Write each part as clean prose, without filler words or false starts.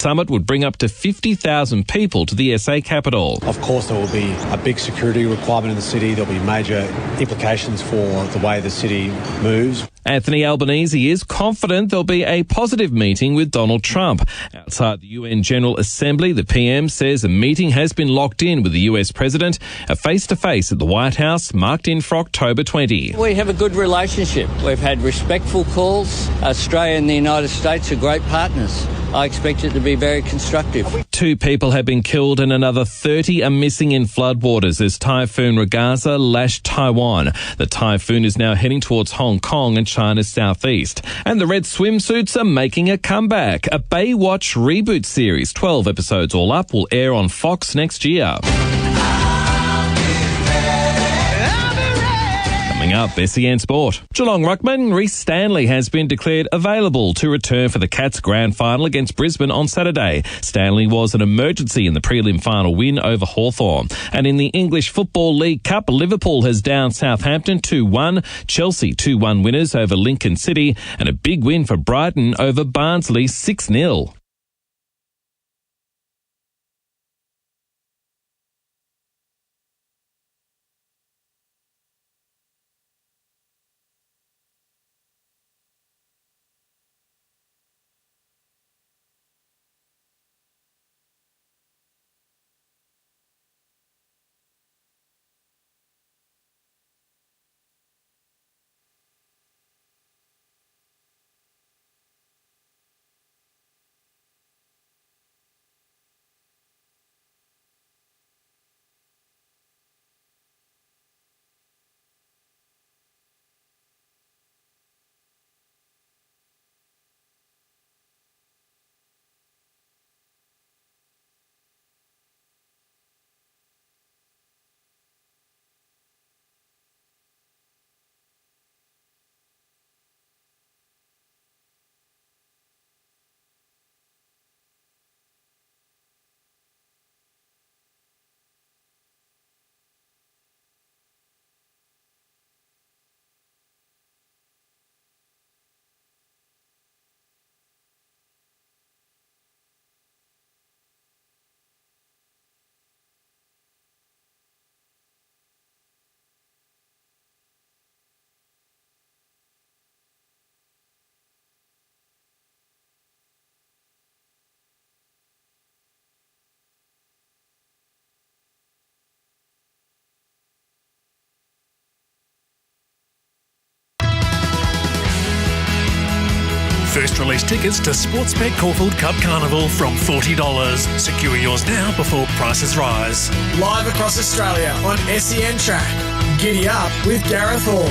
summit would bring up to 50,000 people to the SA capital. Of course, there will be a big security requirement in the city. There'll be major implications for the way the city moves. Anthony Albanese is confident there'll be a positive meeting with Donald Trump. Outside the UN General Assembly, the PM says a meeting has been locked in with the US President. A face-to-face at the White House marked in for October 20. We have a good relationship. We've had respectful calls. Australia and the United States are great partners. I expect it to be very constructive. 2 people have been killed and another 30 are missing in floodwaters as Typhoon Ragaza lashed Taiwan. The typhoon is now heading towards Hong Kong and China's southeast. And the red swimsuits are making a comeback. A Baywatch reboot series, 12 episodes all up, will air on Fox next year. Coming up, SEN Sport. Geelong ruckman Rhys Stanley has been declared available to return for the Cats grand final against Brisbane on Saturday. Stanley was an emergency in the prelim final win over Hawthorn. And in the English Football League Cup, Liverpool has downed Southampton 2-1, Chelsea 2-1 winners over Lincoln City, and a big win for Brighton over Barnsley 6-0. First release tickets to Sportsbet Caulfield Cup Carnival from $40. Secure yours now before prices rise. Live across Australia on SEN Track. Giddy up with Gareth Hall.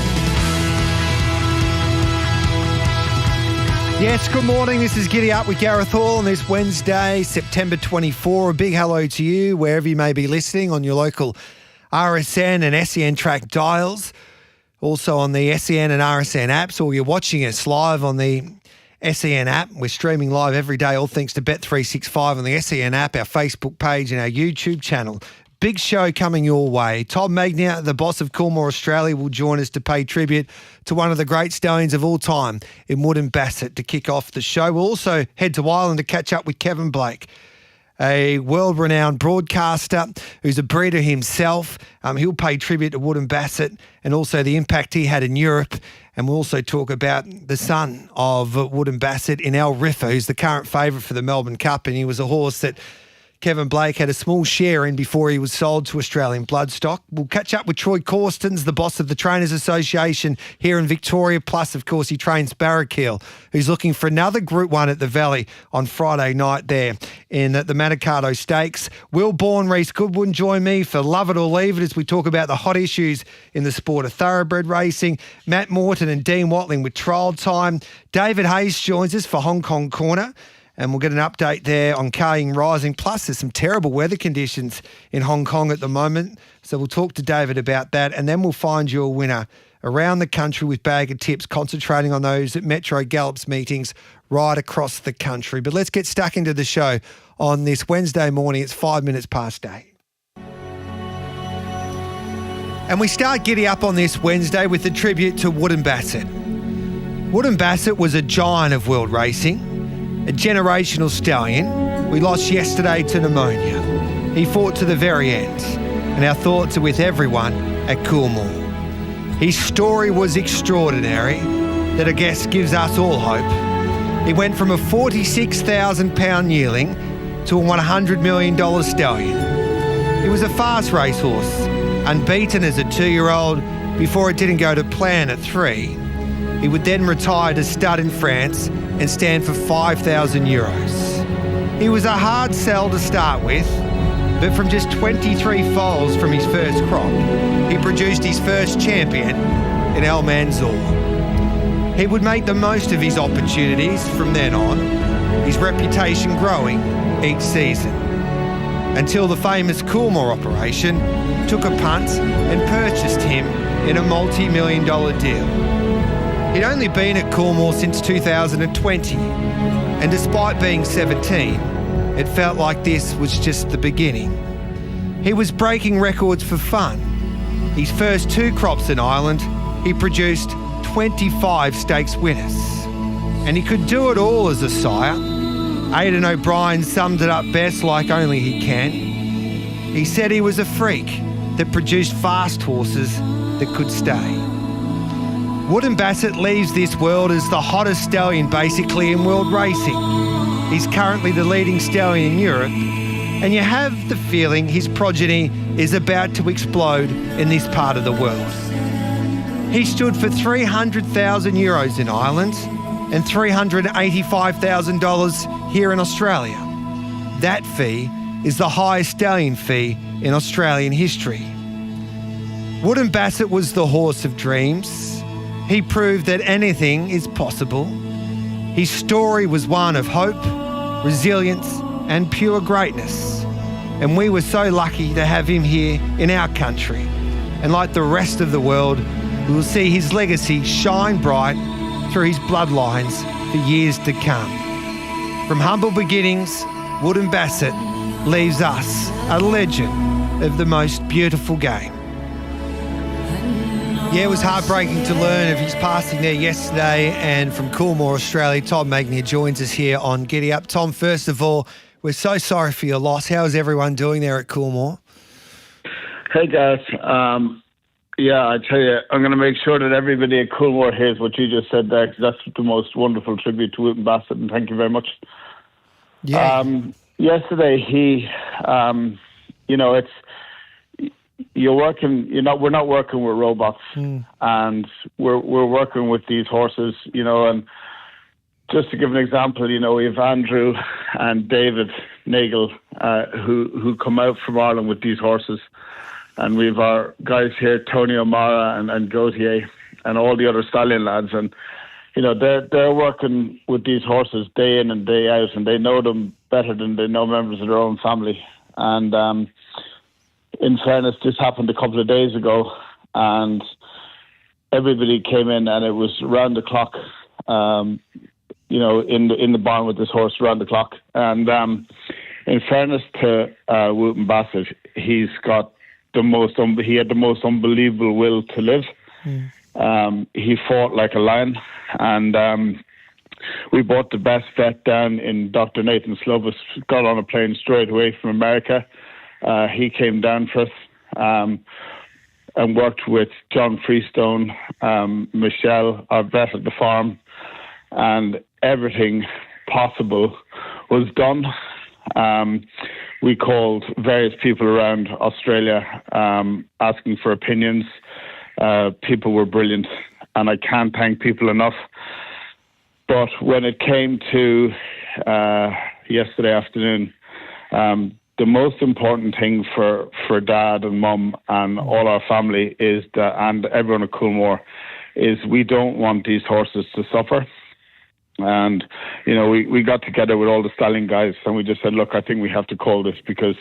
Yes, good morning. This is Giddy Up with Gareth Hall on this Wednesday, September 24. A big hello to you wherever you may be listening on your local RSN and SEN Track dials. Also on the SEN and RSN apps, or you're watching us live on the SEN app. We're streaming live every day, all thanks to Bet365 on the SEN app, our Facebook page and our YouTube channel. Big show coming your way. Tom Magnier, the boss of Coolmore Australia, will join us to pay tribute to one of the great stallions of all time in Wood and Bassett to kick off the show. We'll also head to Ireland to catch up with Kevin Blake, a world-renowned broadcaster who's a breeder himself. He'll pay tribute to Wood and Bassett and also the impact he had in Europe. And we'll also talk about the son of Wood and Bassett in El Riffa, who's the current favourite for the Melbourne Cup. And he was a horse that Kevin Blake had a small share in before he was sold to Australian Bloodstock. We'll catch up with Troy Corstens, the boss of the Trainers Association here in Victoria. Plus, of course, he trains Barrackeel, who's looking for another Group 1 at the Valley on Friday night there in the Manikato Stakes. Will Bourne, Reece Goodwin join me for Love It or Leave It as we talk about the hot issues in the sport of thoroughbred racing. Matt Morton and Dean Watling with Trial Time. David Hayes joins us for Hong Kong Corner. And we'll get an update there on Kaying Rising. Plus, there's some terrible weather conditions in Hong Kong at the moment. So we'll talk to David about that. And then we'll find you a winner around the country with Bag of Tips, concentrating on those at Metro Gallops meetings right across the country. But let's get stuck into the show on this Wednesday morning. It's 8:05 8. And we start Giddy Up on this Wednesday with a tribute to Wood and Bassett. Wood and Bassett was a giant of world racing, a generational stallion, We lost yesterday to pneumonia. He fought to the very end, and our thoughts are with everyone at Coolmore. His story was extraordinary, that I guess gives us all hope. He went from a £46,000 yearling to a $100 million stallion. He was a fast racehorse, unbeaten as a 2-year-old before it didn't go to plan at 3. He would then retire to stud in France and stand for €5,000. He was a hard sell to start with, but from just 23 foals from his first crop, he produced his first champion in El Manzour. He would make the most of his opportunities from then on, his reputation growing each season, until the famous Coolmore operation took a punt and purchased him in a multi-million-dollar deal. He'd only been at Coolmore since 2020, and despite being 17, it felt like this was just the beginning. He was breaking records for fun. His first 2 crops in Ireland, he produced 25 stakes winners. And he could do it all as a sire. Aidan O'Brien summed it up best like only he can. He said he was a freak that produced fast horses that could stay. Wooden Bassett leaves this world as the hottest stallion basically in world racing. He's currently the leading stallion in Europe, and you have the feeling his progeny is about to explode in this part of the world. He stood for €300,000 in Ireland and $385,000 here in Australia. That fee is the highest stallion fee in Australian history. Wooden Bassett was the horse of dreams. He proved that anything is possible. His story was one of hope, resilience, and pure greatness. And we were so lucky to have him here in our country. And like the rest of the world, we will see his legacy shine bright through his bloodlines for years to come. From humble beginnings, Wooden Bassett leaves us a legend of the most beautiful game. Yeah, it was heartbreaking to learn of his passing there yesterday. And from Coolmore, Australia, Tom Magnier joins us here on Giddy Up. Tom, first of all, we're so sorry for your loss. How is everyone doing there at Coolmore? Hey, Gareth. Yeah, I tell you, I'm going to make sure that everybody at Coolmore hears what you just said there, because that's the most wonderful tribute to Wooden Bassett, and thank you very much. Yeah. Yesterday, it's... You're working. We're not working with robots, and we're working with these horses. And just to give an example, we have Andrew and David Nagel who come out from Ireland with these horses, and we have our guys here, Tony O'Mara and Gautier, and all the other stallion lads, and they're working with these horses day in and day out, and they know them better than they know members of their own family, and. In fairness, this happened a couple of days ago, and everybody came in, and it was round the clock. In the barn with this horse round the clock. And in fairness to Wooden Bassett, he had the most unbelievable will to live. He fought like a lion, and we brought the best vet down in Dr. Nathan Slovis. Got on a plane straight away from America. He came down for us and worked with John Freestone, Michelle, our vet at the farm, and everything possible was done. We called various people around Australia asking for opinions. People were brilliant, and I can't thank people enough. But when it came to yesterday afternoon, the most important thing for Dad and Mum and all our family is and everyone at Coolmore is we don't want these horses to suffer. And, we got together with all the stallion guys and we just said, look, I think we have to call this because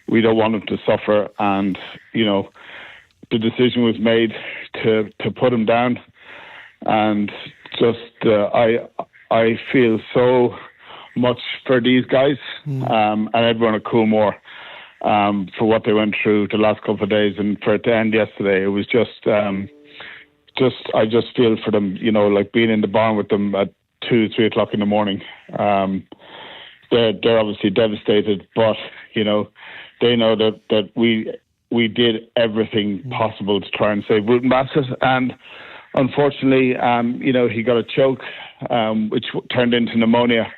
we don't want them to suffer. And, the decision was made to put them down. And just, I feel so much for these guys and everyone at Coolmore for what they went through the last couple of days, and for it to end yesterday, it was I just feel for them, like being in the barn with them at 2-3 o'clock in the morning. they're obviously devastated, but they know that we did everything possible to try and save Wooten Bassett, and unfortunately, he got a choke, which turned into pneumonia.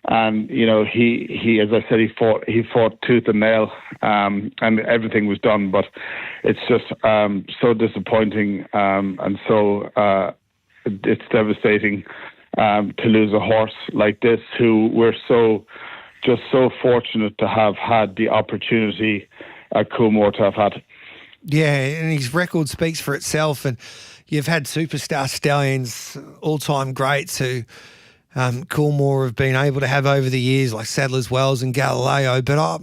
And he, as I said, he fought tooth and nail, and everything was done. But it's just so disappointing, and so it's devastating to lose a horse like this, who we're so fortunate to have had the opportunity at Coolmore to have had. Yeah, and his record speaks for itself. And you've had superstar stallions, all-time greats who Coolmore have been able to have over the years, like Sadler's Wells and Galileo. But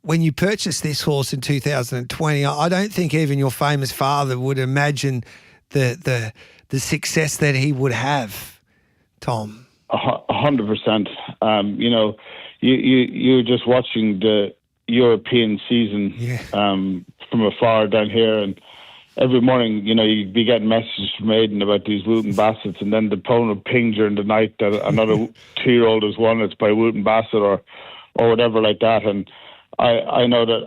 when you purchased this horse in 2020, I don't think even your famous father would imagine the success that he would have, Tom. 100%. You're just watching the European season from afar down here, and every morning, you'd be getting messages from Aidan about these Wooten Bassets, and then the phone would ping during the night that another 2-year-old has won. It's by Wooten Bassett or whatever like that. And I know that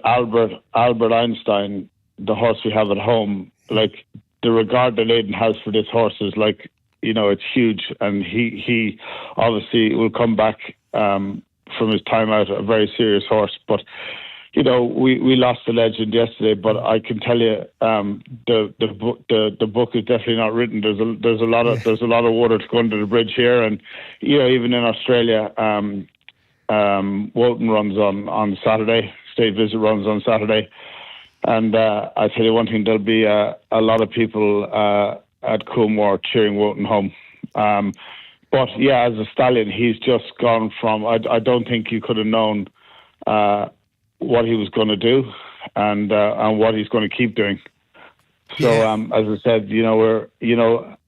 Albert Einstein, the horse we have at home, like the regard that Aidan has for this horse is like, it's huge. And he obviously will come back from his time out, a very serious horse. But we lost the legend yesterday, but I can tell you, the book is definitely not written. There's a lot of water to go under the bridge here, and even in Australia, Wotan runs on Saturday. State Visit runs on Saturday, and I tell you one thing: there'll be a lot of people at Coolmore cheering Wotan home. But yeah, as a stallion, he's just gone from. I don't think you could have known what he was going to do and what he's going to keep doing. So as I said,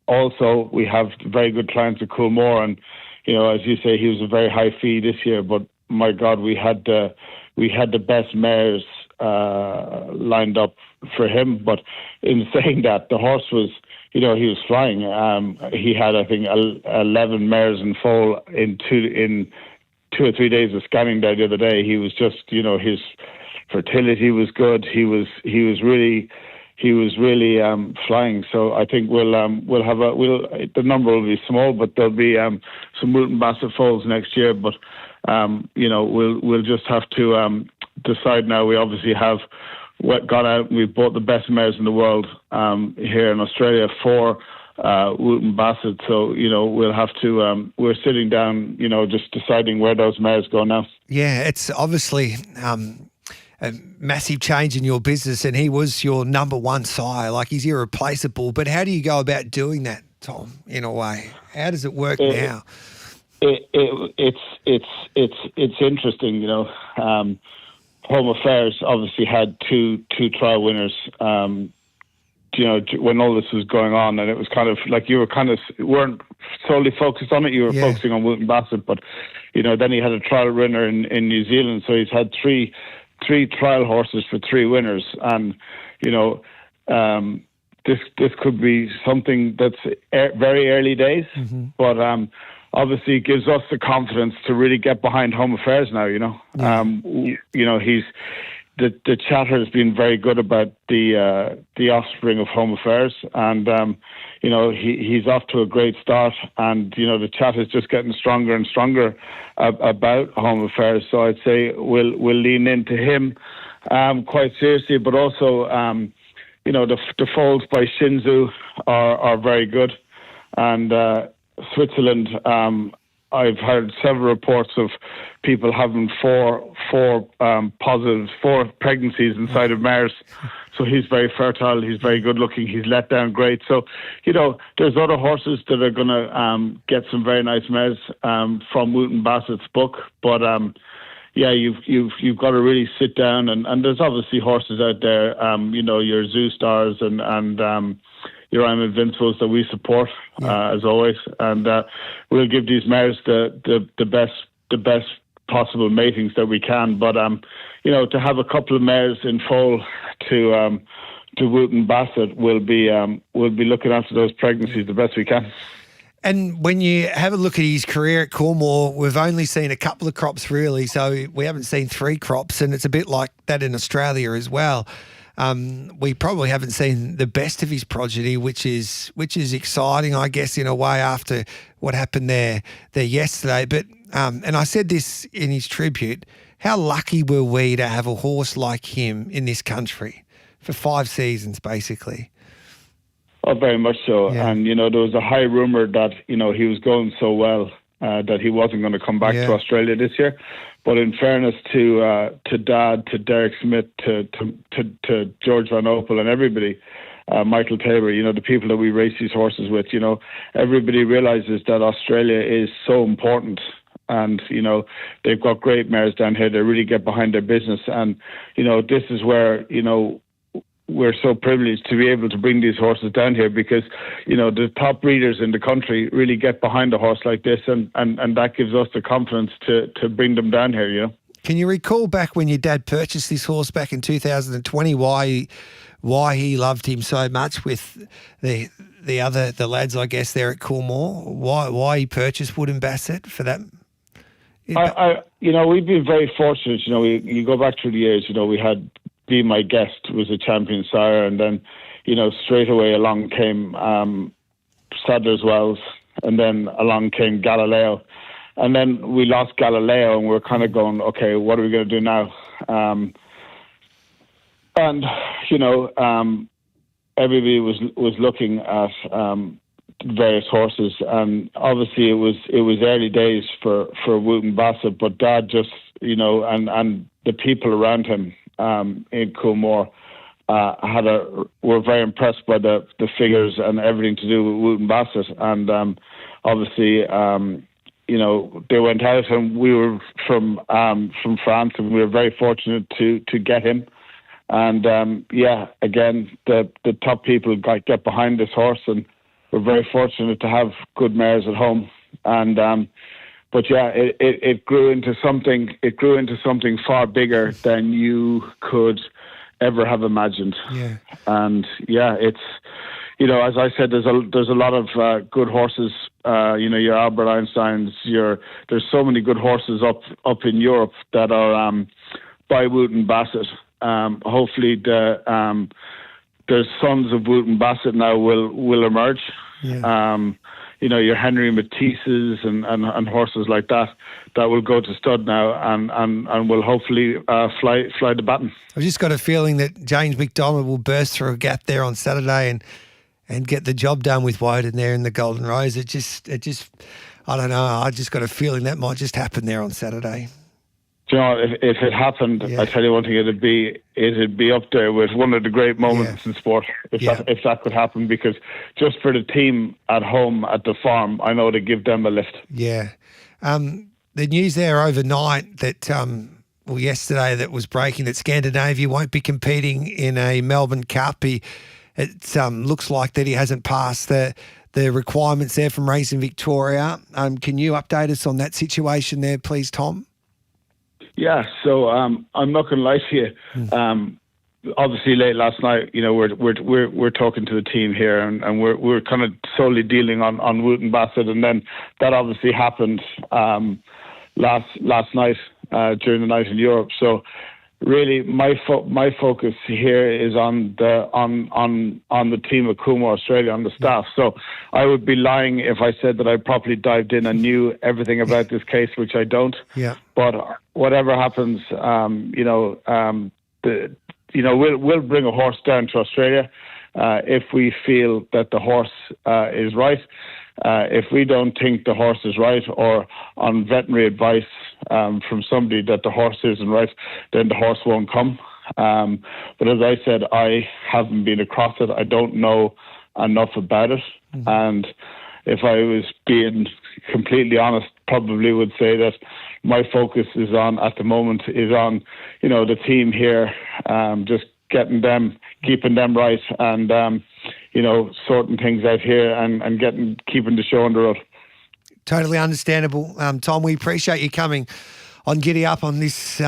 also we have very good clients at Coolmore, and as you say, he was a very high fee this year. But my God, we had the best mares lined up for him. But in saying that, the horse was. He was flying. He had, I think, 11 mares in foal in 2 or 3 days of scanning there the other day. He was just, his fertility was good. He was really flying. So I think the number will be small, but there'll be some Wooten Bassett foals next year. But we'll just have to decide now. We obviously have gone out and we've bought the best mares in the world here in Australia for Wooten Bassett. So, we'll have to, we're sitting down, just deciding where those mares go now. Yeah, it's obviously a massive change in your business, and he was your number one sire. Like, he's irreplaceable. But how do you go about doing that, Tom, in a way? How does it work now? It's interesting, Home Affairs obviously had two trial winners, when all this was going on, and it was kind of like you weren't solely focused on it. You were focusing on Wooten Bassett, but then he had a trial winner in New Zealand, so he's had three trial horses for 3 winners, and this could be something that's very early days, but obviously it gives us the confidence to really get behind Home Affairs now. He's the chatter has been very good about the offspring of Home Affairs, and he's off to a great start, and the chat is just getting stronger and stronger about Home Affairs. So I'd say we'll lean into him quite seriously, but also the foals by Shinzu are very good, and Switzerland. I've heard several reports of people having four positives, 4 pregnancies inside of mares. So he's very fertile. He's very good looking. He's let down great. So, there's other horses that are going to get some very nice mares from Wooten Bassett's book. But you've got to really sit down, and there's obviously horses out there. Your Zoo Stars and your I'm Invincibles that we support as always, and we'll give these mares the best possible matings that we can. But to have a couple of mares in foal to Wooten Bassett, we'll be looking after those pregnancies the best we can. And when you have a look at his career at Coolmore, we've only seen a couple of crops really, so we haven't seen 3 crops, and it's a bit like that in Australia as well. We probably haven't seen the best of his progeny, which is exciting, I guess, in a way after what happened there yesterday. But and I said this in his tribute, how lucky were we to have a horse like him in this country for 5 seasons, basically. Oh, very much so. Yeah. And, there was a high rumour that, he was going so well that he wasn't going to come back to Australia this year. But in fairness to Dad, to Derek Smith, to George Van Opel and everybody, Michael Tabor, the people that we race these horses with, everybody realises that Australia is so important. And, they've got great mares down here. They really get behind their business. And, this is where, we're so privileged to be able to bring these horses down here because, the top breeders in the country really get behind a horse like this and that gives us the confidence to bring them down here, Can you recall back when your dad purchased this horse back in 2020, why he loved him so much with the lads, I guess, there at Coolmore? Why he purchased Wood and Bassett for that? We've been very fortunate, you go back through the years, we had Be My Guest was a champion sire, and then, straight away along came Sadler's Wells, and then along came Galileo. And then we lost Galileo, and we're kind of going, okay, what are we going to do now? Everybody was looking at various horses, and obviously it was early days for Wooten Bassett, but Dad just, and the people around him in Coolmore were very impressed by the figures and everything to do with Wooten Bassett, and obviously they went out, and we were from France, and we were very fortunate to get him. And again, the top people get behind this horse, and we're very fortunate to have good mares at home. And it grew into something. It grew into something far bigger than you could ever have imagined. Yeah. And it's as I said, there's a lot of good horses. Your Albert Einsteins. There's so many good horses up in Europe that are by Wooten Bassett. Hopefully the sons of Wooten Bassett now will emerge. Yeah. Your Henry Matisse's and horses like that will go to stud now and will hopefully fly the baton. I've just got a feeling that James McDonald will burst through a gap there on Saturday and get the job done with Woden there in the Golden Rose. It just I don't know. I just got a feeling that might just happen there on Saturday. If it happened, I tell you one thing, it'd be up there with one of the great moments in sport if that could happen, because just for the team at home at the farm, I know they give them a lift. Yeah. The news there overnight that yesterday that was breaking that Scandinavia won't be competing in a Melbourne Cup. It looks like that he hasn't passed the requirements there from Racing Victoria. Can you update us on that situation there, please, Tom? Yeah, so I'm not going to lie to you. Obviously, late last night, we're talking to the team here, and we're kind of solely dealing on Wooten Bassett, and then that obviously happened last night during the night in Europe. So really, my focus here is on the team of Coolmore Australia, on the staff. So I would be lying if I said that I properly dived in and knew everything about this case, which I don't. Yeah. But whatever happens, we'll bring a horse down to Australia if we feel that the horse is right. If we don't think the horse is right, or on veterinary advice from somebody that the horse isn't right, then the horse won't come. But as I said, I haven't been across it. I don't know enough about it. Mm-hmm. And if I was being completely honest, probably would say that my focus is at the moment, the team here, just getting them, keeping them right, and sorting things out here and keeping the show on the road. Totally understandable. Tom, we appreciate you coming on Giddy Up on this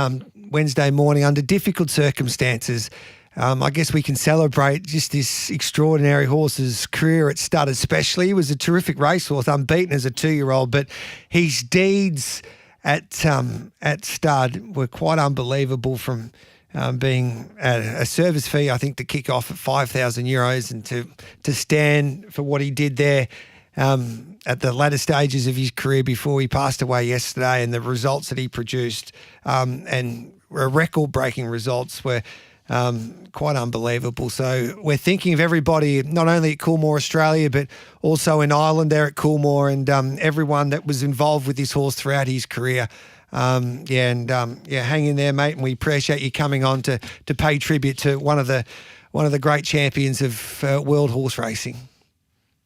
Wednesday morning under difficult circumstances. I guess we can celebrate just this extraordinary horse's career at stud especially. He was a terrific racehorse, unbeaten as a 2-year-old, but his deeds at stud were quite unbelievable, from being a service fee, I think, to kick off at €5,000 and to stand for what he did there at the latter stages of his career before he passed away yesterday, and the results that he produced and record-breaking results were quite unbelievable. So we're thinking of everybody, not only at Coolmore Australia, but also in Ireland there at Coolmore, and everyone that was involved with this horse throughout his career. Hang in there, mate, and we appreciate you coming on to pay tribute to one of the great champions of world horse racing.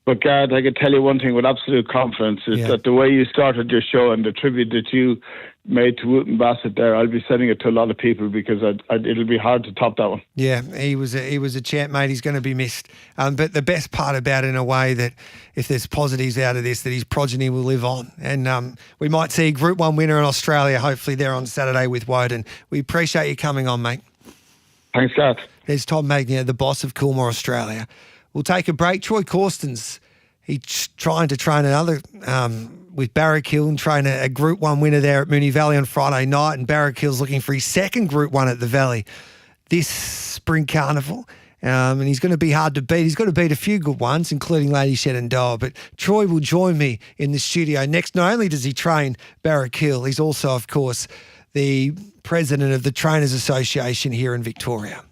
But Gareth, I can tell you one thing with absolute confidence is that the way you started your show and the tribute that you made to Wooten Bassett there, I'll be sending it to a lot of people, because it'll be hard to top that one. Yeah, he was a champ, mate. He's going to be missed. But the best part about it, in a way, that if there's positives out of this, that his progeny will live on. And we might see a Group 1 winner in Australia, hopefully there on Saturday with Woden. We appreciate you coming on, mate. Thanks, Gareth. There's Tom Magnier, the boss of Coolmore Australia. We'll take a break. Troy Corstens, he's trying to train another with Barrack-Hill, and train a Group 1 winner there at Moonee Valley on Friday night, and Barrack-Hill's looking for his second Group 1 at the Valley this spring carnival. And he's going to be hard to beat. He's got to beat a few good ones, including Lady Shenandoah. But Troy will join me in the studio next. Not only does he train Barrack-Hill, he's also, of course, the president of the Trainers Association here in Victoria.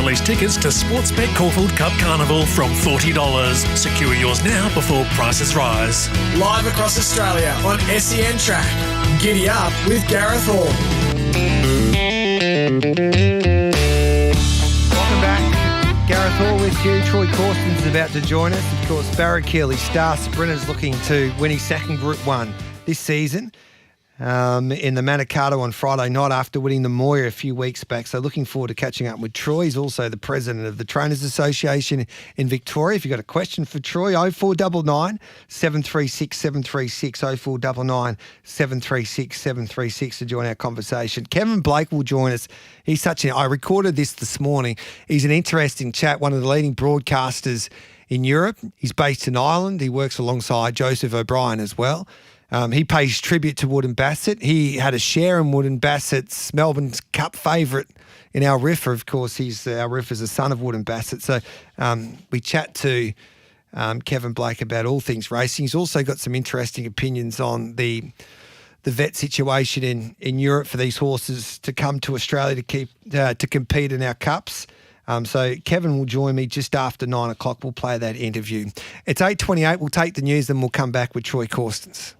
release tickets to Sportsbet Caulfield Cup Carnival from $40. Secure yours now before prices rise. Live across Australia on SEN Track. Giddy up with Gareth Hall. Welcome back. Gareth Hall with you. Troy Corstens is about to join us. Of course, Barry Keeley, star sprinter's looking to win his second Group 1 this season. In the Manikato on Friday night after winning the Moir a few weeks back. So looking forward to catching up with Troy. He's also the president of the Trainers Association in Victoria. If you've got a question for Troy, 0499 736 736, 0499 736 736 to join our conversation. Kevin Blake will join us. I recorded this morning. He's an interesting chat, one of the leading broadcasters in Europe. He's based in Ireland. He works alongside Joseph O'Brien as well. He pays tribute to Wood and Bassett. He had a share in Wood and Bassett's Melbourne's Cup favourite in our Riffer. Of course, our Riffer's a son of Wood and Bassett. So we chat to Kevin Blake about all things racing. He's also got some interesting opinions on the vet situation in Europe for these horses to come to Australia to compete in our Cups. So Kevin will join me just after 9 o'clock. We'll play that interview. It's 8:28. We'll take the news, then we'll come back with Troy Corstens.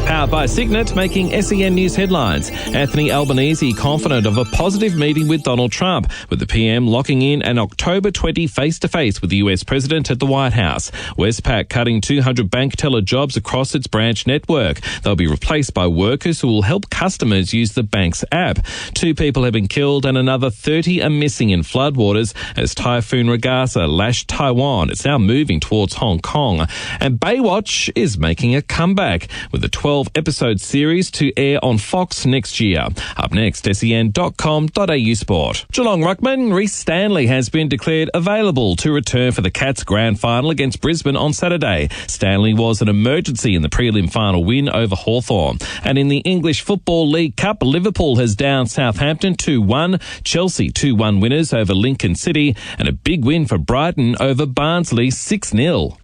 Powered by Signet, making SEN News headlines. Anthony Albanese confident of a positive meeting with Donald Trump, with the PM locking in an October 20 face-to-face with the US President at the White House. Westpac cutting 200 bank teller jobs across its branch network. They'll be replaced by workers who will help customers use the bank's app. 2 people have been killed and another 30 are missing in floodwaters as Typhoon Ragasa lashed Taiwan. It's now moving towards Hong Kong. And Baywatch is making a comeback with a 12-episode series to air on Fox next year. Up next, sen.com.au sport. Geelong ruckman Rhys Stanley has been declared available to return for the Cats grand final against Brisbane on Saturday. Stanley was an emergency in the prelim final win over Hawthorn. And in the English Football League Cup, Liverpool has downed Southampton 2-1, Chelsea 2-1 winners over Lincoln City, and a big win for Brighton over Barnsley 6-0.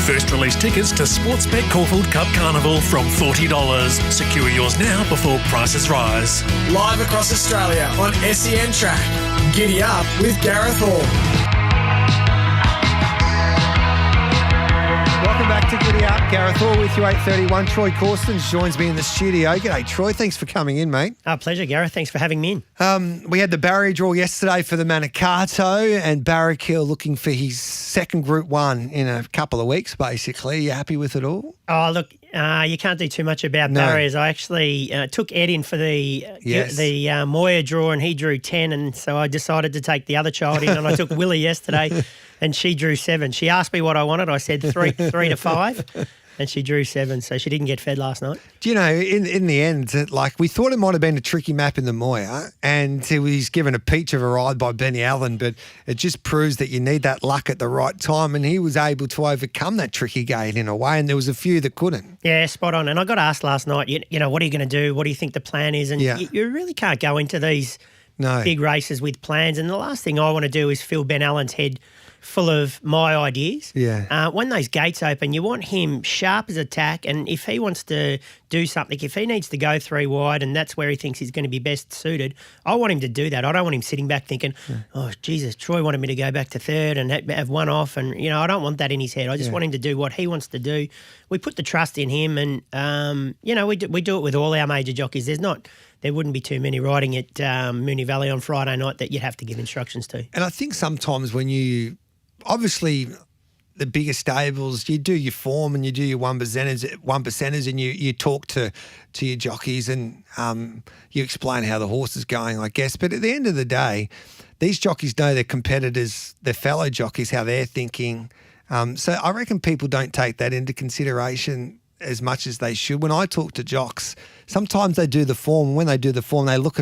First release tickets to Sportsbet Caulfield Cup Carnival from $40. Secure yours now before prices rise. Live across Australia on SEN Track. Giddy up with Gareth Hall. Welcome back to Giddy Up. Gareth Hall with you, 8:31. Troy Corstens joins me in the studio. G'day, Troy. Thanks for coming in, mate. Pleasure, Gareth. Thanks for having me in. We had the barrier draw yesterday for the Manikato, and Barry Keeley looking for his second Group 1 in a couple of weeks, basically. You happy with it all? Oh, look, you can't do too much about barriers. I actually took Ed in for the Moir draw, and he drew 10, and so I decided to take the other child in, and I took Willie yesterday, and she drew 7. She asked me what I wanted. I said 3 to 5. And she drew 7, so she didn't get fed last night. Do you know, in the end, we thought it might have been a tricky map in the Moir, and he was given a peach of a ride by Benny Allen, but it just proves that you need that luck at the right time, and he was able to overcome that tricky gate in a way, and there was a few that couldn't. Yeah, spot on. And I got asked last night, you know, what are you going to do? What do you think the plan is? And you really can't go into these big races with plans, and the last thing I want to do is fill Ben Allen's head full of my ideas. Yeah. When those gates open, you want him sharp as a tack, and if he wants to do something, if he needs to go 3 wide and that's where he thinks he's going to be best suited, I want him to do that. I don't want him sitting back thinking, oh, Jesus, Troy wanted me to go back to third and have one off, and, I don't want that in his head. I just want him to do what he wants to do. We put the trust in him, and, we do it with all our major jockeys. There wouldn't be too many riding at Moonee Valley on Friday night that you'd have to give instructions to. And I think sometimes when obviously the bigger stables, you do your form and you do your one percenters, and you talk to your jockeys and you explain how the horse is going, I guess. But at the end of the day, these jockeys know their competitors, their fellow jockeys, how they're thinking. So I reckon people don't take that into consideration as much as they should. When I talk to jocks, sometimes they do the form. When they do the form, they look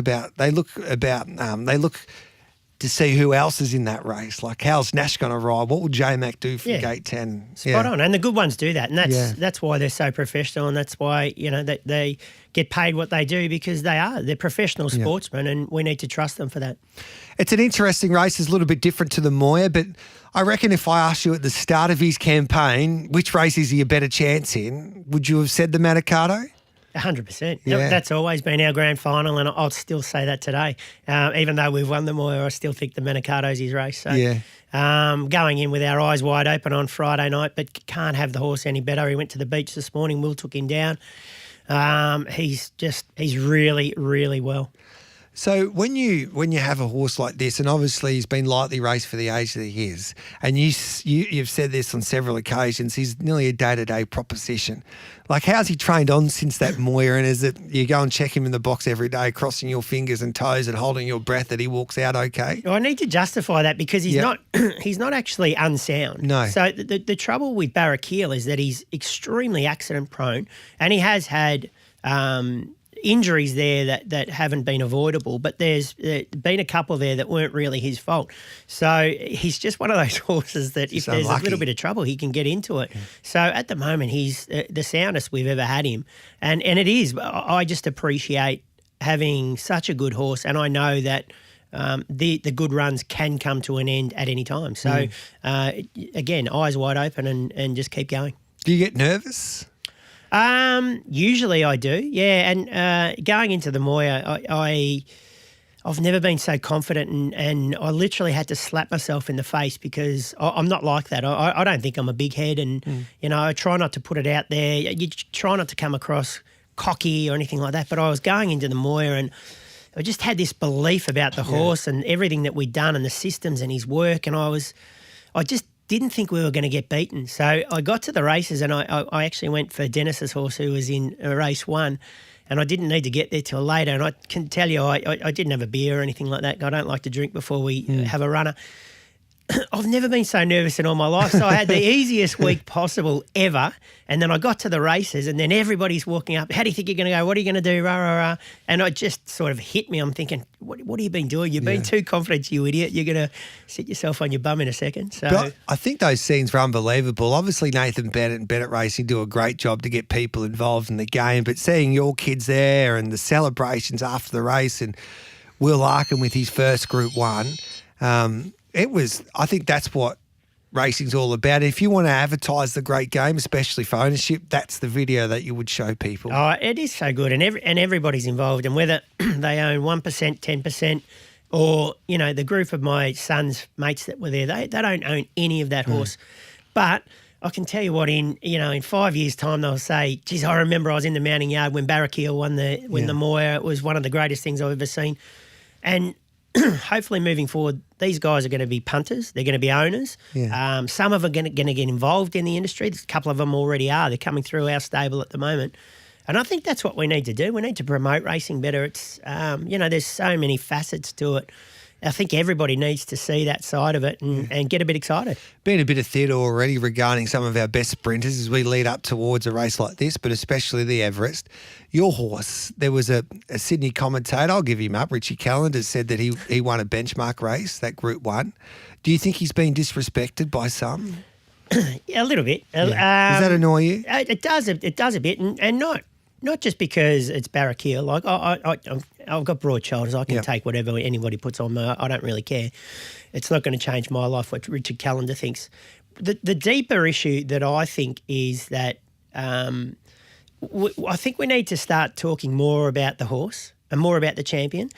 to see who else is in that race. Like, how's Nash going to ride? What will J-Mac do from gate 10? Spot on. And the good ones do that. And that's why they're so professional, and that's why, they get paid what they do, because they're professional sportsmen, and we need to trust them for that. It's an interesting race. It's a little bit different to the Moir, but I reckon if I asked you at the start of his campaign, which race is he a better chance in, would you have said the Manikato? 100%. Yeah. That's always been our grand final, and I'll still say that today. Even though we've won the Moir, I still think the Manikato's his race. So, going in with our eyes wide open on Friday night, but can't have the horse any better. He went to the beach this morning. Will took him down. He's really, really well. So when you have a horse like this, and obviously he's been lightly raced for the age that he is, and you've said this on several occasions, he's nearly a day-to-day proposition. Like, how's he trained on since that Moir, and is it you go and check him in the box every day, crossing your fingers and toes and holding your breath that he walks out okay? Well, I need to justify that because he's not actually unsound. No. So the trouble with Barraquil is that he's extremely accident prone, and he has had injuries there that haven't been avoidable, but there's been a couple there that weren't really his fault. So he's just one of those horses that if there's a little bit of trouble, he can get into it. Yeah. So at the moment, he's the soundest we've ever had him. And it is. I just appreciate having such a good horse, and I know that the good runs can come to an end at any time. So, again, eyes wide open and just keep going. Do you get nervous? Usually I do, yeah. And going into the Moir, I've never been so confident, and I literally had to slap myself in the face because I'm not like that. I don't think I'm a big head, and I try not to put it out there. You try not to come across cocky or anything like that. But I was going into the Moir, and I just had this belief about the horse and everything that we'd done and the systems and his work, and I just didn't think we were going to get beaten. So I got to the races, and I actually went for Dennis's horse, who was in race 1, and I didn't need to get there till later. And I can tell you, I didn't have a beer or anything like that. I don't like to drink before we have a runner. I've never been so nervous in all my life. So I had the easiest week possible ever. And then I got to the races, and then everybody's walking up. How do you think you're going to go? What are you going to do? Rah, rah, rah. And it just sort of hit me. I'm thinking, what have you been doing? You've been too confident, you idiot. You're going to sit yourself on your bum in a second. So but I think those scenes were unbelievable. Obviously, Nathan Bennett and Bennett Racing do a great job to get people involved in the game. But seeing your kids there and the celebrations after the race, and Will Larkin with his first Group 1, I think that's what racing's all about. If you want to advertise the great game, especially for ownership, that's the video that you would show people. Oh, it is so good, and everybody's involved, and whether they own 1%, 10%, or, the group of my son's mates that were there, they don't own any of that horse. But I can tell you what, in 5 years' time, they'll say, geez, I remember I was in the mounting yard when Barraquil won the Moir. It was one of the greatest things I've ever seen. And hopefully moving forward, these guys are going to be punters. They're going to be owners. Yeah. Some of them are going to get involved in the industry. A couple of them already are. They're coming through our stable at the moment. And I think that's what we need to do. We need to promote racing better. It's, there's so many facets to it. I think everybody needs to see that side of it and get a bit excited. Been a bit of theatre already regarding some of our best sprinters as we lead up towards a race like this, but especially the Everest. Your horse, there was a Sydney commentator, I'll give him up, Richie Callender, said that he won a benchmark race, that Group 1. Do you think he's been disrespected by some? Yeah, a little bit. Yeah. Does that annoy you? It does a bit, and not Not just because it's Barracuda. Like I've got broad shoulders. I can take whatever anybody puts on me. I don't really care. It's not going to change my life what Richard Callender thinks. The deeper issue that I think is that I think we need to start talking more about the horse and more about the champion.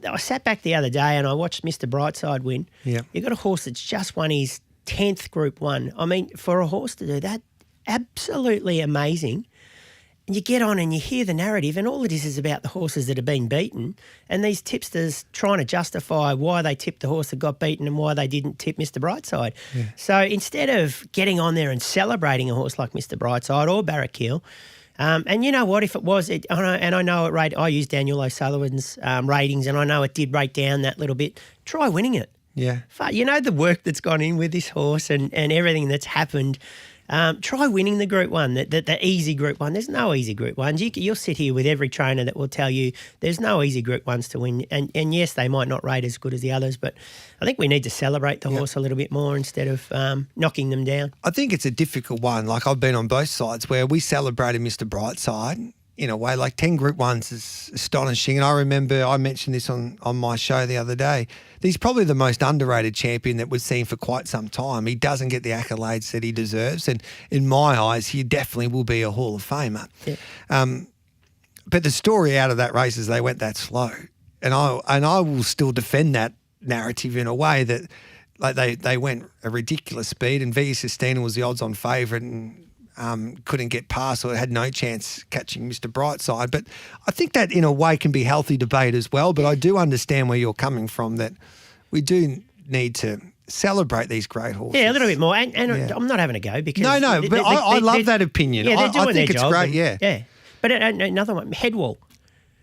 I sat back the other day and I watched Mr. Brightside win. Yeah. You've got a horse that's just won his 10th Group 1. I mean, for a horse to do that, absolutely amazing. And you get on and you hear the narrative, and all it is about the horses that have been beaten, and these tipsters trying to justify why they tipped the horse that got beaten and why they didn't tip Mr. Brightside. Yeah. So instead of getting on there and celebrating a horse like Mr. Brightside or Barracuda, and you know what, if it was, I know I used Daniel O'Sullivan's ratings, and I know it did rate down that little bit. Try winning it. Yeah. You know the work that's gone in with this horse and everything that's happened. Try winning the Group 1, the easy Group 1. There's no easy Group 1s. You'll sit here with every trainer that will tell you there's no easy Group 1s to win. And yes, they might not rate as good as the others, but I think we need to celebrate the horse a little bit more instead of knocking them down. I think it's a difficult one. Like, I've been on both sides where we celebrated Mr. Brightside in a way. Like 10 Group 1s is astonishing. And I remember I mentioned this on my show the other day. He's probably the most underrated champion that we've seen for quite some time. He doesn't get the accolades that he deserves. And in my eyes, he definitely will be a Hall of Famer. Yeah. But the story out of that race is they went that slow. And I will still defend that narrative in a way that like they went a ridiculous speed, and Via Sistina was the odds-on favourite and couldn't get past, or had no chance catching Mr. Brightside. But I think that in a way can be healthy debate as well. But I do understand where you're coming from, that we do need to celebrate these great horses. Yeah, a little bit more. And I'm not having a go because... No, but I love that opinion. Yeah, they're doing I think their it's job. great, yeah. But another one, Headwall.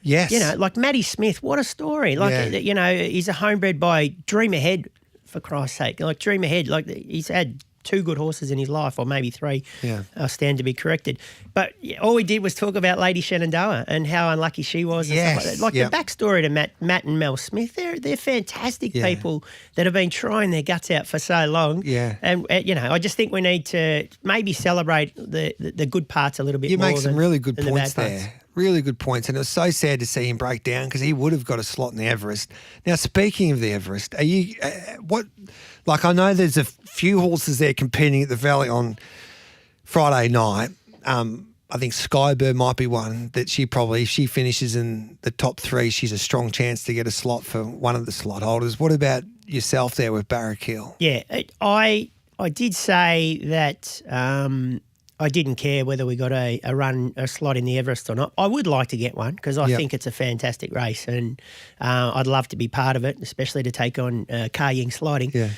Yes. You know, like Matty Smith, what a story. Like, you know, he's a homebred by Dream Ahead, for Christ's sake. Like, Dream Ahead, like he's had 2 good horses in his life, or maybe 3. Yeah. I'll stand to be corrected. But all we did was talk about Lady Shenandoah and how unlucky she was. And stuff like that. Like the backstory to Matt and Mel Smith, they're fantastic people that have been trying their guts out for so long. Yeah. And, you know, I just think we need to maybe celebrate the good parts a little bit more. You make some really good than points the bad there. parts. Really good points. And it was so sad to see him break down because he would have got a slot in the Everest. Now, speaking of the Everest, are you like, I know there's a few horses there competing at the Valley on Friday night. I think Skybird might be one that if she finishes in the top 3, she's a strong chance to get a slot for one of the slot holders. What about yourself there with Barrack Hill? Yeah, I did say that I didn't care whether we got a slot in the Everest or not. I would like to get one because I think it's a fantastic race, and I'd love to be part of it, especially to take on Car Ying Sliding. Yeah.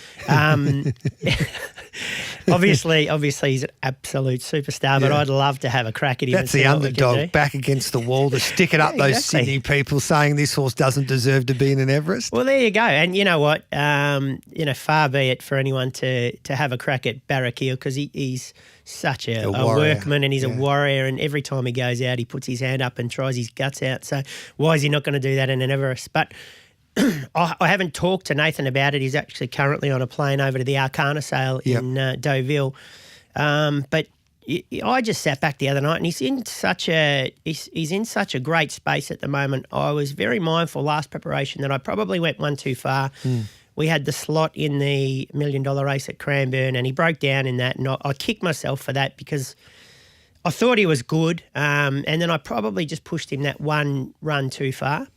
Obviously he's an absolute superstar, but I'd love to have a crack at him. That's the underdog back against the wall to stick it up those Sydney people saying this horse doesn't deserve to be in an Everest. Well, there you go. And you know what? Far be it for anyone to have a crack at Barrack Hill because he's such a workman, and he's a warrior, and every time he goes out he puts his hand up and tries his guts out. So why is he not going to do that in an Everest? But I haven't talked to Nathan about it. He's actually currently on a plane over to the Arcana sale in Deauville. But I just sat back the other night, and he's in such a great space at the moment. I was very mindful last preparation that I probably went one too far. We had the slot in the $1 million race at Cranbourne, and he broke down in that, and I kicked myself for that because I thought he was good, and then I probably just pushed him that one run too far.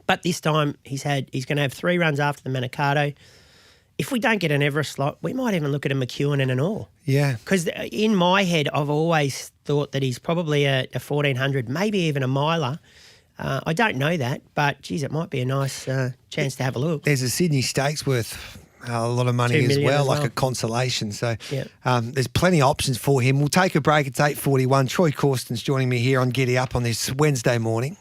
But this time he's going to have 3 runs after the Manikato. If we don't get an Everest slot, we might even look at a McEwen and an Orr. Yeah. Because in my head, I've always thought that he's probably a 1400, maybe even a miler. I don't know that, but, geez, it might be a nice chance to have a look. There's a Sydney Stakes worth a lot of money as well, like a consolation. So there's plenty of options for him. We'll take a break. It's 8:41. Troy Corsten's joining me here on Giddy Up on this Wednesday morning.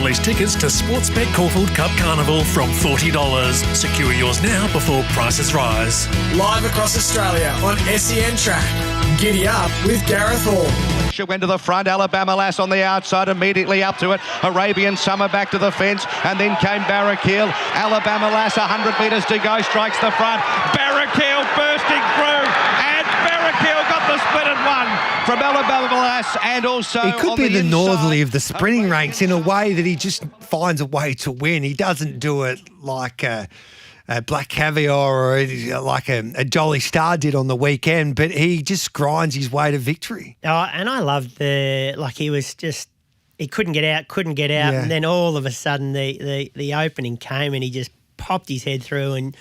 release tickets to Sportsbet Caulfield Cup Carnival from $40. Secure yours now before prices rise. Live across Australia on SEN Track. Giddy Up with Gareth Hall. She went to the front, Alabama Lass on the outside, immediately up to it. Arabian Summer back to the fence, and then came Barrakiel. Alabama Lass, 100 metres to go, strikes the front. Barrakiel bursting through, and Barrakiel got the split at one from Alabama Lass, and also he could on be the inside, Northerly of the sprinting ranks in a way that he just finds a way to win. He doesn't do it like a Black Caviar or like a Jolly Star did on the weekend, but he just grinds his way to victory. Oh, and I loved he couldn't get out, Yeah. and then all of a sudden the opening came and he just popped his head through and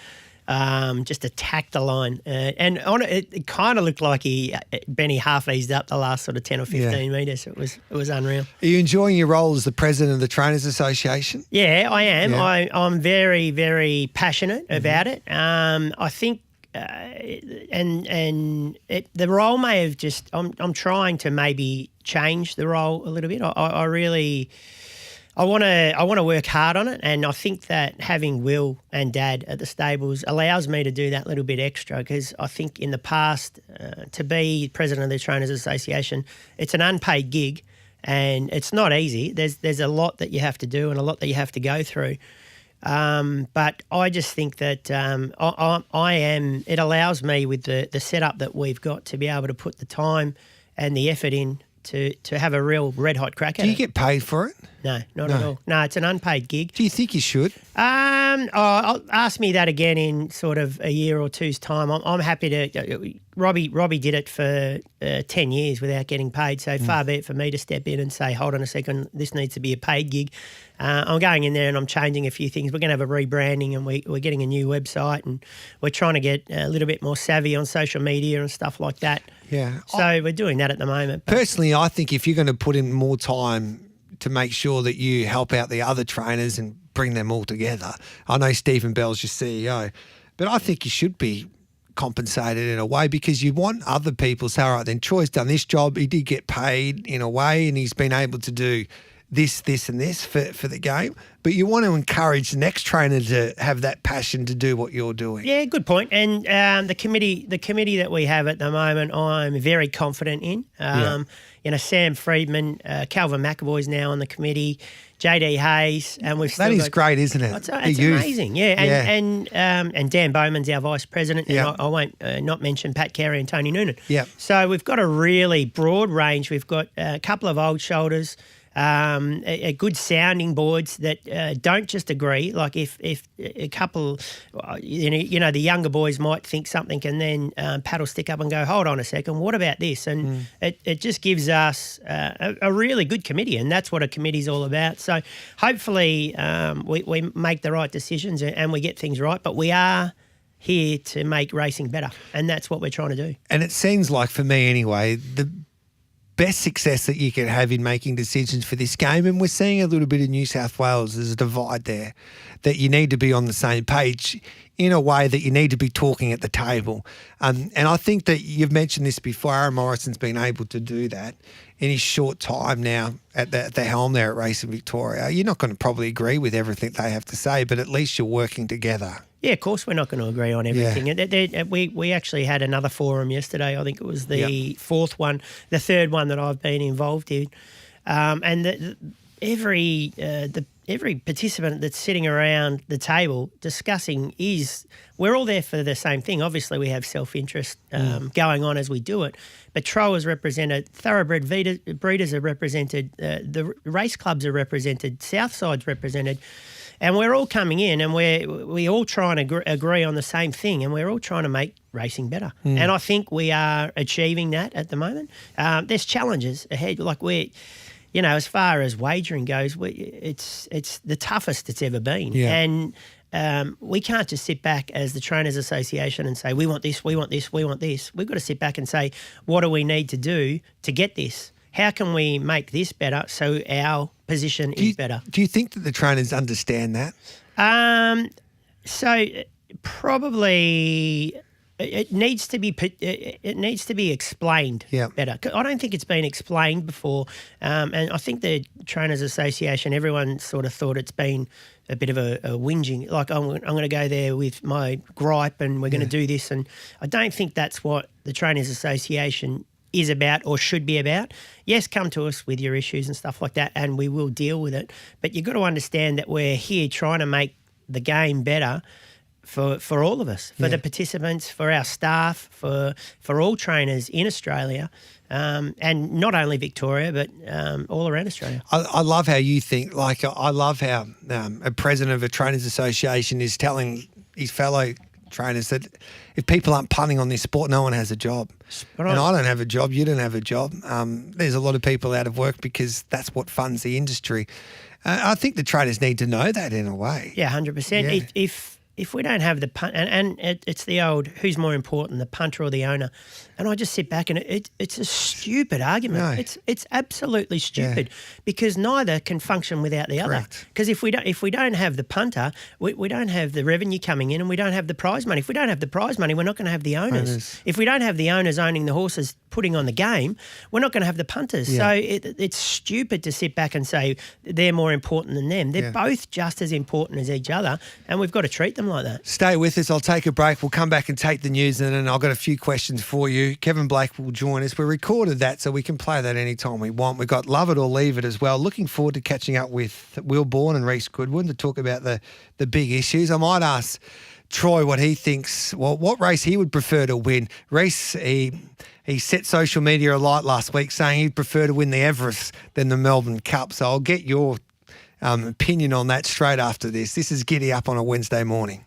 just attacked the line. And on it kind of looked like Benny half eased up the last sort of 10 or 15 metres. It was unreal. Are you enjoying your role as the president of the Trainers Association? Yeah, I am. Yeah. I'm very, very passionate about it. I think, the role may have just. I'm trying to maybe change the role a little bit. I really. I want to work hard on it, and I think that having Will and Dad at the stables allows me to do that little bit extra, because I think in the past, to be president of the Trainers Association, it's an unpaid gig, and it's not easy. There's a lot that you have to do and a lot that you have to go through. But I just think that it allows me with the setup that we've got to be able to put the time and the effort in to have a real red hot crack at it. Do you get paid for it? No, not at all. No, it's an unpaid gig. Do you think you should? I'll ask me that again in sort of a year or two's time. I'm happy to. Robbie did it for 10 years without getting paid, so far be it for me to step in and say, hold on a second, this needs to be a paid gig. I'm going in there and I'm changing a few things. We're going to have a rebranding, and we're getting a new website, and we're trying to get a little bit more savvy on social media and stuff like that. Yeah. So we're doing that at the moment. Personally, I think if you're going to put in more time to make sure that you help out the other trainers and bring them all together. I know Stephen Bell's your CEO, but I think you should be compensated in a way, because you want other people to say, all right, then Troy's done this job, he did get paid in a way, and he's been able to do this, and this for the game. But you want to encourage the next trainer to have that passion to do what you're doing. Yeah, good point. And the committee that we have at the moment, I'm very confident in. Sam Friedman, Calvin McAvoy's now on the committee, JD Hayes, and we've still that is got, great, isn't it? It's amazing, and Dan Bowman's our vice president. Yeah. And I won't not mention Pat Carey and Tony Noonan. Yeah. So we've got a really broad range. We've got a couple of old shoulders. A good sounding boards that don't just agree. Like if a couple, the younger boys might think something, and then Pat will stick up and go, hold on a second, what about this? And it just gives us a really good committee, and that's what a committee's all about. So hopefully we make the right decisions and we get things right, but we are here to make racing better, and that's what we're trying to do. And it seems like, for me anyway, the best success that you can have in making decisions for this game, and we're seeing a little bit of New South Wales, there's a divide there, that you need to be on the same page in a way that you need to be talking at the table. And I think that you've mentioned this before, Aaron Morrison's been able to do that in his short time now at the helm there at Racing Victoria. You're not going to probably agree with everything they have to say, but at least you're working together. Yeah, of course we're not going to agree on everything. Yeah. We actually had another forum yesterday. I think it was the fourth one, the third one that I've been involved in. And every participant that's sitting around the table discussing we're all there for the same thing. Obviously, we have self-interest going on as we do it. But Tro is represented, thoroughbred breeders are represented, the race clubs are represented, Southside's represented. And we're all coming in and we all trying to agree on the same thing, and we're all trying to make racing better. And I think we are achieving that at the moment. There's challenges ahead. Like as far as wagering goes, it's the toughest it's ever been. Yeah. And we can't just sit back as the Trainers Association and say, we want this, we want this, we want this. We've got to sit back and say, what do we need to do to get this? How can we make this better so our position is better? Do you think that the trainers understand that? So probably it needs to be explained better. I don't think it's been explained before, and I think the Trainers Association, everyone sort of thought it's been a bit of a whinging, like I'm going to go there with my gripe and we're going to do this, and I don't think that's what the Trainers Association is about or should be about. Yes, come to us with your issues and stuff like that, and we will deal with it. But you've got to understand that we're here trying to make the game better for all of us, for the participants, for our staff, for all trainers in Australia, and not only Victoria, but all around Australia. I love how you think. Like, I love how a president of a trainers association is telling his fellow trainers that if people aren't punting on this sport, no one has a job. And I don't have a job, you don't have a job. There's a lot of people out of work because that's what funds the industry. I think the trainers need to know that in a way. Yeah, 100%. Yeah. If we don't have the punt, and it's the old, who's more important, the punter or the owner? And I just sit back and it's a stupid argument. No. It's absolutely stupid because neither can function without the other. Because if we don't have the punter, we don't have the revenue coming in, and we don't have the prize money. If we don't have the prize money, we're not going to have the owners. If we don't have the owners owning the horses, putting on the game, we're not going to have the punters. So it's stupid to sit back and say they're more important than them. They're both just as important as each other, and we've got to treat them like that. Stay with us. I'll take a break. We'll come back and take the news, and then I've got a few questions for you. Kevin Blake will join us. We recorded that, so we can play that anytime we want. We've got Love It or Leave It as well. Looking forward to catching up with Will Bourne and Reece Goodwin to talk about the big issues. I might ask Troy what he thinks, what race he would prefer to win. Reece, he set social media alight last week saying he'd prefer to win the Everest than the Melbourne Cup. So I'll get your opinion on that straight after this. This is Giddy Up on a Wednesday morning.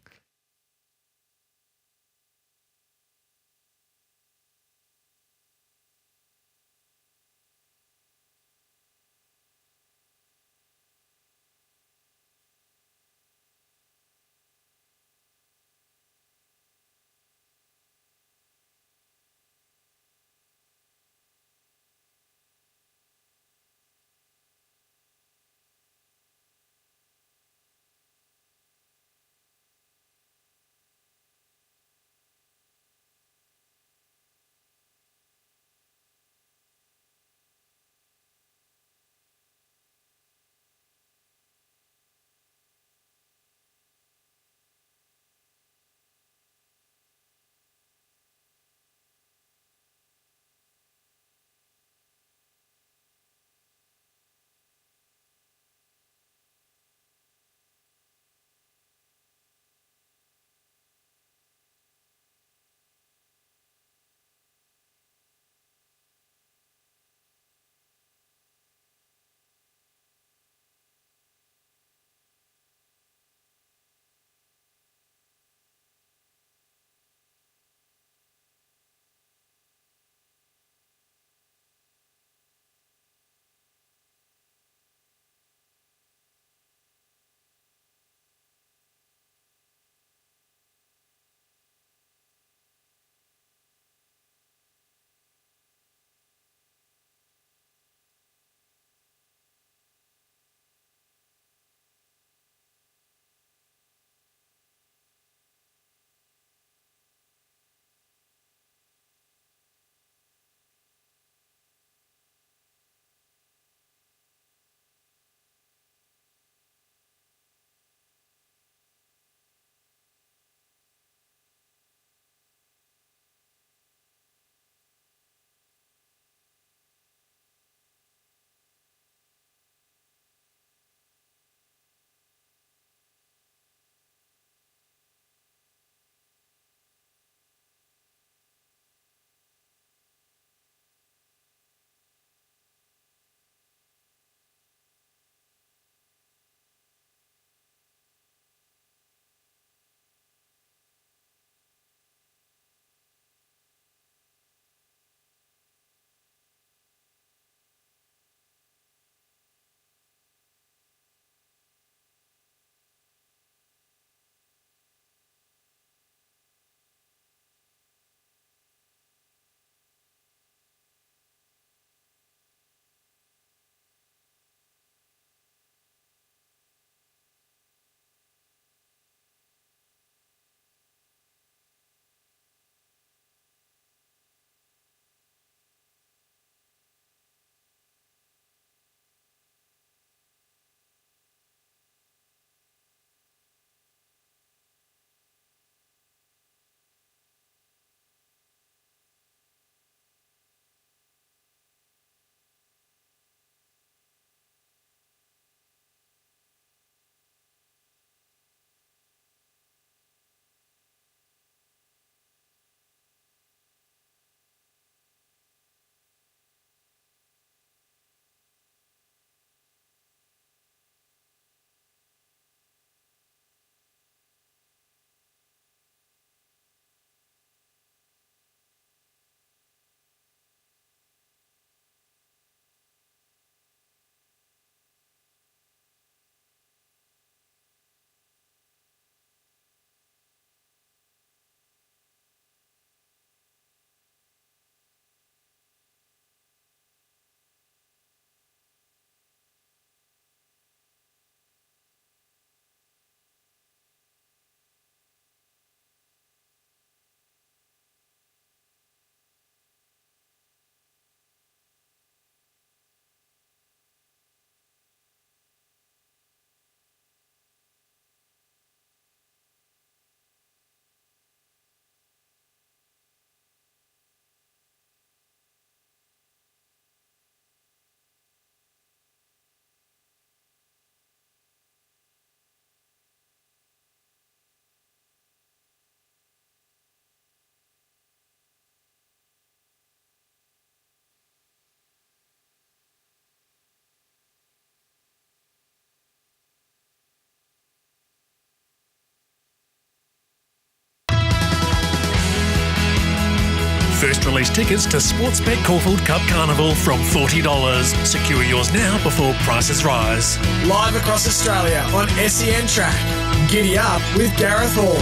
release tickets to Sportsbet Caulfield Cup Carnival from $40. Secure yours now before prices rise. Live across Australia on SEN Track. Giddy Up with Gareth Hall.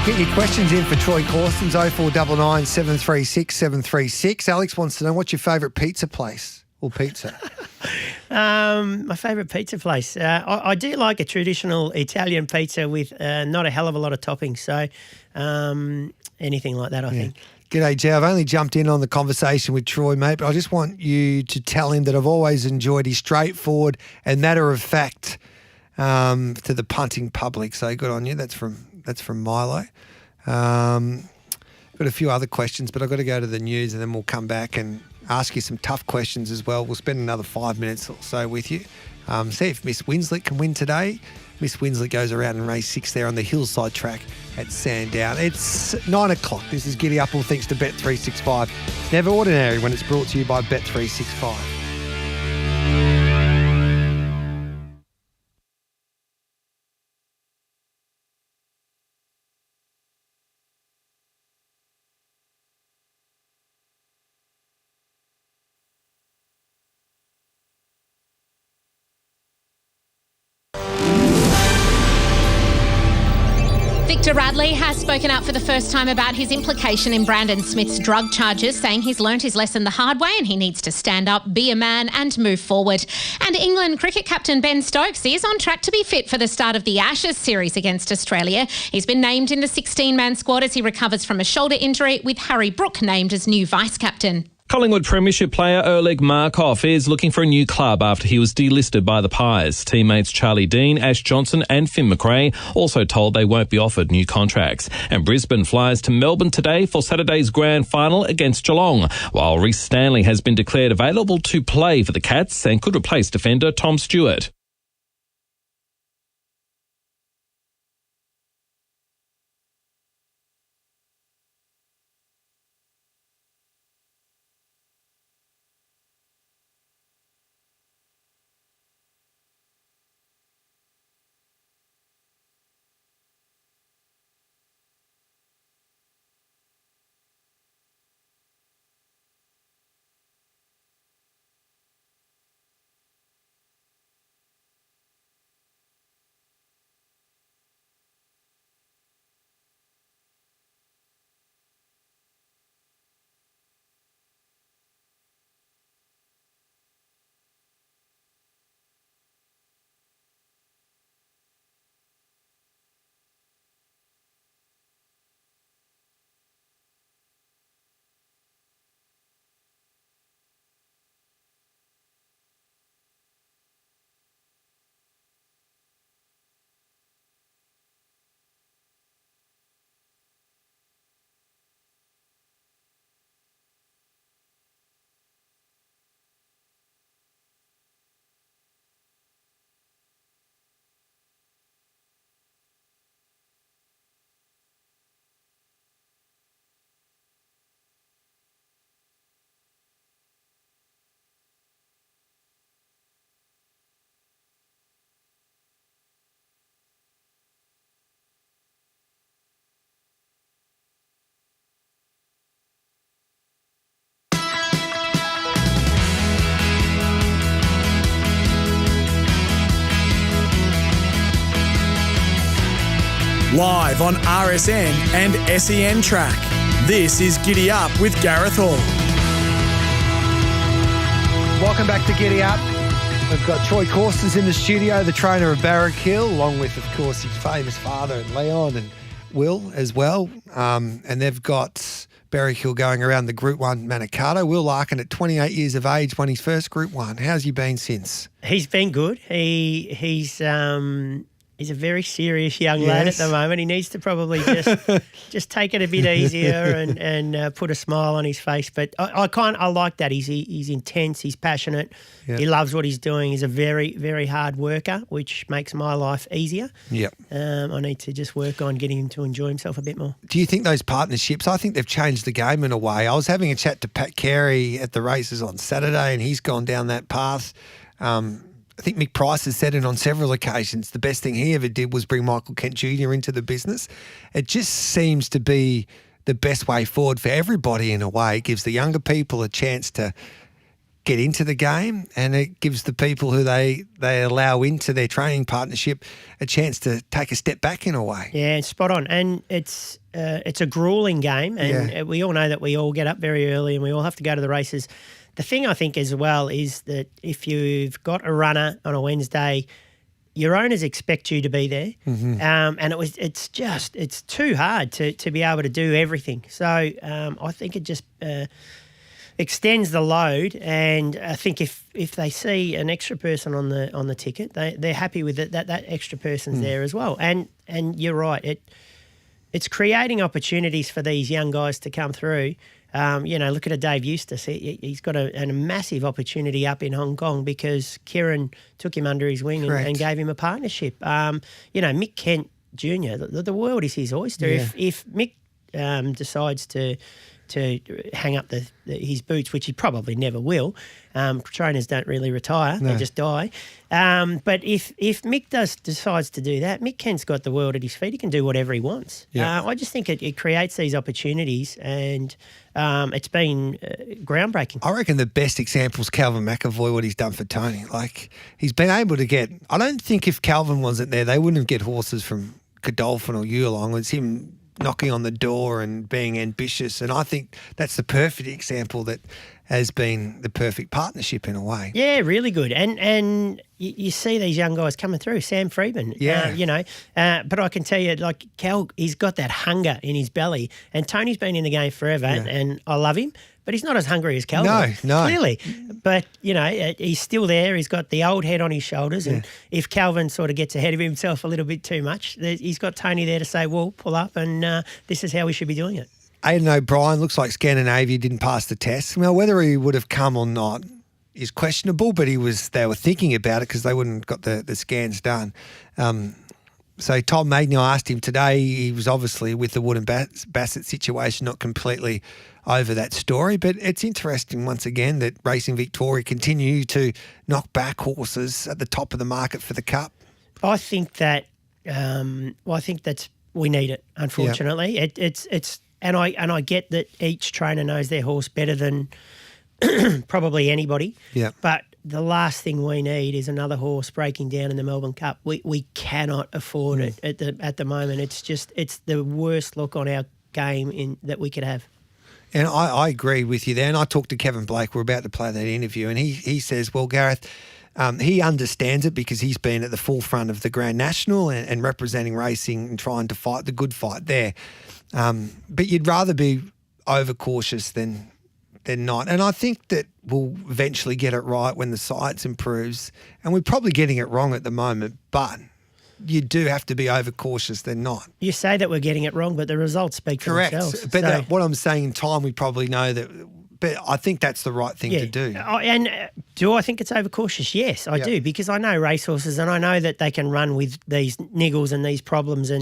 Get your questions in for Troy Corstens, 0499 736 736. Alex wants to know, what's your favourite pizza place or pizza? My favourite pizza place. I do like a traditional Italian pizza with not a hell of a lot of toppings. So anything like that, I think. G'day, Joe. I've only jumped in on the conversation with Troy, mate, but I just want you to tell him that I've always enjoyed his straightforward and matter of fact to the punting public. So good on you. That's from Milo. Got a few other questions, but I've got to go to the news and then we'll come back and ask you some tough questions as well. We'll spend another 5 minutes or so with you. See if Miss Winslet can win today. Miss Winslet goes around in race 6 there on the hillside track at Sandown. It's 9 o'clock. This is Giddy Up, all thanks to Bet365. It's never ordinary when it's brought to you by Bet365. Victor Radley has spoken out for the first time about his implication in Brandon Smith's drug charges, saying he's learnt his lesson the hard way and he needs to stand up, be a man and move forward. And England cricket captain Ben Stokes is on track to be fit for the start of the Ashes series against Australia. He's been named in the 16-man squad as he recovers from a shoulder injury, with Harry Brook named as new vice-captain. Collingwood Premiership player Oleg Markov is looking for a new club after he was delisted by the Pies. Teammates Charlie Dean, Ash Johnson and Finn McRae also told they won't be offered new contracts. And Brisbane flies to Melbourne today for Saturday's grand final against Geelong, while Rhys Stanley has been declared available to play for the Cats and could replace defender Tom Stewart. Live on RSN and SEN Track. This is Giddy Up with Gareth Hall. Welcome back to Giddy Up. We've got Troy Corstens in the studio, the trainer of Barrack Hill, along with, of course, his famous father and Leon and Will as well. And they've got Barrack Hill going around the Group 1 Manikato. Will Larkin, at 28 years of age, won his first Group 1. How's he been since? He's been good. He's a very serious young lad at the moment. He needs to probably just take it a bit easier and put a smile on his face. But I like that. He's intense. He's passionate. Yep. He loves what he's doing. He's a very, very hard worker, which makes my life easier. Yep. I need to just work on getting him to enjoy himself a bit more. Do you think those partnerships, I think they've changed the game in a way. I was having a chat to Pat Carey at the races on Saturday and he's gone down that path. I think Mick Price has said it on several occasions. The best thing he ever did was bring Michael Kent Jr. into the business. It just seems to be the best way forward for everybody in a way. It gives the younger people a chance to get into the game, and it gives the people who they allow into their training partnership a chance to take a step back in a way. Yeah, spot on. And it's a grueling game, and we all know that we all get up very early and we all have to go to the races. The thing I think as well is that if you've got a runner on a Wednesday, your owners expect you to be there, and it's too hard to be able to do everything. So I think it just extends the load, and I think if they see an extra person on the ticket, they're happy with it that extra person's there as well. And you're right, it's creating opportunities for these young guys to come through. Look at a Dave Eustace. He's got a massive opportunity up in Hong Kong because Kieran took him under his wing and gave him a partnership. Mick Kent Jr., the world is his oyster. Yeah. If Mick decides to hang up his boots, which he probably never will. Trainers don't really retire; they just die. But if Mick decides to do that, Mick Kent's got the world at his feet. He can do whatever he wants. Yeah. I just think it creates these opportunities, and it's been groundbreaking. I reckon the best example is Calvin McAvoy, what he's done for Tony. Like, he's been able to get. I don't think if Calvin wasn't there, they wouldn't get horses from Godolphin or Yulong. It's him knocking on the door and being ambitious. And I think that's the perfect example that has been the perfect partnership in a way. Yeah, really good. And you see these young guys coming through. Sam Freeman, but I can tell you, like, Cal, he's got that hunger in his belly. And Tony's been in the game forever, and I love him. But he's not as hungry as Calvin. No. Clearly. But, he's still there. He's got the old head on his shoulders. And if Calvin sort of gets ahead of himself a little bit too much, he's got Tony there to say, well, pull up, and this is how we should be doing it. Aidan O'Brien looks like Scandinavia didn't pass the test. Well, whether he would have come or not is questionable, but they were thinking about it because they wouldn't got the scans done. So Tom Magny, I asked him today, he was obviously with the Wood and Bassett situation, not completely over that story, but it's interesting once again that Racing Victoria continue to knock back horses at the top of the market for the Cup. I think that we need it, unfortunately. It's and I get that each trainer knows their horse better than probably anybody. Yeah. But the last thing we need is another horse breaking down in the Melbourne Cup. We cannot afford it at the moment. It's the worst look on our game that we could have. And I agree with you there. And I talked to Kevin Blake. We're about to play that interview, and he says, well, Gareth, he understands it because he's been at the forefront of the Grand National and representing racing and trying to fight the good fight there. But you'd rather be overcautious than not. And I think that we'll eventually get it right when the science improves. And we're probably getting it wrong at the moment, but you do have to be overcautious than not. You say that we're getting it wrong, but the results speak for themselves. But what I'm saying in time, we probably know that. But I think that's the right thing to do. And do I think it's overcautious? Yes, I do, because I know racehorses and I know that they can run with these niggles and these problems.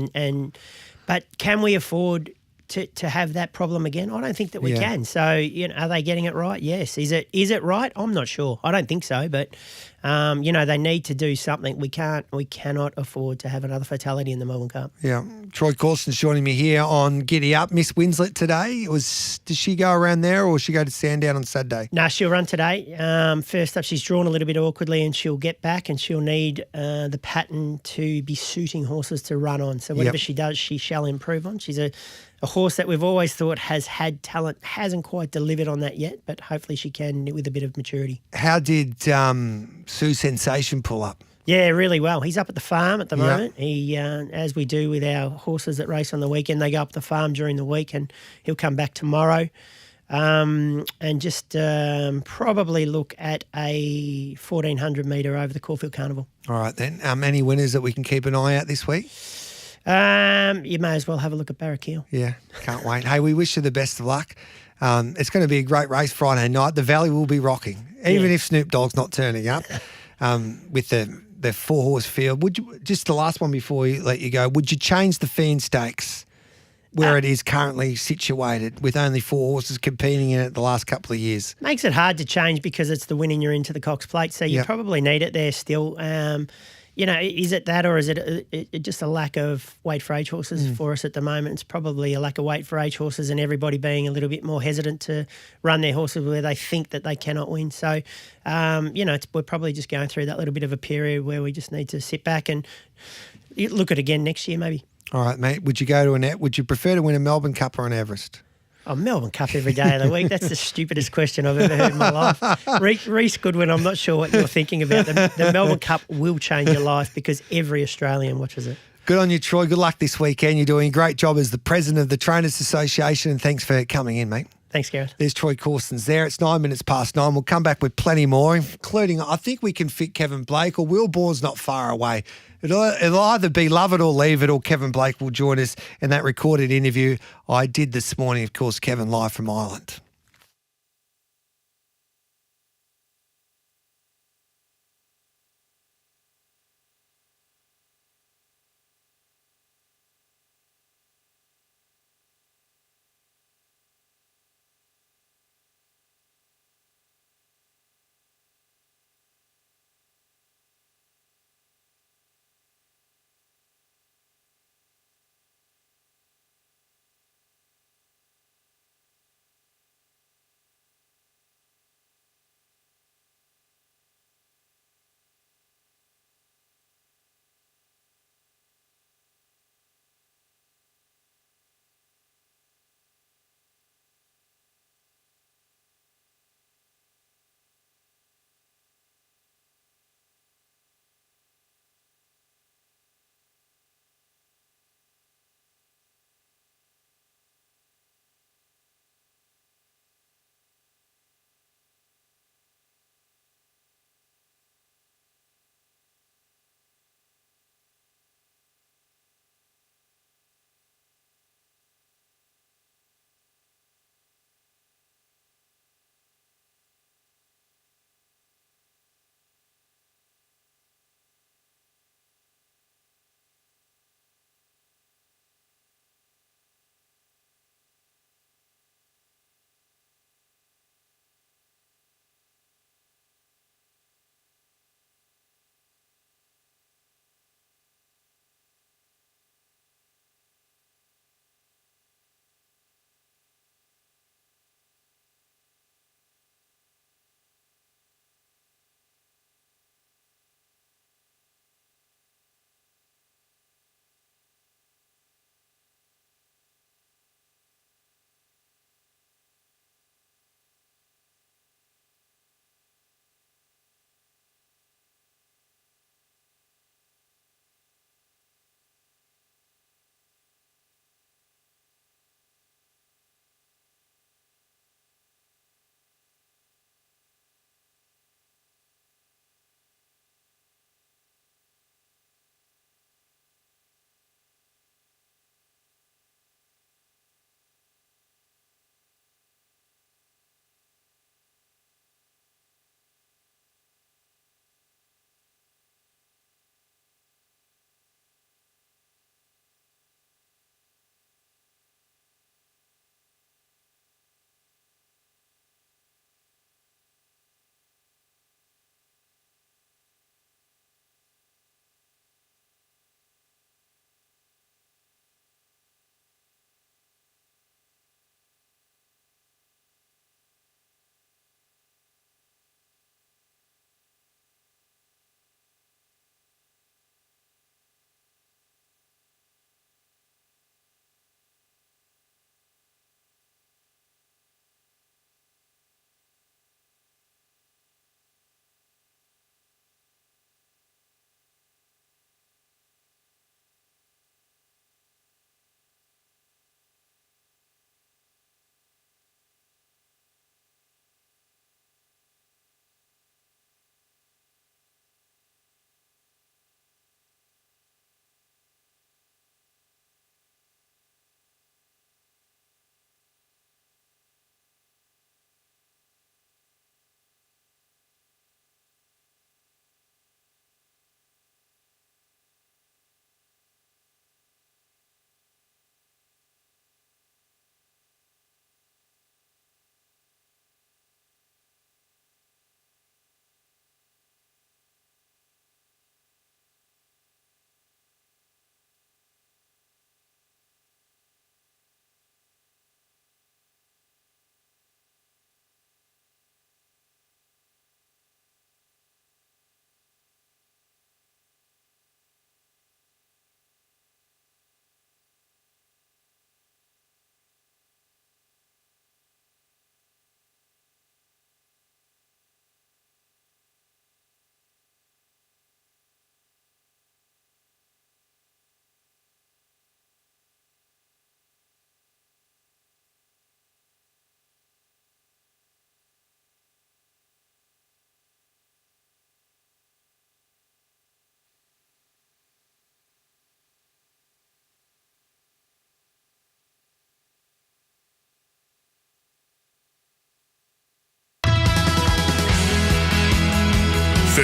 But can we afford to have that problem again? I don't think that we can. So, are they getting it right? Yes. Is it right? I'm not sure. I don't think so, but they need to do something. We cannot afford to have another fatality in the Melbourne Cup. Yeah. Troy Corson's joining me here on Giddy Up. Miss Winslet today, does she go around there or she go to Sandown on Saturday? No, she'll run today. First up, she's drawn a little bit awkwardly and she'll get back and she'll need the pattern to be suiting horses to run on. So whatever she does, she shall improve on. She's a horse that we've always thought has had talent, hasn't quite delivered on that yet, but hopefully she can with a bit of maturity. How did Sue Sensation pull up? Yeah, really well. He's up at the farm at the moment. He, as we do with our horses that race on the weekend, they go up the farm during the week and he'll come back tomorrow and just probably look at a 1,400 metre over the Caulfield Carnival. All right then. Any winners that we can keep an eye out this week? You may as well have a look at Barrakiel. Yeah, can't wait. Hey, we wish you the best of luck. It's going to be a great race Friday night. The Valley will be rocking, even if Snoop Dogg's not turning up with the 4-horse field. Would you, just the last one before we let you go, would you change the Fiend Stakes? where it is currently situated with only 4 horses competing in it the last couple of years? Makes it hard to change because it's the winning you're into the Cox Plate, so you probably need it there still. Is it that, or is it just a lack of weight for age horses for us at the moment? It's probably a lack of weight for age horses and everybody being a little bit more hesitant to run their horses where they think that they cannot win. So, we're probably just going through that little bit of a period where we just need to sit back and look at it again next year maybe. All right, mate. Would you go to would you prefer to win a Melbourne Cup or an Everest? Oh, Melbourne Cup every day of the week. That's the stupidest question I've ever heard in my life. Reece Goodwin, I'm not sure what you're thinking about. The Melbourne Cup will change your life because every Australian watches it. Good on you, Troy. Good luck this weekend. You're doing a great job as the president of the Trainers Association, and thanks for coming in, mate. Thanks, Gareth. There's Troy Corson's there. It's 9 minutes past 9. We'll come back with plenty more, including I think we can fit Kevin Blake, or Will Bourne's not far away. It'll either be love it or leave it, or Kevin Blake will join us in that recorded interview I did this morning, of course, Kevin live from Ireland.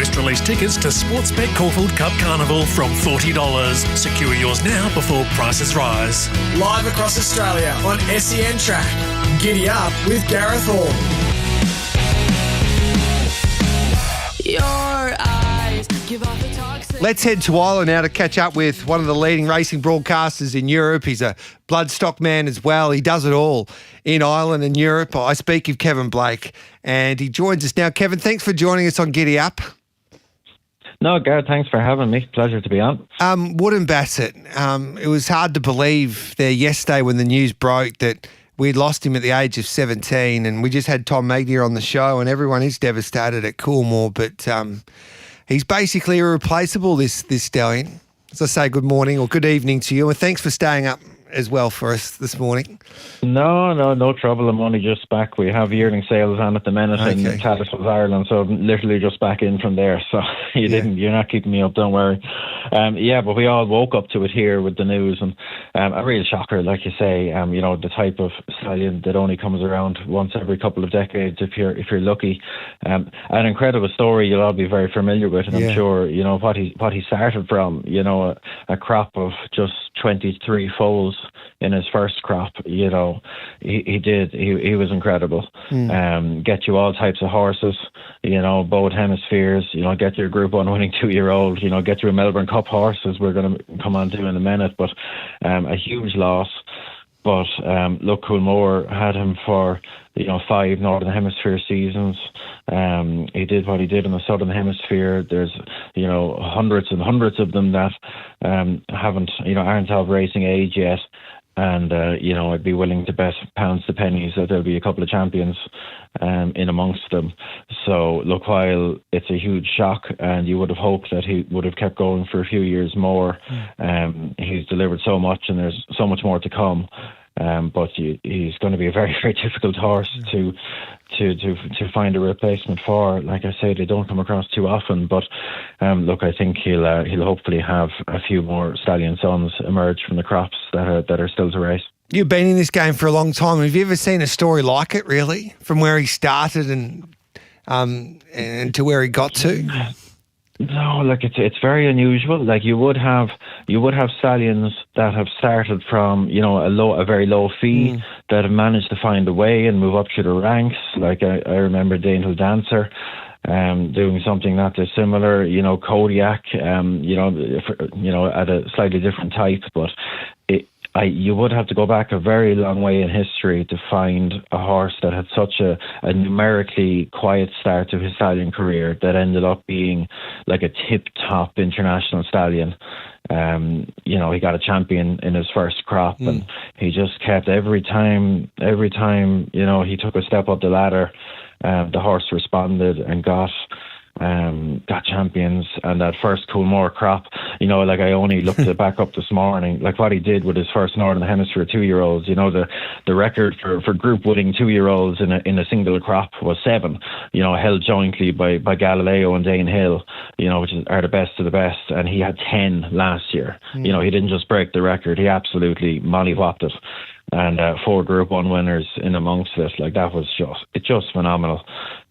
First release tickets to Sportsbet Caulfield Cup Carnival from $40. Secure yours now before prices rise. Live across Australia on SEN Track. Giddy Up with Gareth Hall. Your eyes give off the toxic. Let's head to Ireland now to catch up with one of the leading racing broadcasters in Europe. He's a bloodstock man as well. He does it all in Ireland and Europe. I speak of Kevin Blake, and he joins us now. Kevin, thanks for joining us on Giddy Up. No, Gareth, thanks for having me. Pleasure to be on. Woodham Bassett, it was hard to believe there yesterday when the news broke that we'd lost him at the age of 17, and we just had Tom Magnier on the show, and everyone is devastated at Coolmore, but he's basically irreplaceable, this stallion. As I say, good morning or good evening to you, and thanks for staying up as well for us this morning. No trouble. I'm only just back. We have yearling sales on at the minute in Tattersall's, Ireland, so I'm literally just back in from there. So you're not keeping me up, don't worry. But we all woke up to it here with the news, and a real shocker, like you say. The type of stallion that only comes around once every couple of decades, if you're lucky. An incredible story you'll all be very familiar with, and I'm sure what he started from. A crop of just 23 foals in his first crop. He was incredible. Get you all types of horses, both hemispheres, get your Group 1 winning 2-year-old, get you a Melbourne Cup horse, as we're going to come on to in a minute, but a huge loss. But look, Coolmore had him for 5 Northern Hemisphere seasons. He did what he did in the Southern Hemisphere. There's hundreds and hundreds of them that aren't of racing age yet. And, I'd be willing to bet pounds to pennies that there'll be a couple of champions in amongst them. So, look, while it's a huge shock and you would have hoped that he would have kept going for a few years more, he's delivered so much and there's so much more to come. But he's going to be a very, very difficult horse to find a replacement for. Like I say, they don't come across too often. But look, I think he'll hopefully have a few more stallion sons emerge from the crops that are still to race. You've been in this game for a long time. Have you ever seen a story like it, really, from where he started and to where he got to? No, like it's very unusual. Like you would have stallions that have started from a very low fee that have managed to find a way and move up through the ranks. Like I remember Danehill Dancer doing something not dissimilar. Kodiak, at a slightly different type, but you would have to go back a very long way in history to find a horse that had such a numerically quiet start to his stallion career that ended up being like a tip-top international stallion. He got a champion in his first crop, and he just kept every time, he took a step up the ladder, the horse responded and got champions. And that first Coolmore crop, I only looked it back up this morning, like what he did with his first Northern Hemisphere 2-year-olds. The record for group winning 2-year-olds in a single crop was 7, held jointly by Galileo and Danehill, which are the best of the best, and he had 10 last year. He didn't just break the record, he absolutely mollywhopped it. And 4 Group 1 winners in amongst it, like that was just phenomenal.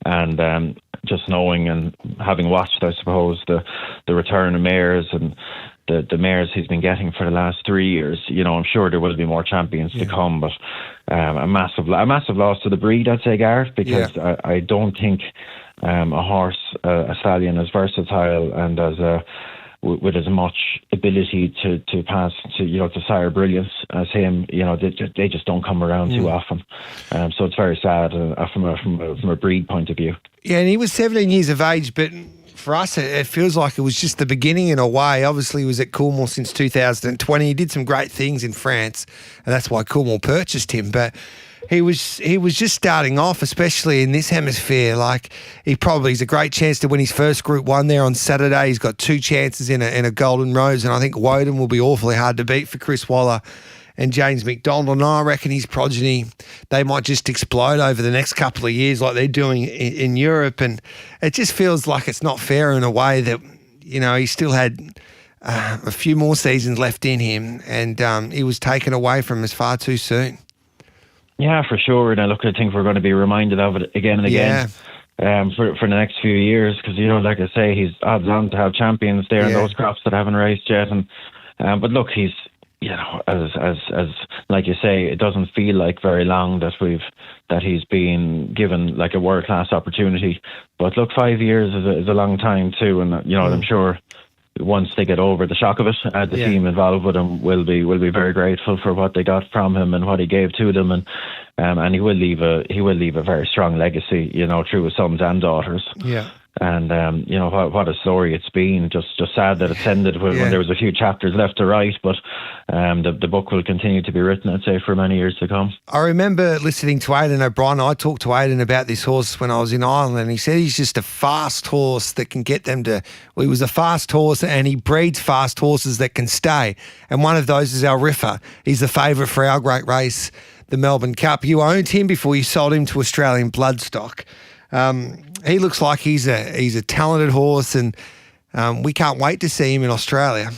And just knowing and having watched, I suppose, the return of mares and the mares he's been getting for the last 3 years, I'm sure there will be more champions to come, but a massive loss to the breed, I'd say, Gareth, because I don't think a horse, a stallion as versatile and with as much ability to pass to sire brilliance as him, they just don't come around too often. So it's very sad from a breed point of view. Yeah, and he was 17 years of age, but for us, it feels like it was just the beginning in a way. Obviously, he was at Coolmore since 2020. He did some great things in France, and that's why Coolmore purchased him. But he was just starting off, especially in this hemisphere. Like he's a great chance to win his first Group 1 there on Saturday. He's got 2 chances in a Golden Rose, and I think Woden will be awfully hard to beat for Chris Waller and James McDonald. And I reckon his progeny, they might just explode over the next couple of years like they're doing in Europe. And it just feels like it's not fair in a way that, he still had a few more seasons left in him, and he was taken away from us far too soon. Yeah, for sure. And I think we're going to be reminded of it again and again. for the next few years, because like I say, he's odds on to have champions there in those crops that haven't raced yet. And but look, he's as like you say, it doesn't feel like very long that he's been given like a world class opportunity. But look, 5 years is a long time too, and I'm sure once they get over the shock of it, the team involved with him will be very grateful for what they got from him and what he gave to them, and he will leave a very strong legacy, through his sons and daughters. Yeah. And what a story it's been. Just sad that it's ended when there was a few chapters left to write, but the book will continue to be written, I'd say, for many years to come. I remember listening to Aidan O'Brien. I talked to Aidan about this horse when I was in Ireland, and he said he's just a fast horse that can get them to. Well, he was a fast horse, and he breeds fast horses that can stay. And one of those is our Riffer. He's the favourite for our great race, the Melbourne Cup. You owned him before you sold him to Australian Bloodstock. He looks like he's a talented horse, and we can't wait to see him in Australia.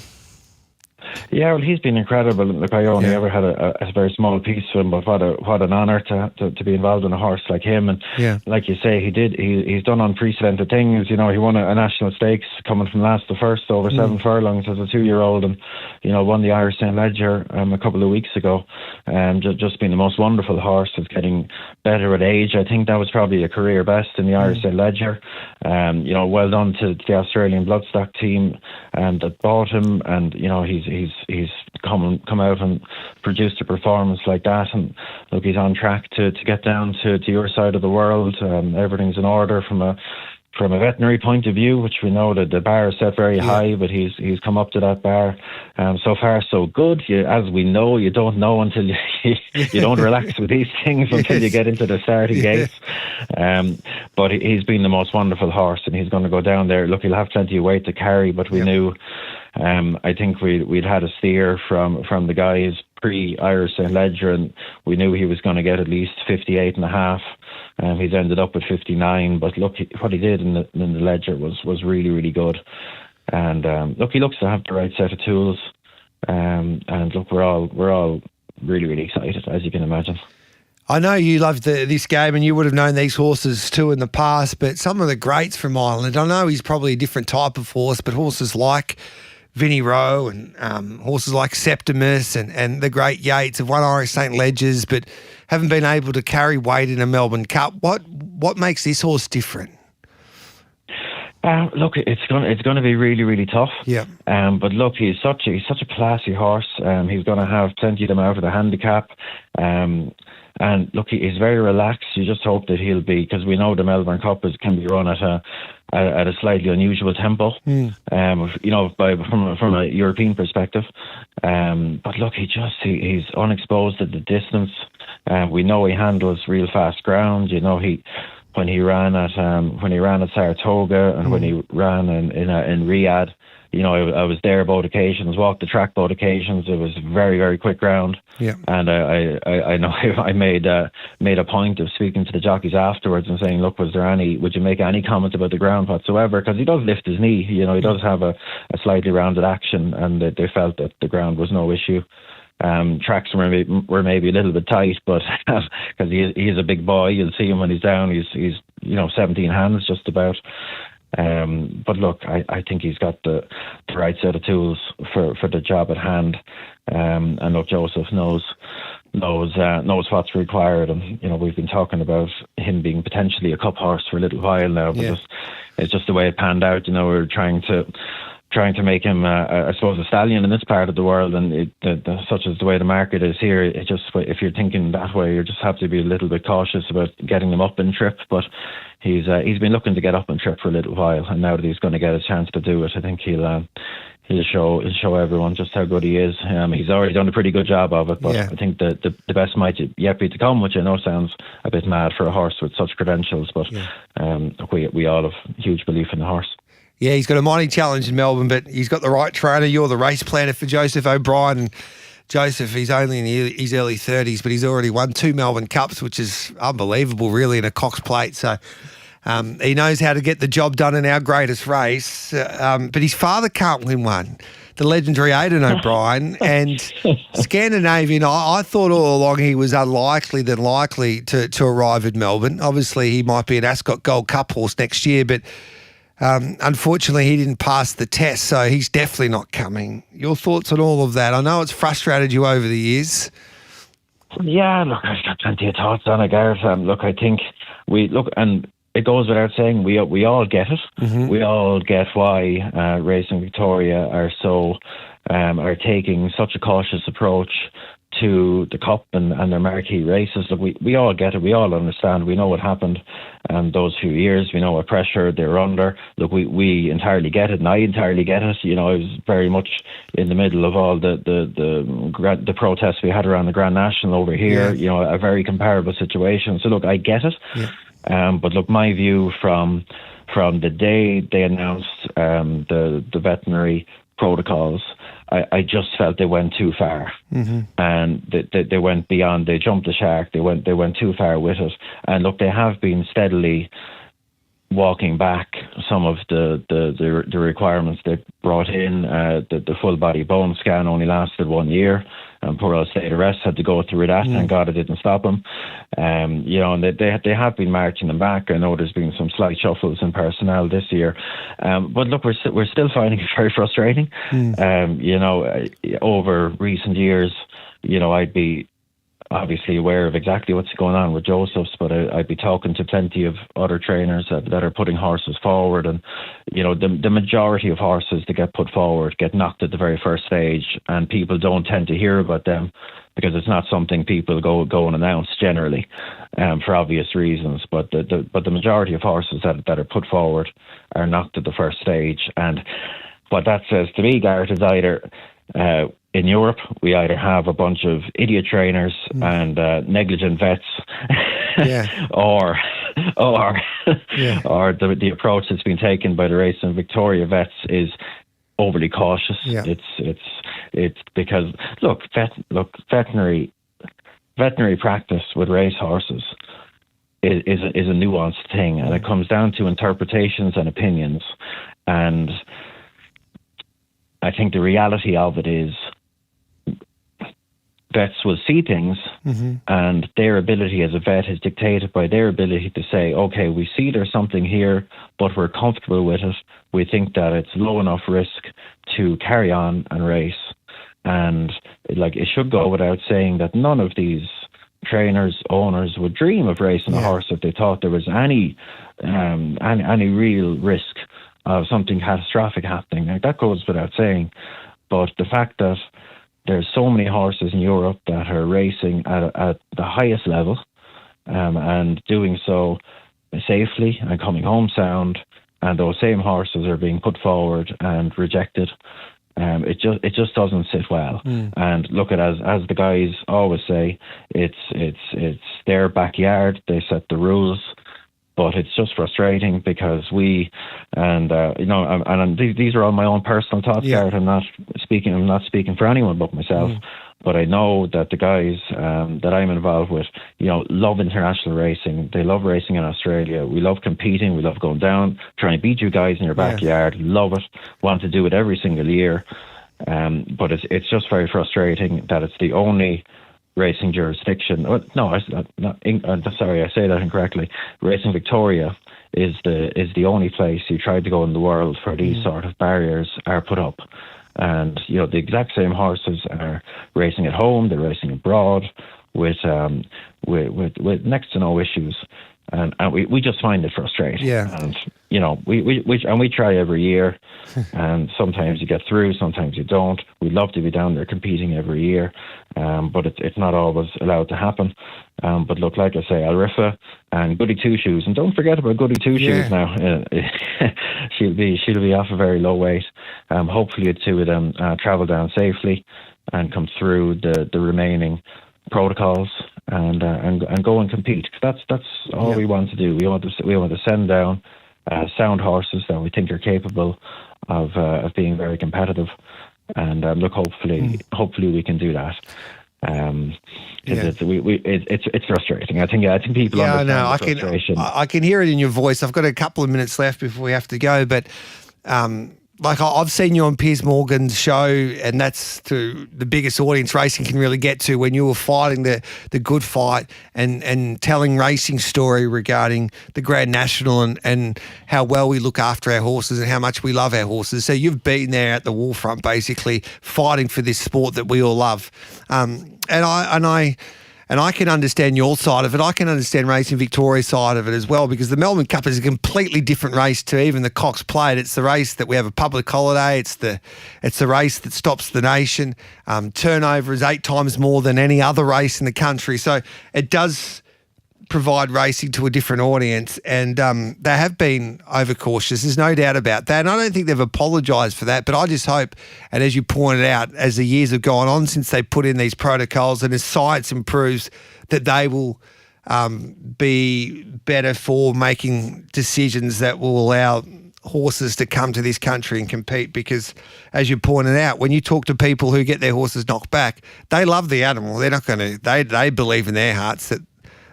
Yeah, well, he's been incredible. Look, I only ever had a very small piece of him, but what an honour to be involved in a horse like him. And like you say, he's done unprecedented things. He won a national stakes coming from last to first over 7 furlongs as a 2-year-old, and won the Irish St. Leger a couple of weeks ago. Just been the most wonderful horse. It's getting better at age. I think that was probably a career best in the Irish St. Leger. Well done to the Australian Bloodstock team that bought him, and he's come out and produced a performance like that, and look, he's on track to get down to your side of the world. Everything's in order from a veterinary point of view, which we know that the bar is set very high, but he's come up to that bar. So far, so good. As we know, you don't know until you don't relax with these things until you get into the starting gates. But he's been the most wonderful horse, and he's going to go down there. Look, he'll have plenty of weight to carry, but we knew. I think we'd had a steer from the guys pre-Irish St. Leger, and we knew he was going to get at least 58.5. He's ended up at 59, but look, what he did in the Leger was really, really good. And look, he looks to have the right set of tools. And look, we're all really, really excited, as you can imagine. I know you loved this game, and you would have known these horses too in the past, but some of the greats from Ireland, I know he's probably a different type of horse, but horses like Vinnie Rowe and horses like Septimus and the great Yates have won Irish St. Ledgers, but haven't been able to carry weight in a Melbourne Cup. What makes this horse different? Look, it's going to be really, really tough. Yeah. But look, he's such a classy horse. He's going to have plenty of them out of the handicap. And look, he's very relaxed. You just hope that he'll be, because we know the Melbourne Cup can be run at a slightly unusual tempo. From a European perspective. But look, he's unexposed at the distance. We know he handles real fast ground. When he ran at Saratoga and when he ran in Riyadh, I was there both occasions, walked the track both occasions. It was very, very quick ground. Yeah. And I know I made a point of speaking to the jockeys afterwards and saying, look, would you make any comment about the ground whatsoever? Because he does lift his knee, he does have a slightly rounded action, and they felt that the ground was no issue. Tracks were maybe a little bit tight, but because he's a big boy, you'll see him when he's down. He's 17 hands just about. But look, I think he's got the right set of tools for the job at hand. And look, Joseph knows what's required. And we've been talking about him being potentially a cup horse for a little while now, but it's just the way it panned out. We're trying to make him, I suppose, a stallion in this part of the world, and such as the way the market is here, it just, if you're thinking that way, you just have to be a little bit cautious about getting him up in trip. But he's been looking to get up in trip for a little while, and now that he's going to get a chance to do it, I think he'll show everyone just how good he is. He's already done a pretty good job of it, but I think the best might yet be to come, which I know sounds a bit mad for a horse with such credentials, but we all have huge belief in the horse. Yeah, he's got a mighty challenge in Melbourne, but he's got the right trainer. You're the race planner for Joseph O'Brien. And Joseph, he's only in his early 30s, but he's already won 2 Melbourne Cups, which is unbelievable, really, in a Cox Plate. So he knows how to get the job done in our greatest race. But his father can't win one. the legendary Aidan O'Brien. And Scandinavian, I thought all along he was unlikely than likely to arrive at Melbourne. Obviously, he might be an Ascot Gold Cup horse next year, but unfortunately, he didn't pass the test, so he's definitely not coming. Your thoughts on all of that? I know it's frustrated you over the years. Yeah, look, I've got plenty of thoughts on it, Gareth. Look, I think and it goes without saying, we all get it. Mm-hmm. We all get why Racing Victoria are taking such a cautious approach to the Cup and their marquee races. Look, we all get it. We all understand. We know what happened those few years. We know what pressure they were under. Look, we entirely get it, and I entirely get it. You know, I was very much in the middle of all the protests we had around the Grand National over here. Yeah. You know, a very comparable situation. So look, I get it. Yeah. But look, my view from the day they announced the veterinary protocols, I just felt they went too far, and they went beyond. They jumped the shark. They went too far with it. And look, they have been steadily walking back some of the requirements they brought in. The full body bone scan only lasted 1 year, and poor old State Arrest had to go through that. Thank God it didn't stop them. You know, and they have been marching them back. I know there's been some slight shuffles in personnel this year, but look, we're still finding it very frustrating. You know, over recent years, you know, I'd be obviously aware of exactly what's going on with Joseph's, but I'd be talking to plenty of other trainers that are putting horses forward, and you know, the majority of horses that get put forward get knocked at the very first stage, and people don't tend to hear about them because it's not something people go and announce generally, for obvious reasons. But the majority of horses that are put forward are knocked at the first stage, and what that says to me, Gareth, is either in Europe, we either have a bunch of idiot trainers and negligent vets, or the approach that's been taken by the Racing Victoria vets is overly cautious. Yeah. It's because look, veterinary practice with race horses is a nuanced thing, and it comes down to interpretations and opinions. And I think the reality of it is, vets will see things, and their ability as a vet is dictated by their ability to say, okay, we see there's something here, but we're comfortable with it. We think that it's low enough risk to carry on and race. And like, it should go without saying that none of these trainers, owners would dream of racing a horse if they thought there was any real risk of something catastrophic happening. Like, that goes without saying. But the fact that there's so many horses in Europe that are racing at the highest level, and doing so safely and coming home sound, and those same horses are being put forward and rejected, it just doesn't sit well. And look, at as the guys always say, it's their backyard. They set the rules. But it's just frustrating because these are all my own personal thoughts, Gareth. I'm not speaking for anyone but myself. But I know that the guys that I'm involved with, you know, love international racing. They love racing in Australia. We love competing. We love going down, trying to beat you guys in your backyard. Love it. Want to do it every single year. But it's just very frustrating that it's the only racing jurisdiction. Sorry, I say that incorrectly. Racing Victoria is the only place you try to go in the world for these sort of barriers are put up. And you know, the exact same horses are racing at home, they're racing abroad with next to no issues. And we just find it frustrating. Yeah. And you know, we try every year, and sometimes you get through, sometimes you don't. We'd love to be down there competing every year, but it's not always allowed to happen. But look, like I say, Alrifa and Goody Two Shoes, and don't forget about Goody Two Shoes now. She'll be off a very low weight. Hopefully the two of them travel down safely and come through the remaining protocols and go and compete. That's all we want to do. We want to send down sound horses that we think are capable of being very competitive, and look, hopefully we can do that. It's frustrating. I think people understand the frustration. I can hear it in your voice. I've got a couple of minutes left before we have to go, but like I've seen you on Piers Morgan's show, and that's to the biggest audience racing can really get to, when you were fighting the good fight and telling racing story regarding the Grand National and how well we look after our horses and how much we love our horses. So you've been there at the war front, basically fighting for this sport that we all love. And I can understand your side of it. I can understand Racing Victoria's side of it as well, because the Melbourne Cup is a completely different race to even the Cox Plate. It's the race that we have a public holiday. It's the race that stops the nation. Turnover is 8 times more than any other race in the country. So it does provide racing to a different audience, and they have been overcautious. There's no doubt about that, and I don't think they've apologised for that, but I just hope, and as you pointed out, as the years have gone on since they put in these protocols and as science improves, that they will be better for making decisions that will allow horses to come to this country and compete, because as you pointed out, when you talk to people who get their horses knocked back, they love the animal. They're not going to, they believe in their hearts that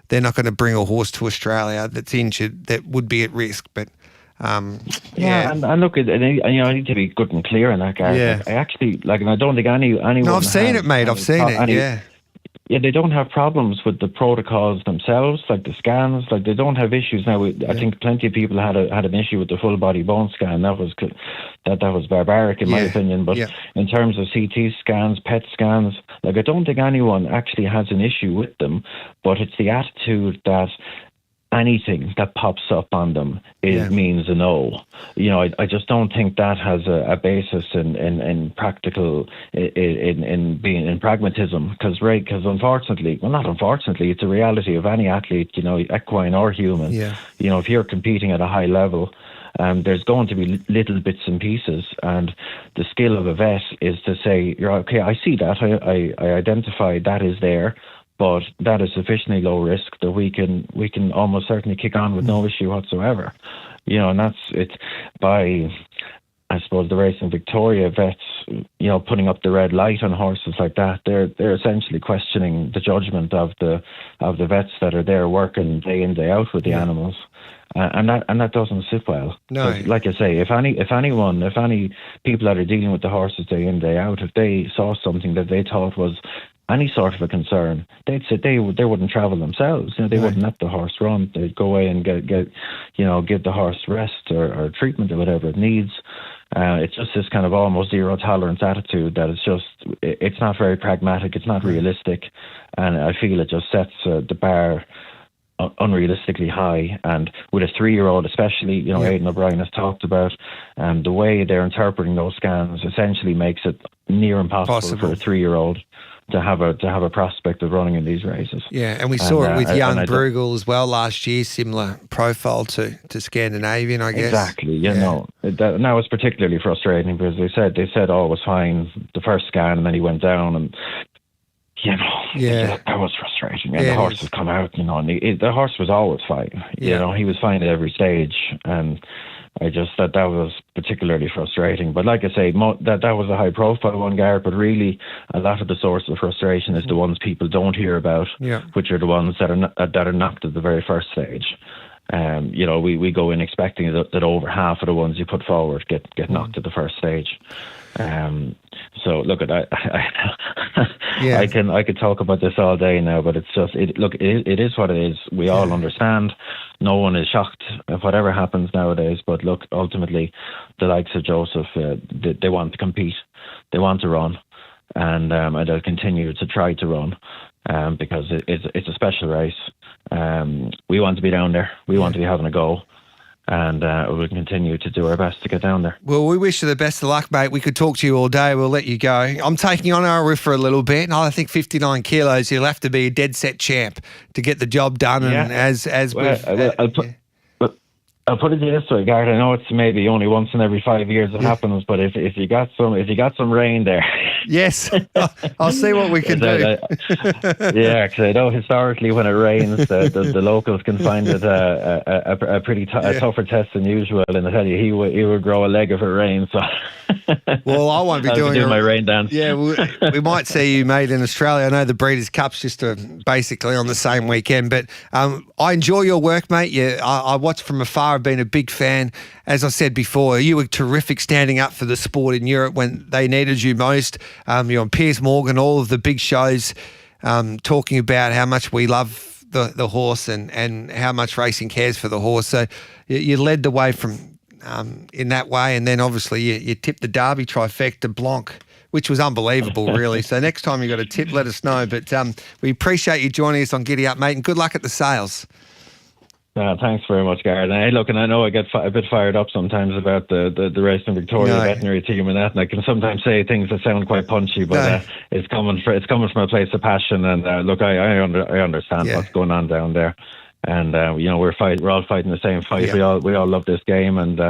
they're not going to bring a horse to Australia that's injured, that would be at risk. But and look, I need to be good and clear on that, Gareth. Yeah. Like, I actually and I don't think anyone. No, I've seen it, mate. I've seen it. Yeah. Yeah, they don't have problems with the protocols themselves, like the scans. Like, they don't have issues now. I think plenty of people had an issue with the full body bone scan. That was barbaric in my opinion. But in terms of CT scans, PET scans, like, I don't think anyone actually has an issue with them. But it's the attitude that anything that pops up on them means a no. I just don't think that has a basis in practical, in being in pragmatism. Because unfortunately, well, not unfortunately, it's a reality of any athlete, equine or human. If you're competing at a high level, there's going to be little bits and pieces, and the skill of a vet is to say, "You're okay. I see that. I identify that is there." But that is sufficiently low risk that we can almost certainly kick on with no issue whatsoever. And that's it. By, I suppose, the Racing Victoria vets, putting up the red light on horses like that, they're essentially questioning the judgment of the vets that are there working day in, day out with the animals. And that doesn't sit well. No. Like I say, if any people that are dealing with the horses day in, day out, if they saw something that they thought was any sort of a concern, they'd say they wouldn't travel themselves. They wouldn't let the horse run. They'd go away and give the horse rest or treatment or whatever it needs. It's just this kind of almost zero tolerance attitude that it's not very pragmatic. It's not realistic, and I feel it just sets the bar unrealistically high. And with a 3-year-old especially, Aidan O'Brien has talked about the way they're interpreting those scans essentially makes it near impossible for a 3-year-old to have a prospect of running in these races. Yeah, and we saw it with young Bruegel as well last year, similar profile to Scandinavian, I guess. Exactly, that was particularly frustrating because they said it was fine the first scan, and then he went down, and that was frustrating. And the horse has come out, and the horse was always fine. He was fine at every stage, and I just thought that was particularly frustrating. But like I say, that was a high-profile one, Gareth, but really a lot of the source of frustration is the ones people don't hear about, which are the ones that are knocked at the very first stage. We go in expecting that over half of the ones you put forward get knocked at the first stage. So look, I could talk about this all day now, but it's just it is what it is. We all understand. No one is shocked at whatever happens nowadays. But look, ultimately, the likes of Joseph, they want to compete, they want to run, and they'll continue to try to run because it's a special race. We want to be down there. We want to be having a go. And we'll continue to do our best to get down there. Well, we wish you the best of luck, mate. We could talk to you all day. We'll let you go. I'm taking on our roof for a little bit. I think 59 kilos, you'll have to be a dead set champ to get the job done. And I'll put it this way, Gareth. I know it's maybe only once in every 5 years it happens, but if you got some rain there, yes, I'll see what we can do. Because I know historically when it rains, the locals can find it a pretty tougher test than usual. And I tell you, he would grow a leg if it rains. So. Well, I won't be doing my rain dance. Yeah, we might see you, mate, in Australia. I know the Breeders' Cup's just basically on the same weekend, but I enjoy your work, mate. I watch from afar I've been a big fan. As I said before, you were terrific standing up for the sport in Europe when they needed you most. You're on Piers Morgan, all of the big shows, talking about how much we love the horse and how much racing cares for the horse. So you led the way from in that way, and then obviously you tipped the Derby trifecta Blanc, which was unbelievable, really. So next time you got a tip, let us know. But we appreciate you joining us on Giddy Up, mate, and good luck at the sales. Thanks very much, Gareth. And hey, look, and I know I get a bit fired up sometimes about the race in Victoria, the veterinary team and that, and I can sometimes say things that sound quite punchy, but it's coming from a place of passion. And look, I understand what's going on down there. And we're all fighting the same fight. Yeah. We all love this game, and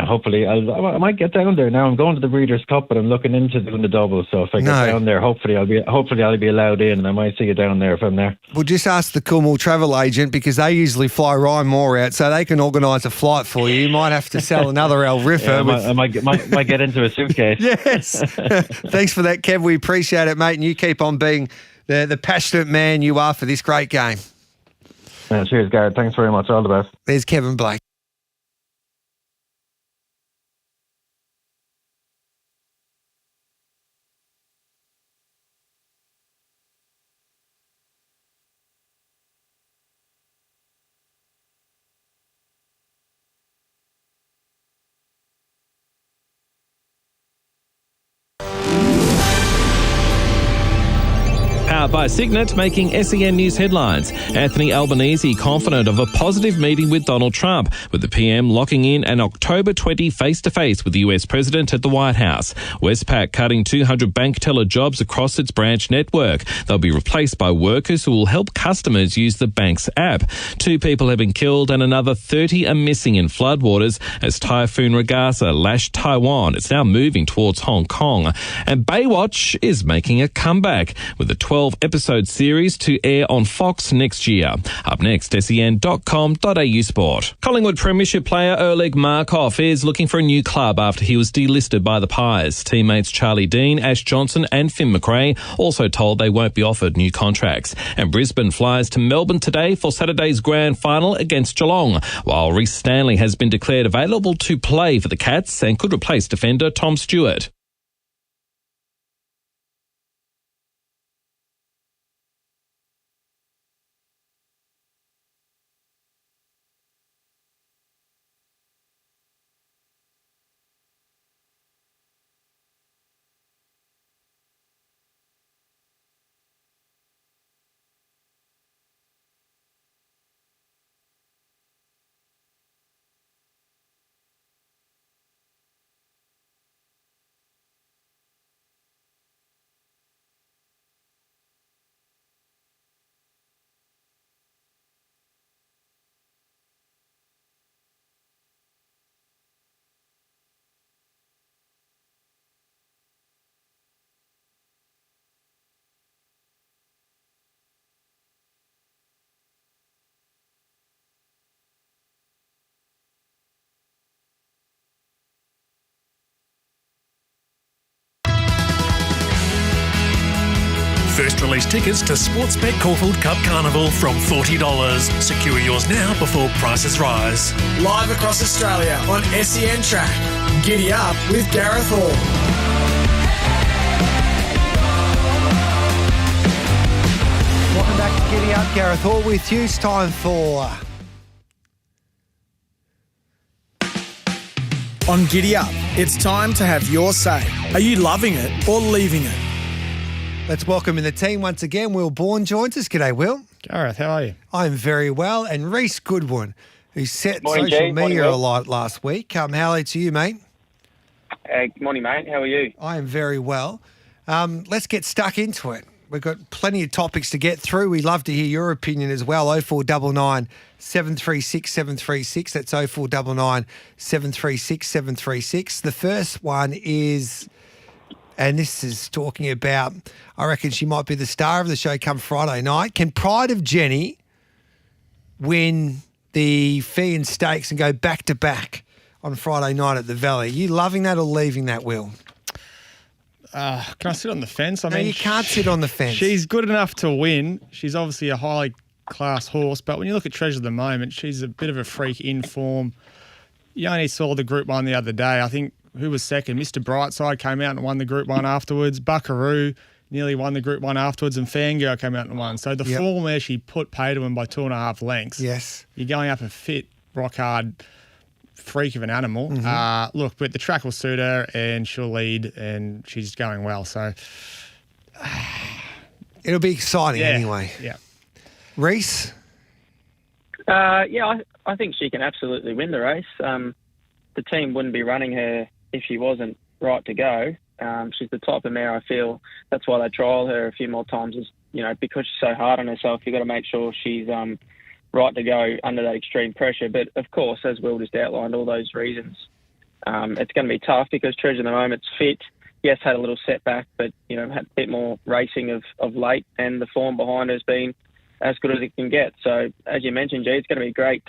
hopefully I might get down there. Now I'm going to the Breeders' Cup, but I'm looking into doing the double. So if I get down there, hopefully I'll be allowed in, and I might see you down there if I'm there. We'll just ask the Coolmore travel agent, because they usually fly Ryan Moore out, so they can organise a flight for you. You might have to sell another El Riffer. I might get into a suitcase. Yes. Thanks for that, Kev. We appreciate it, mate, and you keep on being the passionate man you are for this great game. Cheers, Gareth. Thanks very much. All the best. There's Kevin Blake. By Signet, making SEN News headlines. Anthony Albanese confident of a positive meeting with Donald Trump, with the PM locking in an October 20 face-to-face with the US President at the White House. Westpac cutting 200 bank teller jobs across its branch network. They'll be replaced by workers who will help customers use the bank's app. 2 people have been killed and another 30 are missing in floodwaters as Typhoon Ragasa lashed Taiwan. It's now moving towards Hong Kong. And Baywatch is making a comeback with a 12-episode series to air on Fox next year. Up next, sen.com.au sport. Collingwood Premiership player Oleg Markov is looking for a new club after he was delisted by the Pies. Teammates Charlie Dean, Ash Johnson and Finn McRae also told they won't be offered new contracts. And Brisbane flies to Melbourne today for Saturday's grand final against Geelong, while Rhys Stanley has been declared available to play for the Cats and could replace defender Tom Stewart. First release tickets to Sportsbet Caulfield Cup Carnival from $40. Secure yours now before prices rise. Live across Australia on SEN Track. Giddy Up with Gareth Hall. Welcome back to Giddy Up. Gareth Hall with you. It's time for... On Giddy Up, it's time to have your say. Are you loving it or leaving it? Let's welcome in the team once again. Will Bourne joins us. G'day, Will. Gareth, how are you? I'm very well. And Reece Goodwin, who set morning, social G. media morning, alight last week. Hello to you, mate. Good morning, mate. How are you? I am very well. Let's get stuck into it. We've got plenty of topics to get through. We'd love to hear your opinion as well. 0499 736 736. That's 0499 736 736. The first one is... And this is talking about, I reckon she might be the star of the show come Friday night. Can Pride of Jenny win the fee and stakes and go back-to-back on Friday night at the Valley? Are you loving that or leaving that, Will? Can I sit on the fence? No, you can't sit on the fence. She's good enough to win. She's obviously a highly class horse. But when you look at Treasure at the moment, she's a bit of a freak in form. You only saw the Group 1 the other day. I think, who was second? Mr. Brightside came out and won the Group 1 afterwards. Buckaroo nearly won the Group 1 afterwards, and Fangirl came out and won. So the form where she put pay to him by 2.5 lengths. Yes. You're going up a fit, rock hard freak of an animal. Look, but the track will suit her and she'll lead and she's going well. So it'll be exciting anyway. Yeah. Reese? I think she can absolutely win the race. The team wouldn't be running her if she wasn't right to go. She's the type of mare I feel that's why they trial her a few more times. Is because she's so hard on herself, you've got to make sure she's right to go under that extreme pressure. But of course, as Will just outlined, all those reasons, it's going to be tough because Treasure at the moment's fit. Yes, had a little setback, but had a bit more racing of late, and the form behind her has been as good as it can get. So as you mentioned, G, it's going to be a great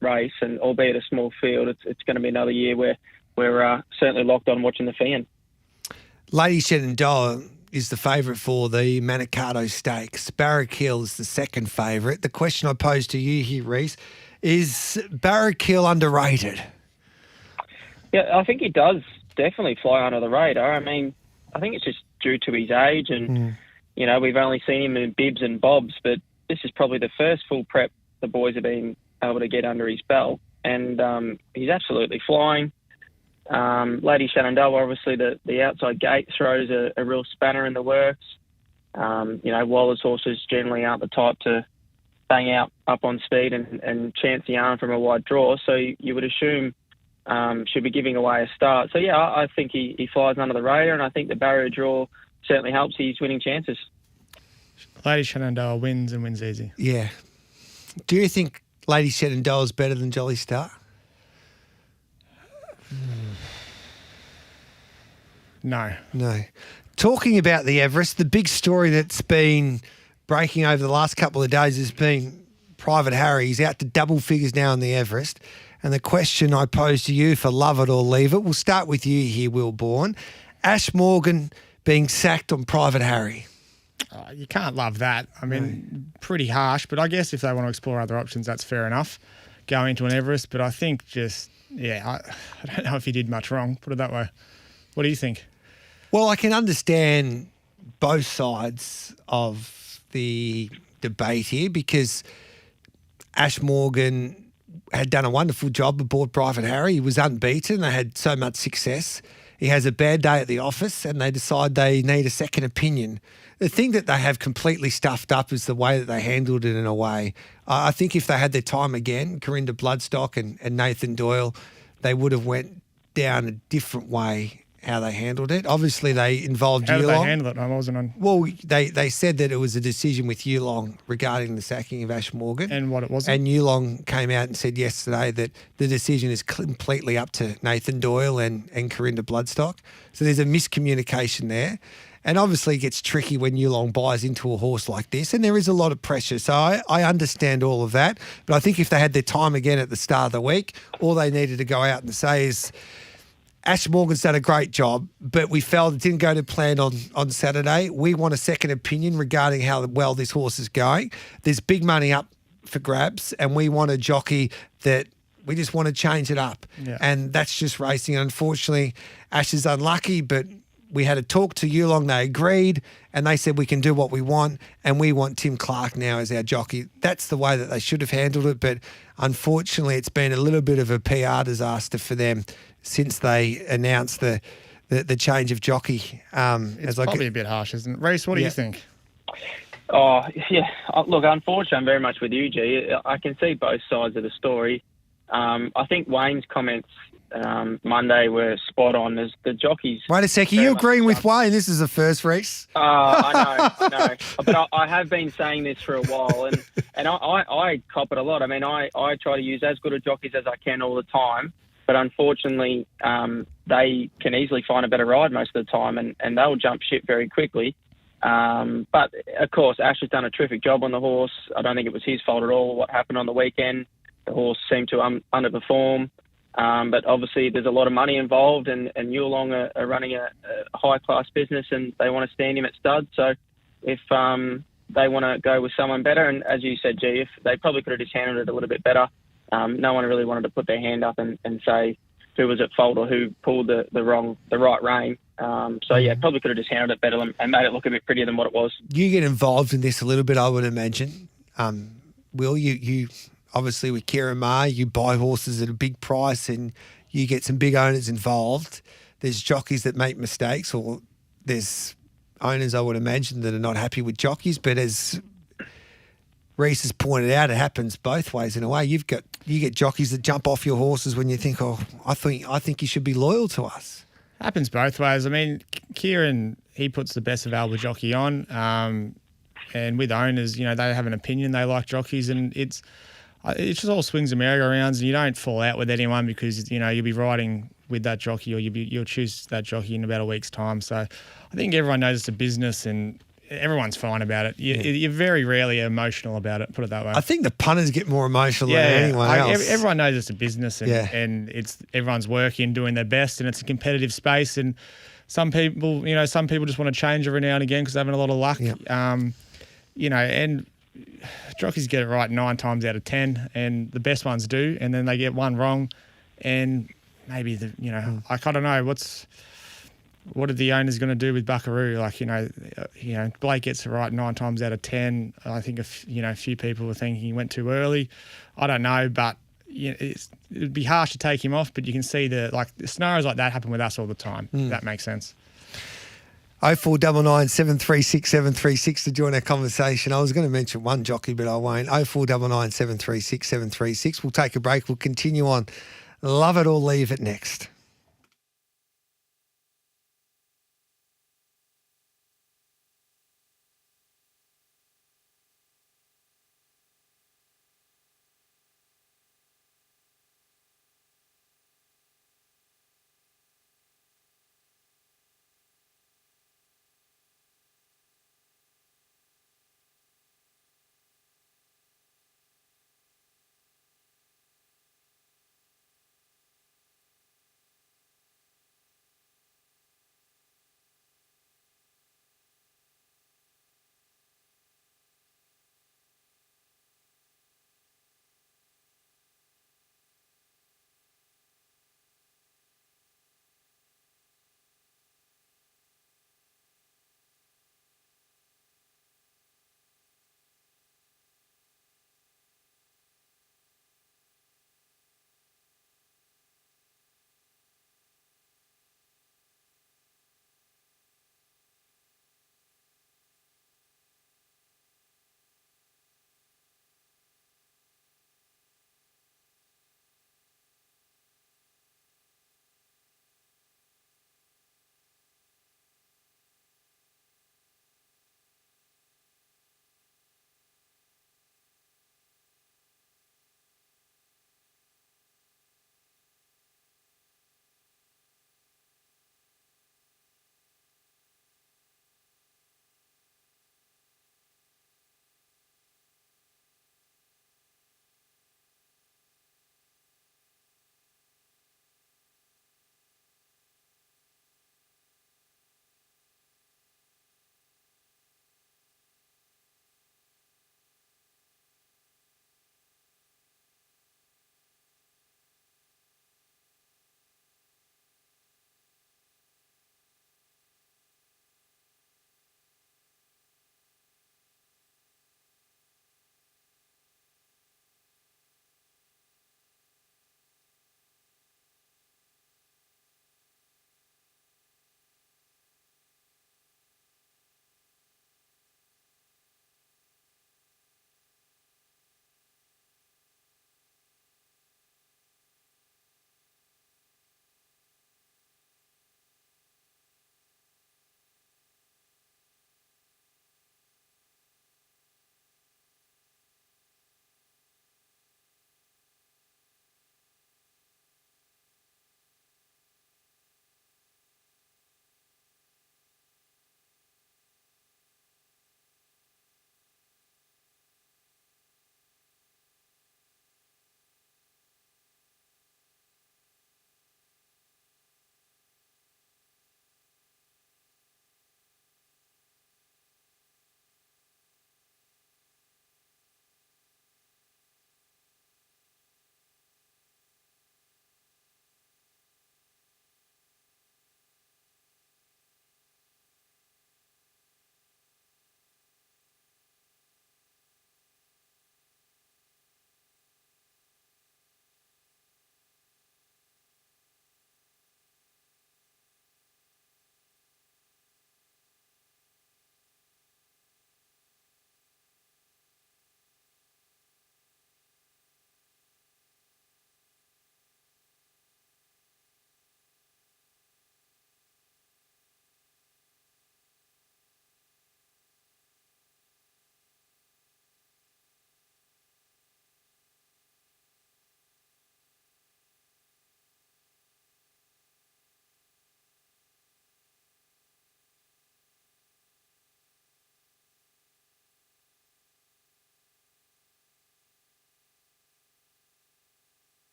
race, and albeit a small field, it's going to be another year where we're certainly locked on watching the fan. Lady Shenandoah is the favourite for the Manikato Stakes. Barrack Hill is the second favourite. The question I pose to you here, Reese, is Barrack Hill underrated? Yeah, I think he does definitely fly under the radar. I mean, I think it's just due to his age and, we've only seen him in bibs and bobs, but this is probably the first full prep the boys have been able to get under his belt, and he's absolutely flying. Lady Shenandoah, obviously the outside gate throws a real spanner in the works. Waller's horses generally aren't the type to bang out up on speed and chance the arm from a wide draw, so you would assume should be giving away a start. So yeah, I think he flies under the radar, and I think the barrier draw certainly helps his winning chances. Lady Shenandoah wins and wins easy. Yeah. Do you think Lady Shenandoah is better than Jolly Star? No. Talking about the Everest, the big story that's been breaking over the last couple of days has been Private Harry. He's out to double figures now on the Everest. And the question I pose to you for love it or leave it, we'll start with you here, Will Bourne. Ash Morgan being sacked on Private Harry. You can't love that. I mean, pretty harsh, but I guess if they want to explore other options, that's fair enough. Go into an Everest, but I think I don't know if he did much wrong, put it that way. What do you think? Well, I can understand both sides of the debate here because Ash Morgan had done a wonderful job aboard Private Harry. He was unbeaten. They had so much success. He has a bad day at the office and they decide they need a second opinion. The thing that they have completely stuffed up is the way that they handled it in a way. I think if they had their time again, Corinda Bloodstock and Nathan Doyle, they would have went down a different way how they handled it. Obviously, they involved Yulong. How did they handle it? I wasn't on. Well, they said that it was a decision with Yulong regarding the sacking of Ash Morgan. And what it wasn't. And Yulong came out and said yesterday that the decision is completely up to Nathan Doyle and Corinda Bloodstock. So there's a miscommunication there. And obviously it gets tricky when Yulong buys into a horse like this, and there is a lot of pressure. So I understand all of that. But I think if they had their time again at the start of the week, all they needed to go out and say is, Ash Morgan's done a great job, but we felt it didn't go to plan on Saturday. We want a second opinion regarding how well this horse is going. There's big money up for grabs, and we want a jockey that we just want to change it up. Yeah. And that's just racing. Unfortunately, Ash is unlucky, but we had a talk to Yulong. They agreed, and they said we can do what we want, and we want Tim Clark now as our jockey. That's the way that they should have handled it, but unfortunately it's been a little bit of a PR disaster for them since they announced the change of jockey. It's probably a bit harsh, isn't it? Reece, what do you think? Oh, yeah. Look, unfortunately, I'm very much with you, G. I can see both sides of the story. I think Wayne's comments Monday were spot on. As the jockeys. Wait a second, you agreeing with Wayne? This is the first race. I know. But I have been saying this for a while, and I cop it a lot. I mean, I try to use as good a jockeys as I can all the time, but unfortunately, they can easily find a better ride most of the time, and they'll jump ship very quickly. But of course, Ash has done a terrific job on the horse. I don't think it was his fault at all what happened on the weekend. The horse seemed to underperform. But obviously there's a lot of money involved, and Yulong are running a high-class business, and they want to stand him at stud. So if they want to go with someone better. And as you said, G, if they probably could have just handled it a little bit better. No one really wanted to put their hand up and say who was at fault or who pulled the right rein. Probably could have just handled it better and made it look a bit prettier than what it was. You get involved in this a little bit, I would imagine. Will, you obviously with Kieran Maher, you buy horses at a big price and you get some big owners involved. There's jockeys that make mistakes, or there's owners, I would imagine, that are not happy with jockeys. But as Reese has pointed out, it happens both ways in a way. You get jockeys that jump off your horses when you think, I think you should be loyal to us. Happens both ways. I mean, Kieran, he puts the best available jockey on, and with owners, they have an opinion, they like jockeys, and it's just all swings and merry-go-rounds, and you don't fall out with anyone because you'll be riding with that jockey, or you'll choose that jockey in about a week's time. So I think everyone knows it's a business, and everyone's fine about it. You're very rarely emotional about it, put it that way. I think the punters get more emotional than anyone else. Everyone knows it's a business, and it's everyone's working, doing their best, and it's a competitive space. And some people just want to change every now and again because they're having a lot of luck. And jockeys get it right 9 times out of 10, and the best ones do, and then they get one wrong, and maybe I don't know what are the owners going to do with Buckaroo? Blake gets it right 9 times out of 10. I think a few people were thinking he went too early. I don't know, but it'd be harsh to take him off. But you can see the scenarios like that happen with us all the time. If that makes sense. 0499 736 736 to join our conversation. I was going to mention one jockey, but I won't. 0499 736 736. We'll take a break. We'll continue on. Love it or leave it next.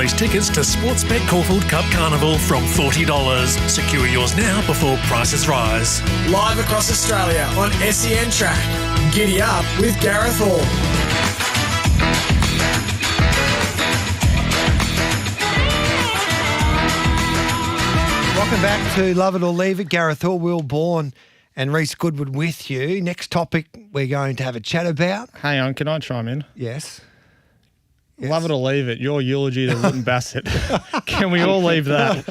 release tickets to Sportsbet Caulfield Cup Carnival from $40. Secure yours now before prices rise. Live across Australia on SEN Track. Giddy Up with Gareth Hall. Welcome back to Love It or Leave It. Gareth Hall, Will Bourne and Reece Goodwood with you. Next topic we're going to have a chat about. Hang on, can I chime in? Yes. Love it or leave it. Your eulogy to Wooden Bassett. Can we all leave that?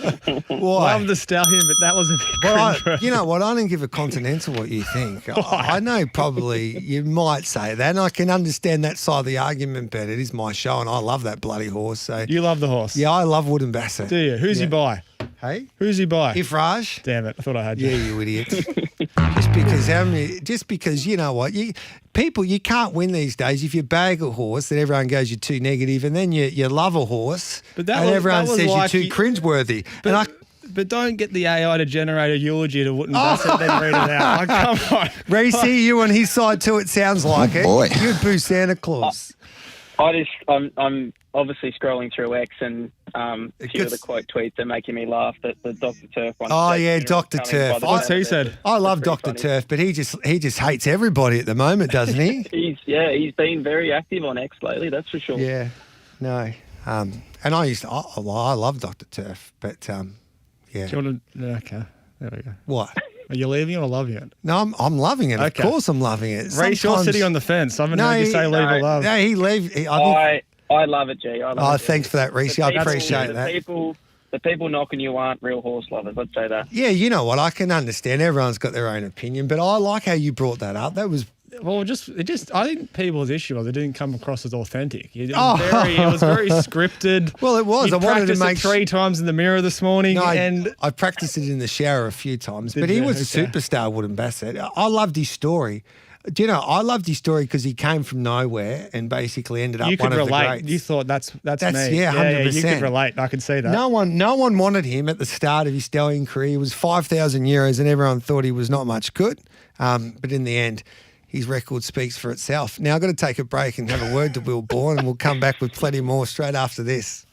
Why? Love the stallion, but that was a bit cringe. You know what? I don't give a continental what you think. I know probably you might say that, and I can understand that side of the argument, but it is my show, and I love that bloody horse. So you love the horse? Yeah, I love Wooden Bassett. Do you? Who's he by? Hey? Who's he by? Ifraj. Damn it. I thought I had you. Yeah, you idiot. Just because you know what? You can't win these days. If you bag a horse, then everyone goes you're too negative, and then you love a horse, and everyone says you're too cringeworthy. But don't get the AI to generate a eulogy to Wooden Bassett, then read it out. Like, come on. Reece, you on his side too, it sounds like it. Boy. You'd boo Santa Claus. I'm obviously scrolling through X and a few of the quote tweets are making me laugh. That the Dr. Turf one. Oh yeah, Dr. Turf. What's he said? I love Dr. Turf, but he just hates everybody at the moment, doesn't he? He's been very active on X lately. That's for sure. Yeah, no. And I love Dr. Turf, but yeah. Do you want to? Okay, there we go. What? Are you leaving it or loving it? No, I'm loving it. Okay. Of course I'm loving it. Reece, you're sitting on the fence. I haven't heard you say leave or love. No, he leave. I love it, G. I love it, G. Thanks for that, Reece. I appreciate that. The people knocking you aren't real horse lovers. Let's say that. Yeah, you know what? I can understand. Everyone's got their own opinion, but I like how you brought that up. That was... Well, I think people's issue was it didn't come across as authentic. It was very scripted. Well, it was. I wanted to make 3 times in the mirror this morning. No, and I practiced it in the shower a few times, but he was a superstar, Wooden Bassett. I loved his story. Do you know, I loved his story because he came from nowhere and basically ended up one of the greats. You thought that's me. Yeah, 100%. You could relate. I can see that. No one wanted him at the start of his stallion career. He was 5,000 euros and everyone thought he was not much good. But in the end, his record speaks for itself. Now I've got to take a break and have a word to Will Bourne, and we'll come back with plenty more straight after this.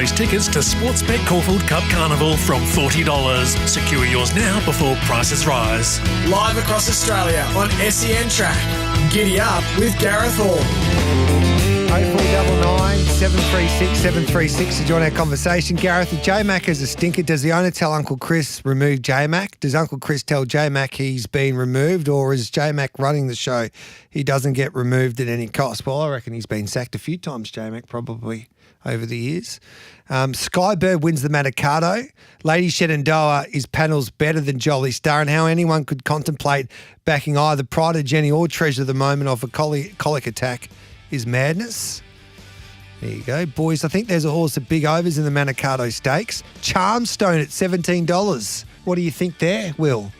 release tickets to Sportsbet Caulfield Cup Carnival from $40. Secure yours now before prices rise. Live across Australia on SEN Track. Giddy Up with Gareth Hall. 0499 736 736 to join our conversation. Gareth, the J-Mac is a stinker. Does the owner tell Uncle Chris remove J-Mac? Does Uncle Chris tell J-Mac he's been removed, or is J-Mac running the show? He doesn't get removed at any cost. Well, I reckon he's been sacked a few times, J-Mac, probably over the years. Skybird wins the Manikato. Lady Shenandoah is panels better than Jolly Star, and how anyone could contemplate backing either Pride of Jenny or Treasure of the Moment off a colic attack is madness. There you go. Boys, I think there's a horse at big overs in the Manikato Stakes. Charmstone at $17. What do you think there, Will?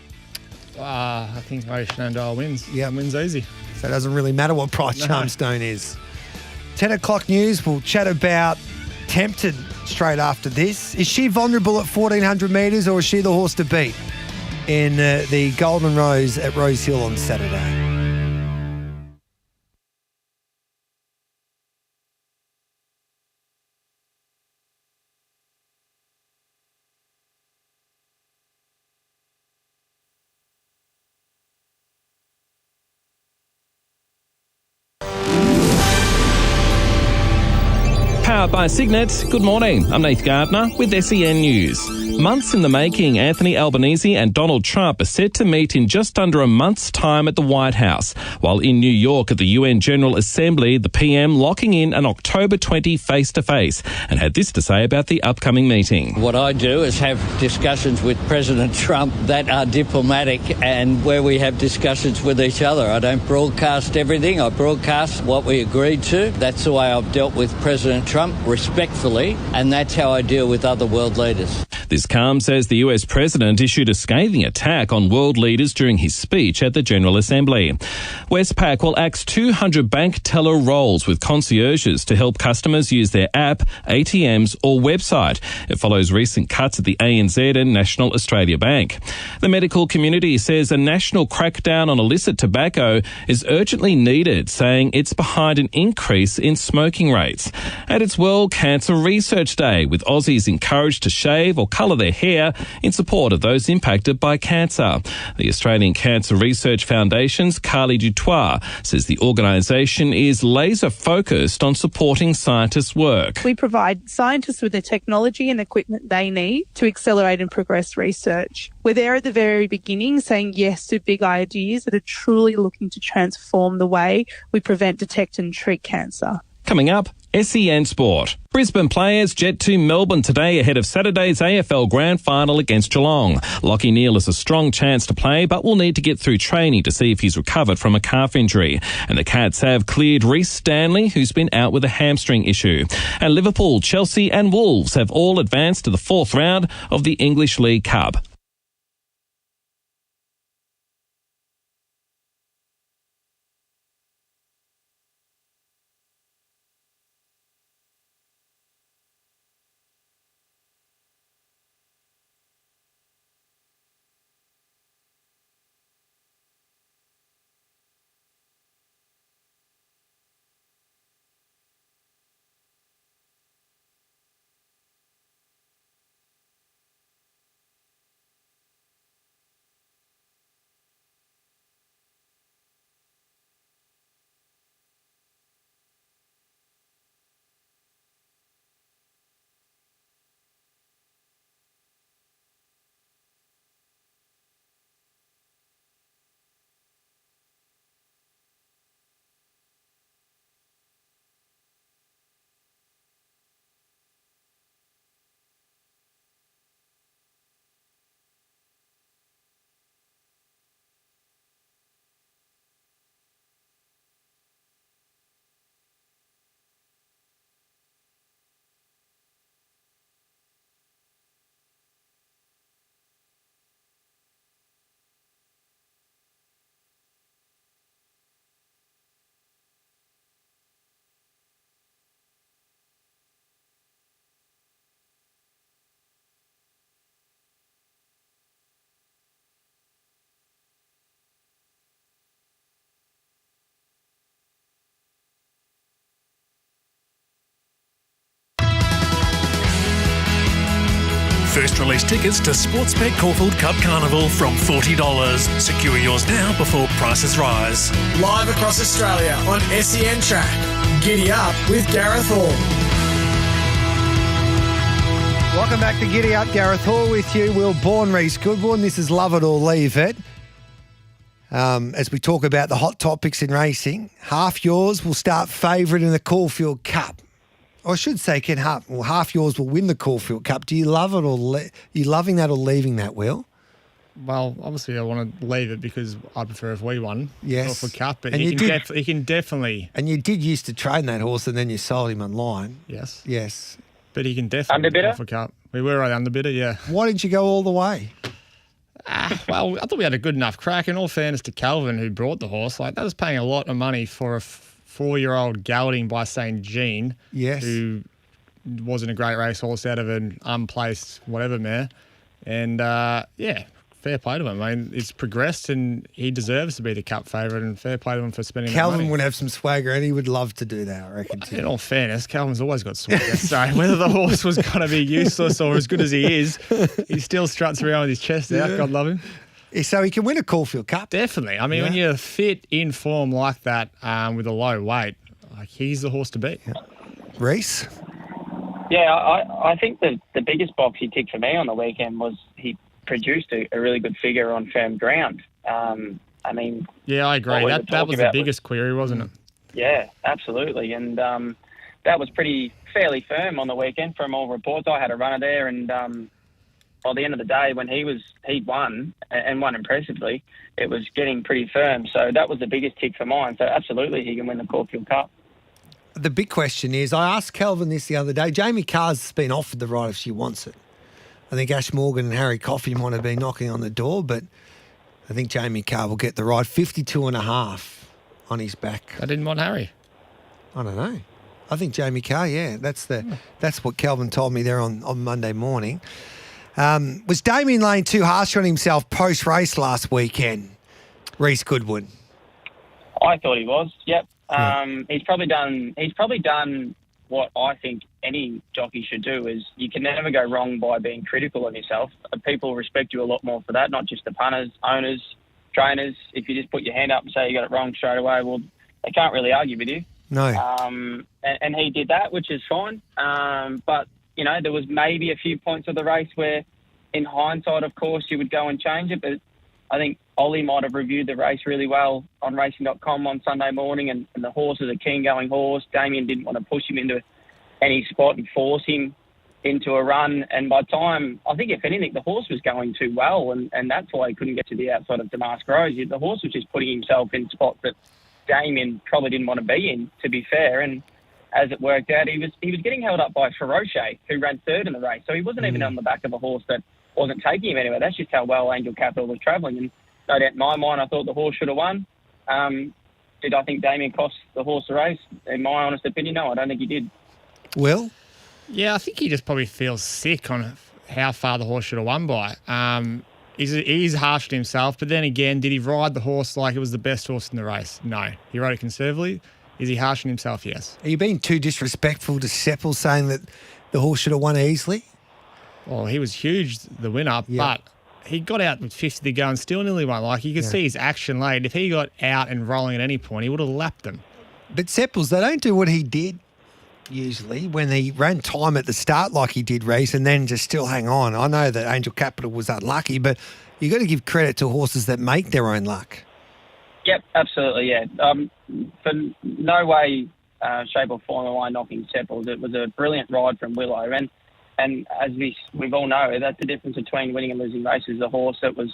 I think Lady Shenandoah wins. Yeah, wins easy. So it doesn't really matter what price Charmstone is. 10 o'clock news, we'll chat about Tempted straight after this. Is she vulnerable at 1,400 metres, or is she the horse to beat in the Golden Rose at Rose Hill on Saturday? Powered by Signet. Good morning. I'm Nath Gardner with SEN News. Months in the making, Anthony Albanese and Donald Trump are set to meet in just under a month's time at the White House, while in New York at the UN General Assembly, the PM locking in an October 20 face-to-face, and had this to say about the upcoming meeting. What I do is have discussions with President Trump that are diplomatic and where we have discussions with each other. I don't broadcast everything. I broadcast what we agreed to. That's the way I've dealt with President Trump, respectfully, and that's how I deal with other world leaders. This comes as the US president issued a scathing attack on world leaders during his speech at the General Assembly. Westpac will axe 200 bank teller roles with concierges to help customers use their app, ATMs or website. It follows recent cuts at the ANZ and National Australia Bank. The medical community says a national crackdown on illicit tobacco is urgently needed, saying it's behind an increase in smoking rates. At its World Cancer Research Day, with Aussies encouraged to shave or colour their hair in support of those impacted by cancer. The Australian Cancer Research Foundation's Carly Dutoit says the organisation is laser focused on supporting scientists' work. We provide scientists with the technology and equipment they need to accelerate and progress research. We're there at the very beginning, saying yes to big ideas that are truly looking to transform the way we prevent, detect and treat cancer. Coming up, SEN Sport. Brisbane players jet to Melbourne today ahead of Saturday's AFL Grand Final against Geelong. Lachie Neale has a strong chance to play, but will need to get through training to see if he's recovered from a calf injury. And the Cats have cleared Rhys Stanley, who's been out with a hamstring issue. And Liverpool, Chelsea and Wolves have all advanced to the fourth round of the English League Cup. First release tickets to Sportsbet Caulfield Cup Carnival from $40. Secure yours now before prices rise. Live across Australia on SEN Track. Giddy Up with Gareth Hall. Welcome back to Giddy Up. Gareth Hall with you. Will Bourne, Reese Goodwin. This is Love It or Leave It. As we talk about the hot topics in racing, half yours will start favourite in the Caulfield Cup. Or I should say, half yours will win the Caulfield Cup. Do you love it or are you loving that or leaving that, Will? Well, obviously I want to leave it because I prefer if we won Caulfield Cup. But And he you can definitely... And you did used to train that horse and then you sold him online. Yes. Yes. But he can definitely win Caulfield Cup. We were right underbidder, yeah. Why didn't you go all the way? Well, I thought we had a good enough crack. In all fairness to Calvin, who brought the horse, like that was paying a lot of money for a 4-year-old gelding by St. Jean, yes, who wasn't a great racehorse out of an unplaced whatever mare. And, fair play to him. I mean, it's progressed and he deserves to be the Cup favourite, and fair play to him for spending Calvin that money. would have some swagger and he would love to do that, I reckon. Too. In all fairness, Calvin's always got swagger. So whether the horse was going to be useless or as good as he is, he still struts around with his chest out. God love him. So he can win a Caulfield Cup. Definitely. I mean, when you're fit, in form like that, with a low weight, like he's the horse to beat. Yeah. Reese? Yeah, I think the biggest box he ticked for me on the weekend was he produced a really good figure on firm ground. I mean... Yeah, I agree. That was the biggest query, wasn't it? Yeah, absolutely. And that was fairly firm on the weekend from all reports. I had a runner there, and by the end of the day, when he won, and won impressively, it was getting pretty firm. So that was the biggest tick for mine. So absolutely he can win the Caulfield Cup. The big question is, I asked Calvin this the other day, Jamie Carr's been offered the right if she wants it. I think Ash Morgan and Harry Coffey might have been knocking on the door, but I think Jamie Carr will get the right 52.5 on his back. I didn't want Harry. I don't know. I think Jamie Carr, yeah. That's what Calvin told me there on Monday morning. Was Damien Lane too harsh on himself post-race last weekend, Reese Goodwin? I thought he was, yep. He's probably done what I think any jockey should do. Is you can never go wrong by being critical of yourself. People respect you a lot more for that, not just the punters, owners, trainers. If you just put your hand up and say you got it wrong straight away, well, they can't really argue with you. No. And he did that, which is fine. But, you know, there was maybe a few points of the race where, in hindsight, of course, you would go and change it. But I think Ollie might have reviewed the race really well on racing.com on Sunday morning, and the horse is a keen-going horse. Damien didn't want to push him into any spot and force him into a run. And by time, I think, if anything, the horse was going too well, and that's why he couldn't get to the outside of Damask Rose. The horse was just putting himself in spots that Damien probably didn't want to be in, to be fair. And as it worked out, he was getting held up by Feroce, who ran third in the race. So he wasn't even on the back of a horse that wasn't taking him anywhere. That's just how well Angel Capital was travelling. And no doubt in my mind, I thought the horse should have won. Did I think Damien cost the horse the race? In my honest opinion, no, I don't think he did. Will? Yeah, I think he just probably feels sick on how far the horse should have won by. He's harsh to himself, but then again, did he ride the horse like it was the best horse in the race? No. He rode it conservatively. Is he harsh on himself? Yes. Are you being too disrespectful to Seppel, saying that the horse should have won easily? Well, he was huge, the winner, but he got out with 50 to go and still nearly won. Like, you could see his action late. If he got out and rolling at any point, he would have lapped them. But Seppels, they don't do what he did usually when he ran time at the start like he did, Reese, and then just still hang on. I know that Angel Capital was unlucky, but you got to give credit to horses that make their own luck. Yep, absolutely, yeah. For no way, shape or form am I knocking Seppels. It was a brilliant ride from Willow, and as we've all know, that's the difference between winning and losing races. The horse that was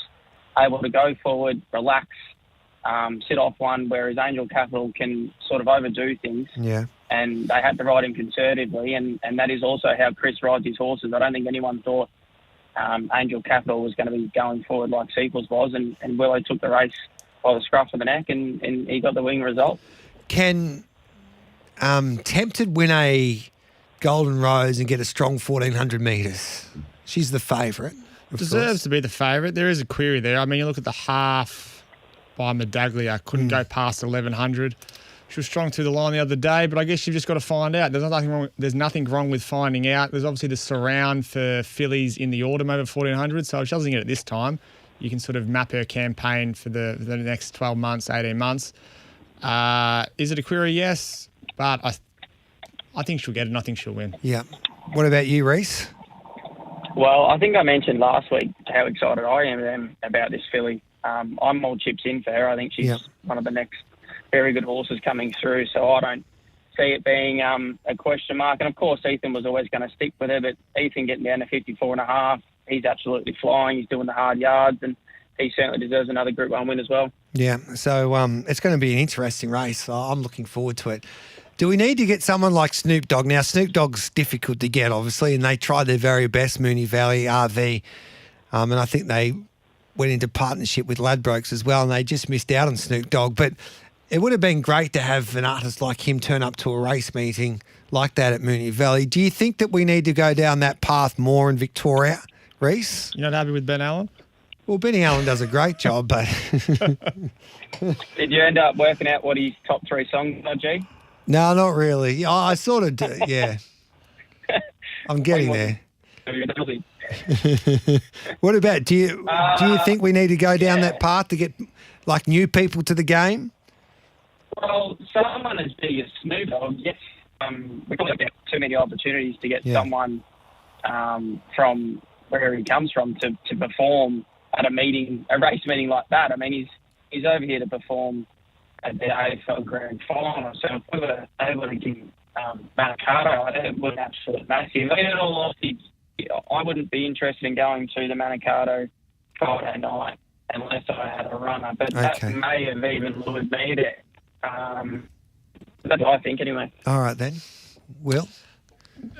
able to go forward, relax, sit off one, whereas Angel Capital can sort of overdo things. Yeah. And they had to ride him conservatively, and that is also how Chris rides his horses. I don't think anyone thought Angel Capital was going to be going forward like Sequels was, and Willow took the race by the scruff of the neck, and he got the wing result. Can Tempted win a Golden Rose and get a strong 1,400 metres? She's the favourite. Deserves to be the favourite. There is a query there. I mean, you look at the half by Medaglia, couldn't go past 1,100. She was strong through the line the other day, but I guess you've just got to find out. There's nothing wrong with finding out. There's obviously the surround for fillies in the autumn over 1400, so if she doesn't get it this time, you can sort of map her campaign for the next 12 months, 18 months. Is it a query? Yes, but I think she'll get it and I think she'll win. Yeah. What about you, Reece? Well, I think I mentioned last week how excited I am about this filly. I'm all chips in for her. I think she's one of the next very good horses coming through, so I don't see it being a question mark. And, of course, Ethan was always going to stick with her, but Ethan getting down to 54.5, he's absolutely flying. He's doing the hard yards, and he certainly deserves another Group 1 win as well. Yeah, so it's going to be an interesting race. I'm looking forward to it. Do we need to get someone like Snoop Dogg? Now, Snoop Dogg's difficult to get, obviously, and they tried their very best, Moonee Valley, RV, and I think they went into partnership with Ladbrokes as well, and they just missed out on Snoop Dogg. But it would have been great to have an artist like him turn up to a race meeting like that at Moonee Valley. Do you think that we need to go down that path more in Victoria, Reece? You're not happy with Ben Allen? Well, Benny Allen does a great job, but... Did you end up working out what his top 3 songs are, G? No, not really. I sort of do, yeah. I'm getting there. What about, do you think we need to go down that path to get, like, new people to the game? Well, someone as big as Snoop Dogg, yes. We probably get too many opportunities to get someone from where he comes from to perform at a race meeting like that. I mean, he's over here to perform at the AFL Grand Final, so if we were able to give Manikato, it would be absolutely massive. I mean, in all honesty, I wouldn't be interested in going to the Manikato Friday night unless I had a runner, but that may have even lured me there. That's what I think anyway. All right then. Will?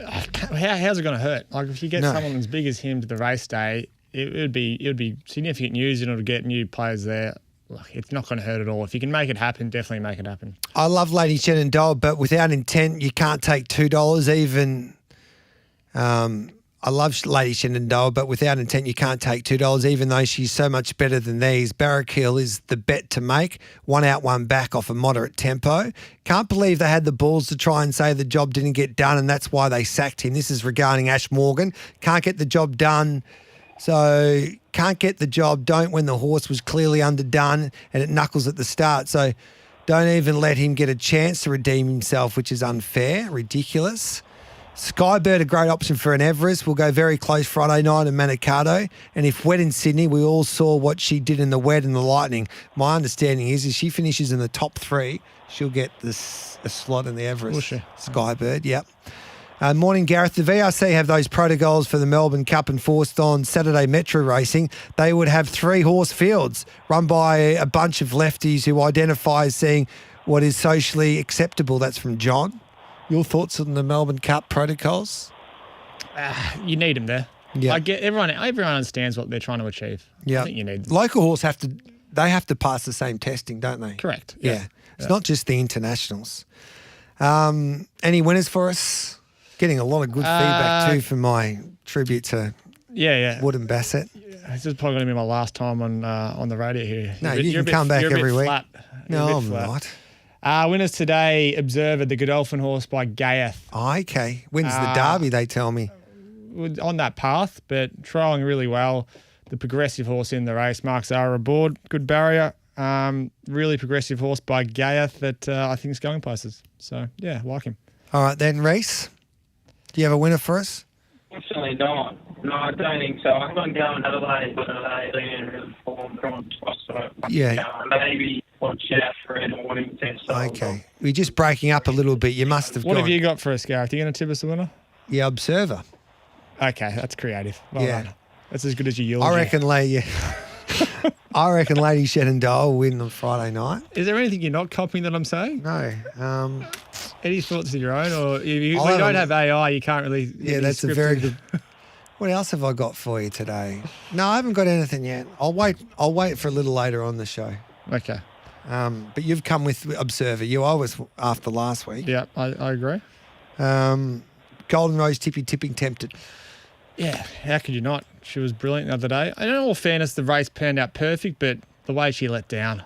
How's it going to hurt? Like, if you get someone as big as him to the race day, it would be significant news, to get new players there. Look, it's not going to hurt at all. If you can make it happen, definitely make it happen. I love Lady Shenandoah, but without intent, you can't take $2 even. I love Lady Shenandoah, but without intent, you can't take $2, even though she's so much better than these. Barrack Hill is the bet to make. 1 out, 1 back off a moderate tempo. Can't believe they had the balls to try and say the job didn't get done, and that's why they sacked him. This is regarding Ash Morgan. Can't get the job done. So can't get the job, don't, when the horse was clearly underdone and it knuckles at the start. So don't even let him get a chance to redeem himself, which is unfair, ridiculous. Skybird, a great option for an Everest. Will go very close Friday night in Manikato. And if wet in Sydney, we all saw what she did in the wet and the lightning. My understanding is if she finishes in the top 3, she'll get a slot in the Everest. Will she? Skybird, yep. Morning, Gareth. The VRC have those protocols for the Melbourne Cup enforced on Saturday Metro racing. They would have 3 horse fields run by a bunch of lefties who identify as seeing what is socially acceptable. That's from John. Your thoughts on the Melbourne Cup protocols? You need them there. Yeah. I get everyone understands what they're trying to achieve. Yeah. I think you need them. Local horse have to pass the same testing, don't they? Correct. Yeah. It's not just the internationals. Any winners for us? Getting a lot of good feedback too for my tribute to Wood and Bassett. This is probably going to be my last time on the radio here. No, you can come back every week. No, I'm not. Winners today, Observer, the Godolphin horse by Gareth. Oh, okay. Wins the Derby, they tell me. On that path, but trialling really well. The progressive horse in the race, Mark Zara aboard. Good barrier. Really progressive horse by Gareth that I think is going places. So, yeah, like him. All right then, Reece. Do you have a winner for us? Unfortunately not. No, I don't think so. I'm going to go in Adelaide, but Adelaide in really form from maybe watch out for Ed Mornington. Okay. We're just breaking up a little bit. You must have What have you got for us, Gareth? Are you going to tip us a winner? Yeah, Observer. Okay, that's creative. Well done. That's as good as your eulogy. I reckon Lady Shenandoah will win on Friday night. Is there anything you're not copying that I'm saying? No. Any thoughts of your own? Or if you don't have AI, you can't really... Yeah, that's a very good... What else have I got for you today? No, I haven't got anything yet. I'll wait for a little later on the show. Okay. But you've come with Observer. You always after last week. Yeah, I agree. Golden Rose tipping tempted. Yeah, how could you not? She was brilliant the other day. In all fairness, the race panned out perfect, but the way she let down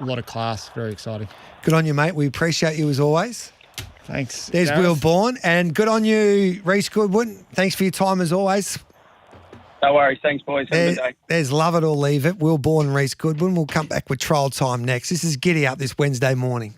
a lot of class. Very exciting. Good on you, mate. We appreciate you as always. Thanks. There's Gareth. Will Bourne, and good on you, Reece Goodwin. Thanks for your time as always. No worries. Thanks, boys. Have a good day. There's Love It or Leave It. Will Bourne and Reece Goodwin. We'll come back with trial time next. This is Giddy Up this Wednesday morning.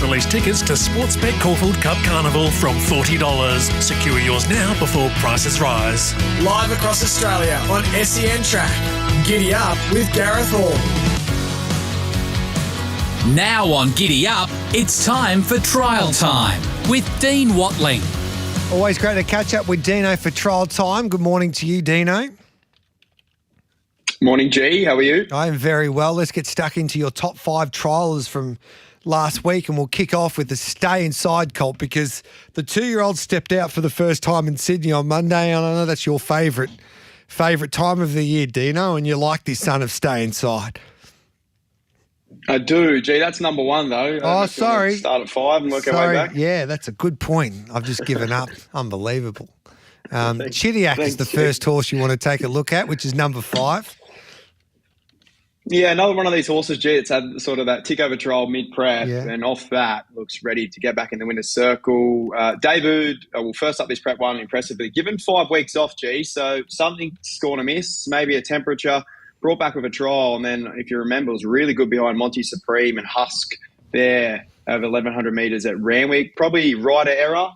release tickets to Sportsbet Caulfield Cup Carnival from $40. Secure yours now before prices rise. Live across Australia on SEN Track. Giddy Up with Gareth Hall. Now on Giddy Up, it's time for Trial Time with Dean Watling. Always great to catch up with Dino for Trial Time. Good morning to you, Dino. Morning, G. How are you? I am very well. Let's get stuck into your top 5 trialers from last week, and we'll kick off with the stay inside cult because the 2-year-old stepped out for the first time in Sydney on Monday, and I know that's your favourite time of the year, Dino, and you like this son of stay inside. I do, G. That's number 1, though. Oh, sorry. Start at 5 and work our way back. Yeah, that's a good point. I've just given up. Unbelievable. Chidiac is the first horse you want to take a look at, which is number 5. Yeah, another one of these horses, G, it's had sort of that tick over trial mid-prep, and off that looks ready to get back in the winner's circle. Debuted, first up this prep one impressively. Given 5 weeks off, G, so something's going to miss, maybe a temperature. Brought back with a trial, and then, if you remember, it was really good behind Monty Supreme and Husk there over 1,100 metres at Randwick. Probably rider error,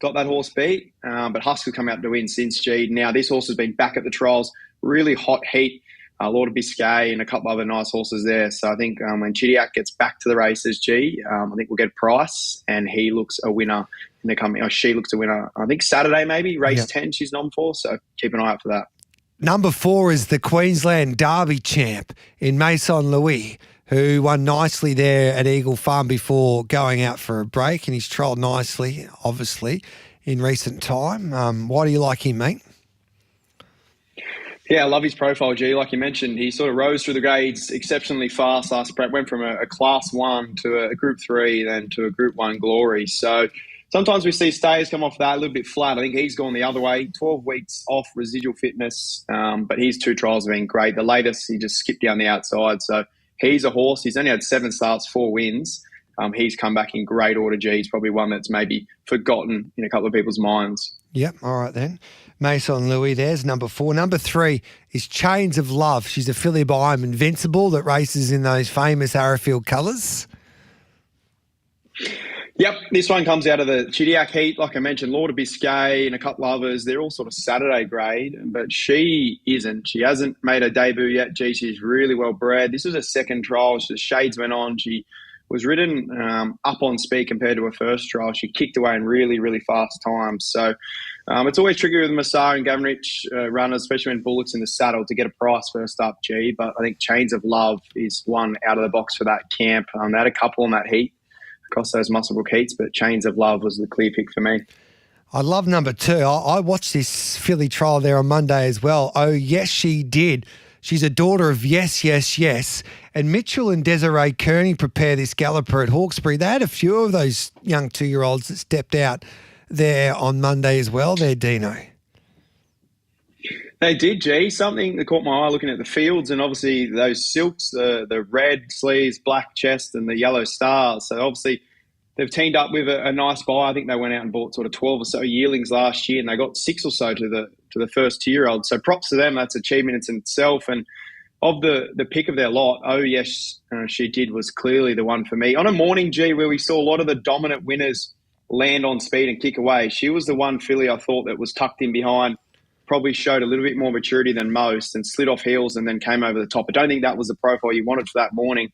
got that horse beat, but Husk has come out to win since, G. Now, this horse has been back at the trials, really hot heat. Lord of Biscay and a couple other nice horses there. So I think when Chidiac gets back to the races, G, I think we'll get Price, and he looks a winner in the coming. Or she looks a winner. I think Saturday maybe race 10 she's nom for. So keep an eye out for that. Number 4 is the Queensland Derby champ in Mason Louis, who won nicely there at Eagle Farm before going out for a break, and he's trialled nicely, obviously, in recent time. Why do you like him, mate? Yeah, I love his profile, G. Like you mentioned, he sort of rose through the grades exceptionally fast last prep, went from a Class 1 to a Group 3, then to a Group 1 Glory. So sometimes we see stayers come off that a little bit flat. I think he's gone the other way, 12 weeks off residual fitness, but his 2 trials have been great. The latest, he just skipped down the outside. So he's a horse. He's only had 7 starts, 4 wins. He's come back in great order, G. He's probably one that's maybe forgotten in a couple of people's minds. Yep, all right then. Mason Louis, there's number 4. Number 3 is Chains of Love. She's a filly by I'm Invincible that races in those famous Arrowfield colours. Yep, this one comes out of the Chidiac heat. Like I mentioned, Lord of Biscay and a couple others. They're all sort of Saturday grade, but she isn't. She hasn't made her debut yet. Gee, she's really well bred. This was a second trial. The shades went on. She was ridden up on speed compared to her first trial. She kicked away in really, really fast times. So it's always tricky with Massar and Gavinrich runners, especially when Bullock's in the saddle, to get a price first up, G. But I think Chains of Love is one out of the box for that camp. They had a couple in that heat across those Musselbrook heats, but Chains of Love was the clear pick for me. I love number 2. I watched this filly trial there on Monday as well. Oh, yes, she did. She's a daughter of Yes, Yes, Yes. And Mitchell and Desiree Kearney prepare this galloper at Hawkesbury. They had a few of those young 2-year-olds that stepped out there on Monday as well there, Dino. They did, G. Something that caught my eye looking at the fields, and obviously those silks, the red sleeves, black chest and the yellow stars. So obviously they've teamed up with a nice buy. I think they went out and bought sort of 12 or so yearlings last year, and they got 6 or so to the first 2-year-old. So props to them. That's achievement in itself. And of the pick of their lot, Oh Yes, She Did was clearly the one for me. On a morning, G, where we saw a lot of the dominant winners land on speed and kick away, she was the one filly I thought that was tucked in behind, probably showed a little bit more maturity than most and slid off heels and then came over the top. I don't think that was the profile you wanted for that morning,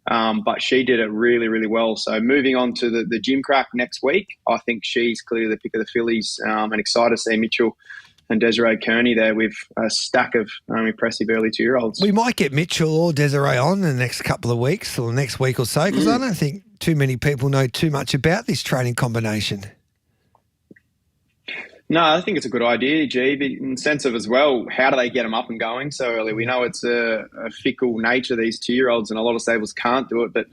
but she did it really, really well. So moving on to the gym crack next week, I think she's clearly the pick of the fillies, and excited to see Mitchell and Desiree Kearney there with a stack of impressive early 2-year-olds. We might get Mitchell or Desiree on in the next couple of weeks or next week or so, because I don't think too many people know too much about this training combination. No, I think it's a good idea, G, in the sense of as well, how do they get them up and going so early? We know it's a fickle nature, these 2-year-olds, and a lot of stables can't do it, but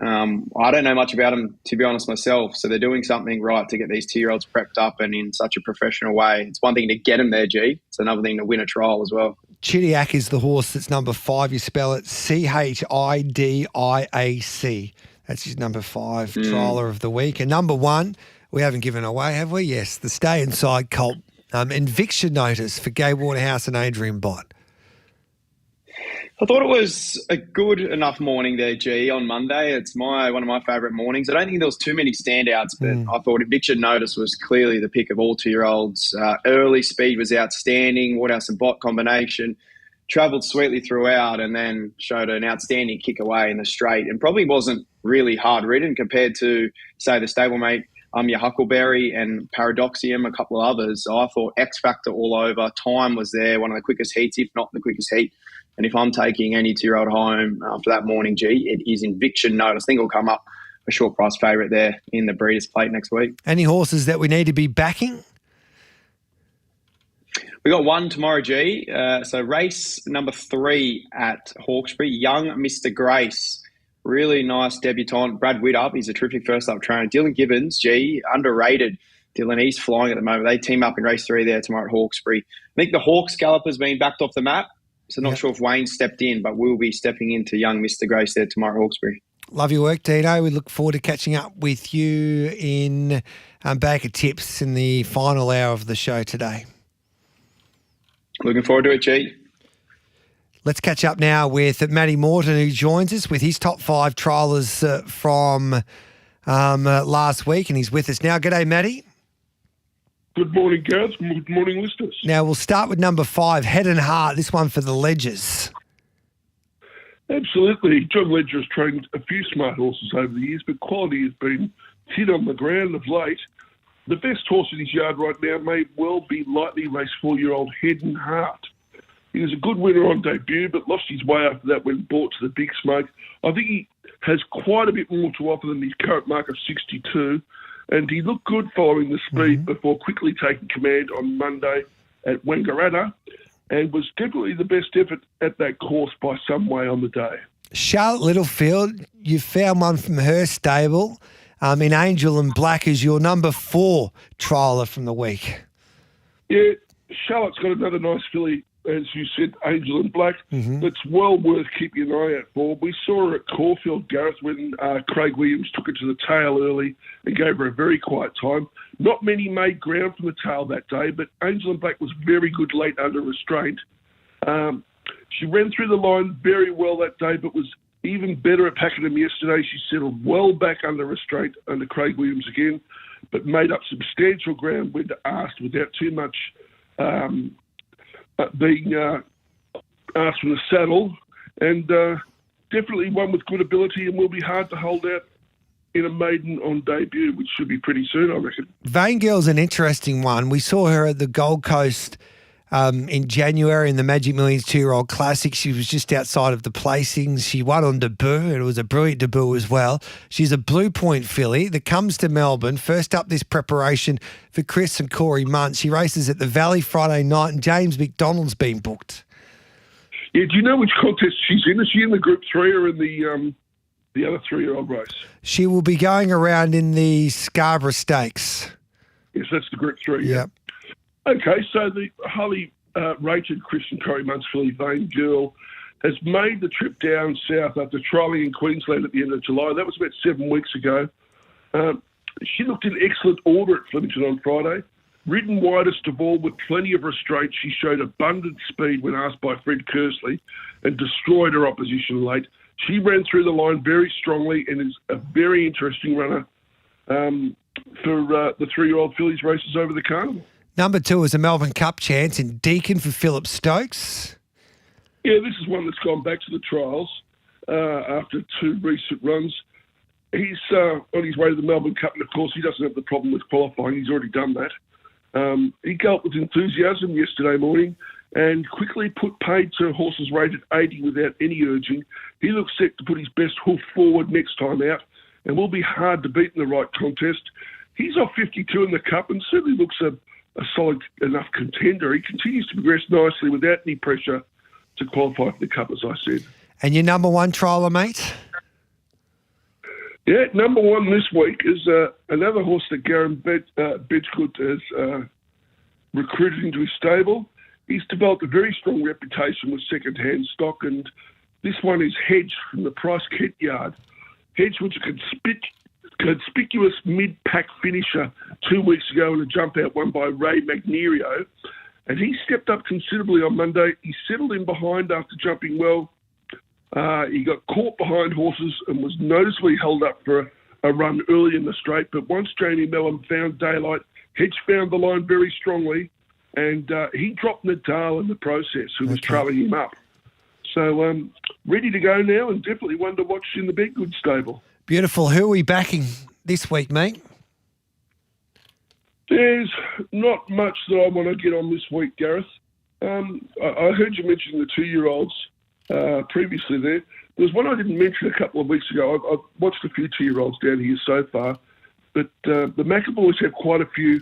I don't know much about them, to be honest, myself. So they're doing something right to get these 2-year-olds prepped up and in such a professional way. It's one thing to get them there, G. It's another thing to win a trial as well. Chidiac is the horse that's number 5. You spell it Chidiac. That's his number 5 trialer of the week. And number 1, we haven't given away, have we? Yes, the Stay Inside Colt. Eviction notice for Gay Waterhouse and Adrian Bott. I thought it was a good enough morning there, G, on Monday. It's one of my favourite mornings. I don't think there was too many standouts, but I thought Eviction Notice was clearly the pick of all 2-year-olds. Early speed was outstanding. Waterhouse and Bott combination. Travelled sweetly throughout and then showed an outstanding kick away in the straight and probably wasn't really hard ridden compared to, say, the stablemate your Huckleberry and Paradoxium, a couple of others. So I thought X Factor all over. Time was there, one of the quickest heats, if not the quickest heat. And if I'm taking any 2-year-old home for that morning, G, it is Eviction Notice. I think it'll come up a short price favourite there in the Breeders' Plate next week. Any horses that we need to be backing? We got one tomorrow, G. So race number 3 at Hawkesbury, Young Mr. Grace. Really nice debutant. Brad Whittup, he's a terrific first-up trainer. Dylan Gibbons, G, underrated. Dylan, he's flying at the moment. They team up in race 3 there tomorrow at Hawkesbury. I think the Hawks galloper's been backed off the map. So not sure if Wayne stepped in, but we'll be stepping into young Mr. Grace there tomorrow at Hawkesbury. Love your work, Dino. We look forward to catching up with you in Bag of Tips in the final hour of the show today. Looking forward to it, G. Let's catch up now with Matty Morton, who joins us with his top 5 triallers from last week, and he's with us now. G'day, Matty. Good morning, Gareth. Good morning, listeners. Now, we'll start with number 5, Head and Heart, this one for the Ledgers. Absolutely. John Ledger has trained a few smart horses over the years, but quality has been thin on the ground of late. The best horse in his yard right now may well be lightly raced 4-year-old Head and Heart. He was a good winner on debut, but lost his way after that when brought to the big smoke. I think he has quite a bit more to offer than his current mark of 62. And he looked good following the speed before quickly taking command on Monday at Wangaratta and was definitely the best effort at that course by some way on the day. Charlotte Littlefield, you found one from her stable in Angel and Black as your number 4 trialler from the week. Yeah, Charlotte's got another nice filly, as you said, Angel and Black, that's well worth keeping an eye out for. We saw her at Caulfield, Gareth, when Craig Williams took her to the tail early and gave her a very quiet time. Not many made ground from the tail that day, but Angel and Black was very good late under restraint. She ran through the line very well that day, but was even better at Pakenham yesterday. She settled well back under restraint under Craig Williams again, but made up substantial ground when asked without too much being asked from the saddle, and definitely one with good ability and will be hard to hold out in a maiden on debut, which should be pretty soon, I reckon. Vain Girl's an interesting one. We saw her at the Gold Coast in January in the Magic Millions 2-year-old Classic. She was just outside of the placings. She won on debut, and it was a brilliant debut as well. She's a Blue Point filly that comes to Melbourne. First up this preparation for Chris and Corey Munt. She races at the Valley Friday night, and James McDonald's been booked. Yeah, do you know which contest she's in? Is she in the Group 3 or in the other 3-year-old race? She will be going around in the Scarborough Stakes. Yes, that's the Group 3. Yep. Okay, so the highly rated Christian Corey Munt's filly, Vain Girl, has made the trip down south after trialling in Queensland at the end of July. That was about 7 weeks ago. She looked in excellent order at Flemington on Friday. Ridden widest of all with plenty of restraint, she showed abundant speed when asked by Fred Kersley and destroyed her opposition late. She ran through the line very strongly and is a very interesting runner for the 3-year-old fillies races over the carnival. Number 2 is a Melbourne Cup chance in Deakin for Philip Stokes. Yeah, this is one that's gone back to the trials after 2 recent runs. He's on his way to the Melbourne Cup, and of course he doesn't have the problem with qualifying. He's already done that. He galloped with enthusiasm yesterday morning and quickly put paid to horses rated 80 without any urging. He looks set to put his best hoof forward next time out and will be hard to beat in the right contest. He's off 52 in the Cup and certainly looks a solid enough contender. He continues to progress nicely without any pressure to qualify for the Cup, as I said. And your number 1 trialler, mate? Yeah, number 1 this week is another horse that Garen Bedgood has recruited into his stable. He's developed a very strong reputation with second-hand stock, and this one is Hedge from the Price Kent yard. Hedge was a conspicuous mid-pack finisher 2 weeks ago in a jump-out won by Ray Magnerio, and he stepped up considerably on Monday. He settled in behind after jumping well He got caught behind horses and was noticeably held up for a run early in the straight. But once Jamie Mellon found daylight, Hedge found the line very strongly, and he dropped Nadal in the process, who was trailing him up. So ready to go now, and definitely one to watch in the Bedgood stable. Beautiful. Who are we backing this week, mate? There's not much that I want to get on this week, Gareth. I heard you mention the 2-year-olds previously there. There's one I didn't mention a couple of weeks ago. I've watched a few 2-year-olds down here so far, but the Macaboys have quite a few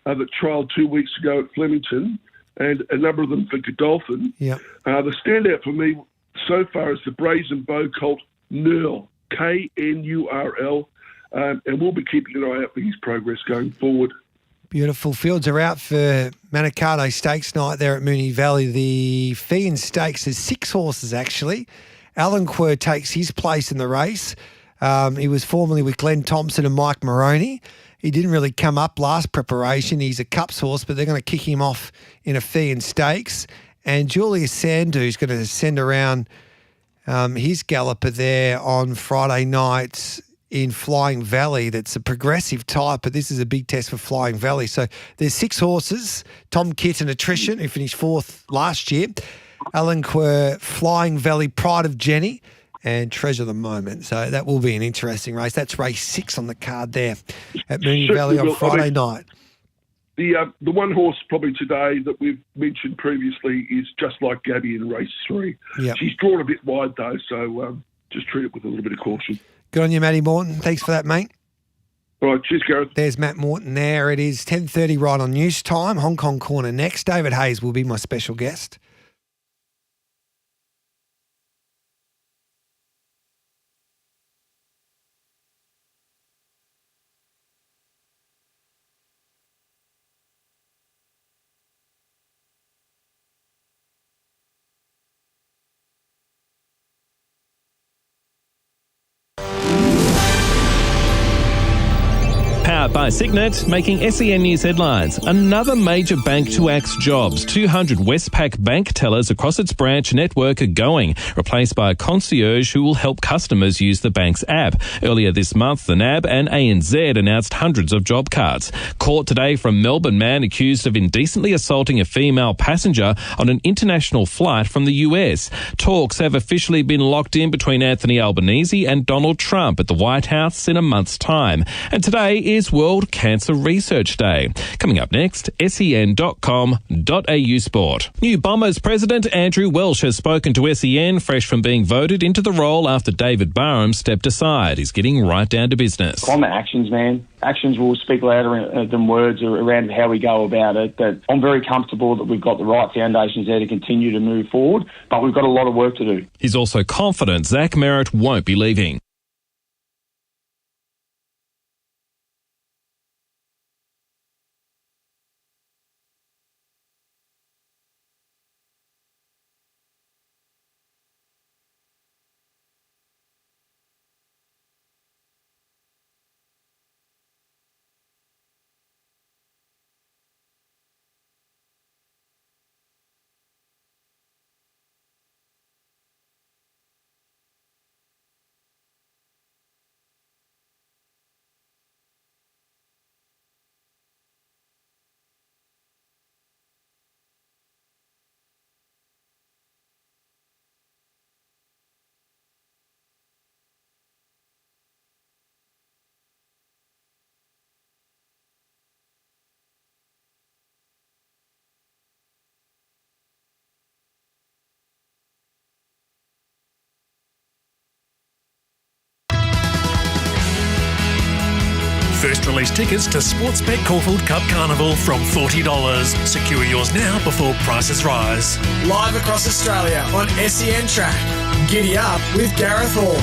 that trialled 2 weeks ago at Flemington, and a number of them for Godolphin. Yeah. The standout for me so far is the Brazen Bow colt Knurl, Knurl, and we'll be keeping an eye out for his progress going forward. Beautiful. Fields are out for Manikato Stakes night there at Moonee Valley. The Feehan Stakes is 6 horses, actually. Alan Quer takes his place in the race. He was formerly with Glenn Thompson and Mike Moroney. He didn't really come up last preparation. He's a Cups horse, but they're going to kick him off in a Feehan Stakes. And Julius Sandu's going to send around his galloper there on Friday night in Flying Valley. That's a progressive type, but this is a big test for Flying Valley. So there's 6 horses, Tom Kitt and Attrition, who finished 4th last year, Alan Quer, Flying Valley, Pride of Jenny, and Treasure the Moment. So that will be an interesting race. That's race 6 on the card there at Moonee Valley on Friday night. The one horse probably today that we've mentioned previously is Just Like Gabby in race 3. Yep. She's drawn a bit wide though, so just treat it with a little bit of caution. Good on you, Matty Morton. Thanks for that, mate. All right, cheers, Gareth. There's Matt Morton there. It is 10:30 right on news time. Hong Kong Corner next. David Hayes will be my special guest. Powered by Signet, making SEN News headlines. Another major bank to axe jobs. 200 Westpac bank tellers across its branch network are going, replaced by a concierge who will help customers use the bank's app. Earlier this month, the NAB and ANZ announced hundreds of job cards. Caught today from Melbourne man accused of indecently assaulting a female passenger on an international flight from the US. Talks have officially been locked in between Anthony Albanese and Donald Trump at the White House in a month's time. And today is World Cancer Research Day. Coming up next, sen.com.au sport. New Bombers president Andrew Welsh has spoken to SEN, fresh from being voted into the role after David Barham stepped aside. He's getting right down to business. I'm actions, man. Actions will speak louder than words around how we go about it. But I'm very comfortable that we've got the right foundations there to continue to move forward, but we've got a lot of work to do. He's also confident Zach Merritt won't be leaving. First release tickets to Sportsbet Caulfield Cup Carnival from $40. Secure yours now before prices rise. Live across Australia on SEN Track. Giddy Up with Gareth Hall.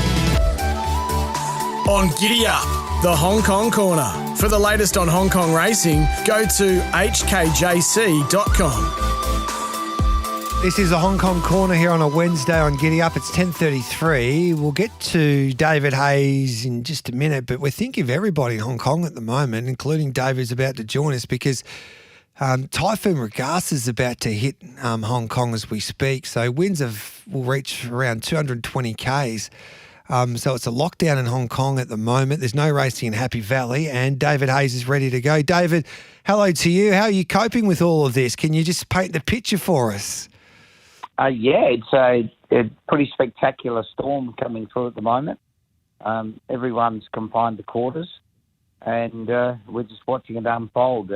On Giddy Up, the Hong Kong Corner. For the latest on Hong Kong racing, go to hkjc.com. This is the Hong Kong Corner here on a Wednesday on Giddy Up. It's 10:33. We'll get to David Hayes in just a minute, but we're thinking of everybody in Hong Kong at the moment, including David who's about to join us, because Typhoon Regasa is about to hit Hong Kong as we speak, so winds will reach around 220 k's. So it's a lockdown in Hong Kong at the moment. There's no racing in Happy Valley, and David Hayes is ready to go. David, hello to you. How are you coping with all of this? Can you just paint the picture for us? It's a pretty spectacular storm coming through at the moment. Everyone's confined to quarters, and we're just watching it unfold.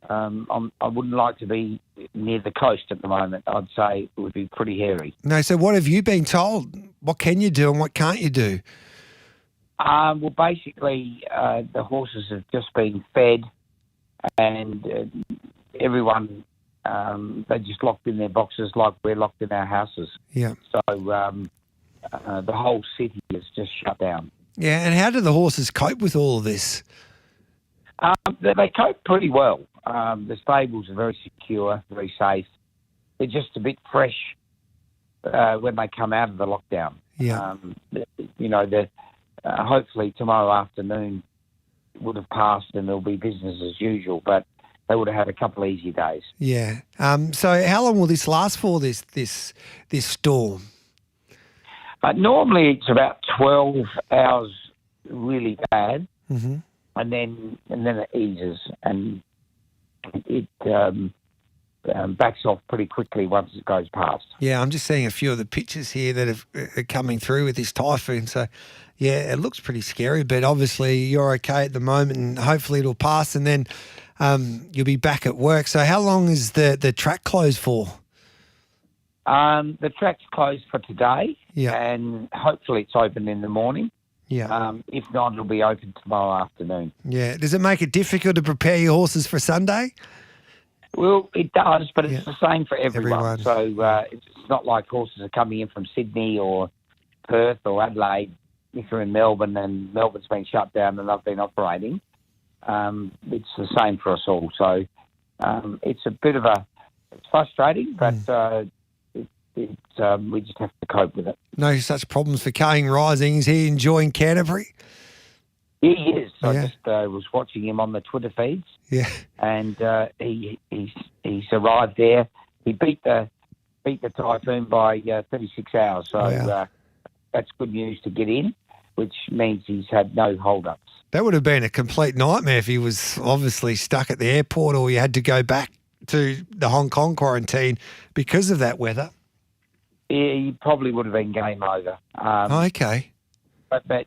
I wouldn't like to be near the coast at the moment. I'd say it would be pretty hairy. No, so what have you been told? What can you do and what can't you do? Well, basically, the horses have just been fed, and everyone, they're just locked in their boxes like we're locked in our houses. Yeah. So the whole city is just shut down. Yeah, and how do the horses cope with all of this? They cope pretty well. The stables are very secure, very safe. They're just a bit fresh when they come out of the lockdown. Yeah. Hopefully tomorrow afternoon would have passed and there'll be business as usual, but they would have had a couple of easy days. Yeah. So how long will this last for, this storm? Normally it's about 12 hours really bad. Mm-hmm. And then it eases and it backs off pretty quickly once it goes past. Yeah, I'm just seeing a few of the pictures here that are coming through with this typhoon. So, yeah, it looks pretty scary, but obviously you're okay at the moment and hopefully it'll pass and then you'll be back at work. So how long is the track closed for? The track's closed for today, yeah, and hopefully it's open in the morning. Yeah. If not, it'll be open tomorrow afternoon. Yeah. Does it make it difficult to prepare your horses for Sunday? Well, it does, but it's the same for everyone. So it's not like horses are coming in from Sydney or Perth or Adelaide. If you're in Melbourne and Melbourne's been shut down and they've been operating, it's the same for us all. So it's a bit of it's frustrating, but we just have to cope with it. No such problems for Kane Rising. Is he enjoying Canterbury? He is. I just was watching him on the Twitter feeds. Yeah. And he's arrived there. He beat the typhoon by 36 hours. So that's good news to get in, which means he's had no hold-ups. That would have been a complete nightmare if he was obviously stuck at the airport or you had to go back to the Hong Kong quarantine because of that weather. He probably would have been game over. Okay. But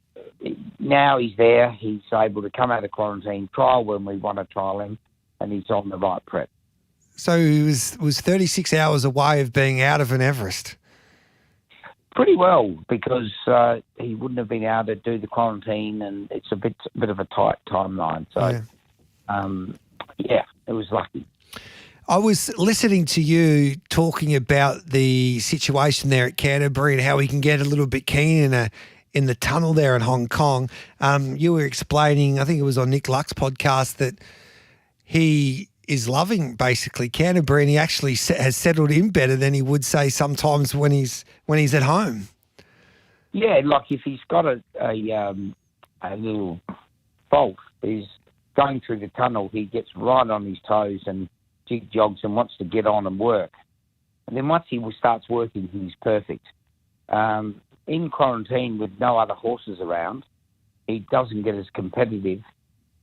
now he's there. He's able to come out of quarantine, trial when we want to trial him, and he's on the right prep. So he was 36 hours away of being out of an Everest? Pretty well, because he wouldn't have been able to do the quarantine, and it's a bit of a tight timeline. So, it was lucky. I was listening to you talking about the situation there at Canterbury and how we can get a little bit keen in the tunnel there in Hong Kong. You were explaining, I think it was on Nick Luck's podcast, that he is loving basically Canterbury and he actually has settled in better than he would say sometimes when he's at home. Yeah, like if he's got a little fault, he's going through the tunnel, he gets right on his toes and jogs and wants to get on and work. And then once he starts working, he's perfect. In quarantine with no other horses around, he doesn't get as competitive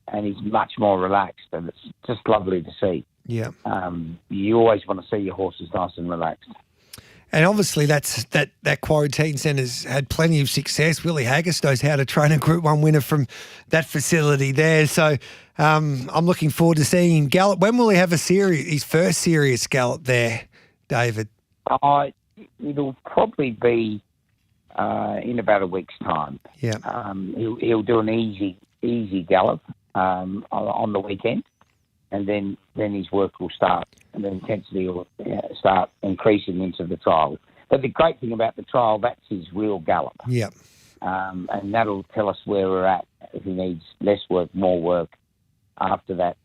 and he's much more relaxed, and it's just lovely to see. Yeah. You always want to see your horses nice and relaxed. And obviously that quarantine centre's had plenty of success. Willie Haggis knows how to train a Group 1 winner from that facility there. So I'm looking forward to seeing him gallop. When will he have his first serious gallop there, David? It'll probably be in about a week's time. Yeah. He'll do an easy gallop on the weekend, and then his work will start, and the intensity will start increasing into the trial. But the great thing about the trial, that's his real gallop. Yeah. And that'll tell us where we're at, if he needs less work, more work after that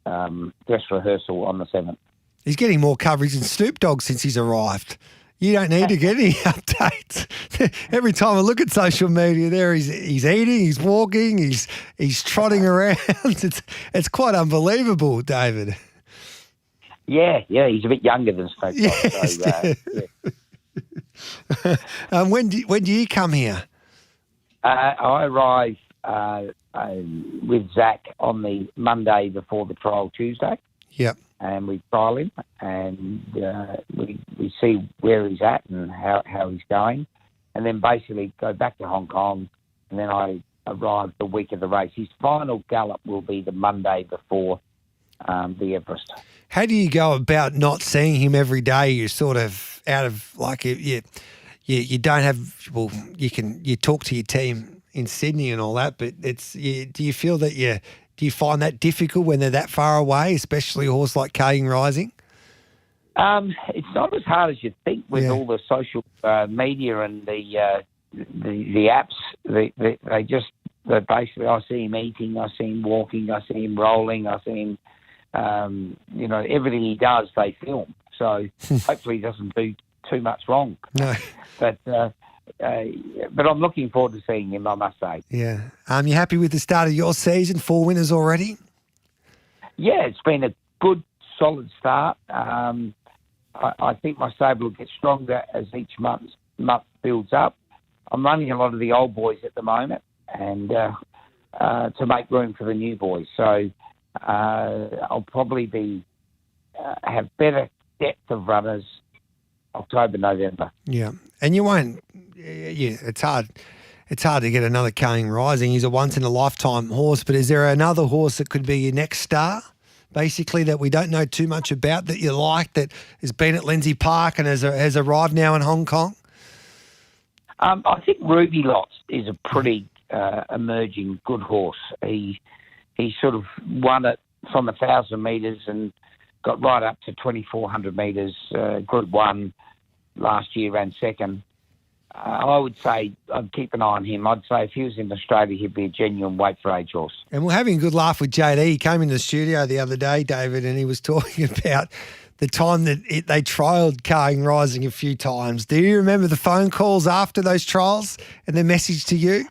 dress rehearsal on the 7th. He's getting more coverage than Snoop Dogg since he's arrived. You don't need to get any updates. Every time I look at social media, there he's eating, he's walking, he's trotting around. It's quite unbelievable, David. Yeah, he's a bit younger than Snoop Dogg. Yes. So, When do you come here? I arrive with Zach on the Monday before the trial Tuesday. Yep. And we trial him, and we see where he's at and how he's going, and then basically go back to Hong Kong, and then I arrive the week of the race. His final gallop will be the Monday before the Everest. How do you go about not seeing him every day? You're sort of out of like you don't have you talk to your team in Sydney and all that, but do you feel that do you find that difficult when they're that far away, especially a horse like King Rising? It's not as hard as you think with all the social media and the apps. They basically, I see him eating, I see him walking, I see him rolling, I see him, everything he does, they film. So hopefully he doesn't do too much wrong. No. But I'm looking forward to seeing him, I must say. Yeah. You happy with the start of your season? 4 winners already? Yeah, it's been a good, solid start. I think my stable will get stronger as each month builds up. I'm running a lot of the old boys at the moment, and to make room for the new boys. So I'll probably have better depth of runners October, November. Yeah, and you won't. Yeah, it's hard. It's hard to get another King Rising. He's a once in a lifetime horse. But is there another horse that could be your next star? Basically, that we don't know too much about that you like, that has been at Lindsay Park and has arrived now in Hong Kong? I think Ruby Lots is a pretty emerging good horse. He sort of won it from 1,000 metres and got right up to 2,400 metres. Group 1 last year, ran second. I would say I'd keep an eye on him. I'd say if he was in Australia, he'd be a genuine weight for age horse. And we're having a good laugh with JD. He came in the studio the other day, David, and he was talking about the time that they trialled King Rising a few times. Do you remember the phone calls after those trials and the message to you?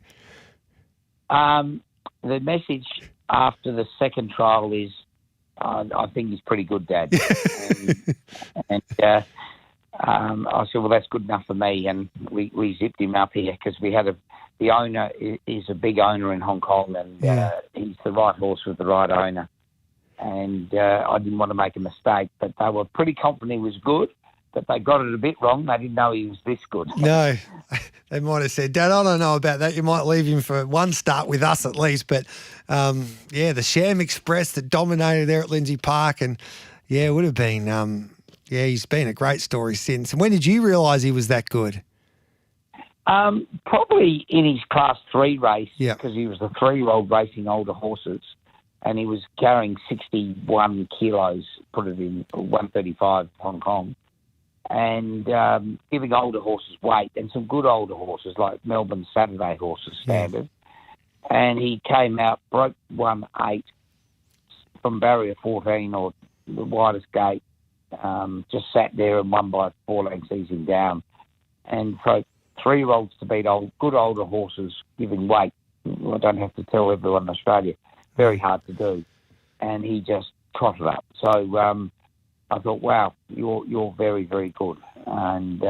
The message after the second trial is, I think he's pretty good, Dad. and I said, well, that's good enough for me. And we zipped him up here because we had the owner is a big owner in Hong Kong, and he's the right horse with the right owner. And I didn't want to make a mistake, but they were pretty confident he was good, but they got it a bit wrong. They didn't know he was this good. No, they might have said, Dad, I don't know about that. You might leave him for one start with us at least. But, the Sham Express that dominated there at Lindsay Park, and, it would have been, he's been a great story since. And when did you realise he was that good? Probably in his Class 3 race, because he was a 3-year-old racing older horses, and he was carrying 61 kilos, put it in 135 Hong Kong, and giving older horses weight, and some good older horses like Melbourne Saturday horses standard. And he came out, broke 1.8 from barrier 14 or the widest gate, just sat there and won by 4 lengths, easing down. And for 3-year-olds to beat good older horses giving weight, I don't have to tell everyone in Australia, very hard to do. And he just trotted up. So I thought, wow, you're very, very good. And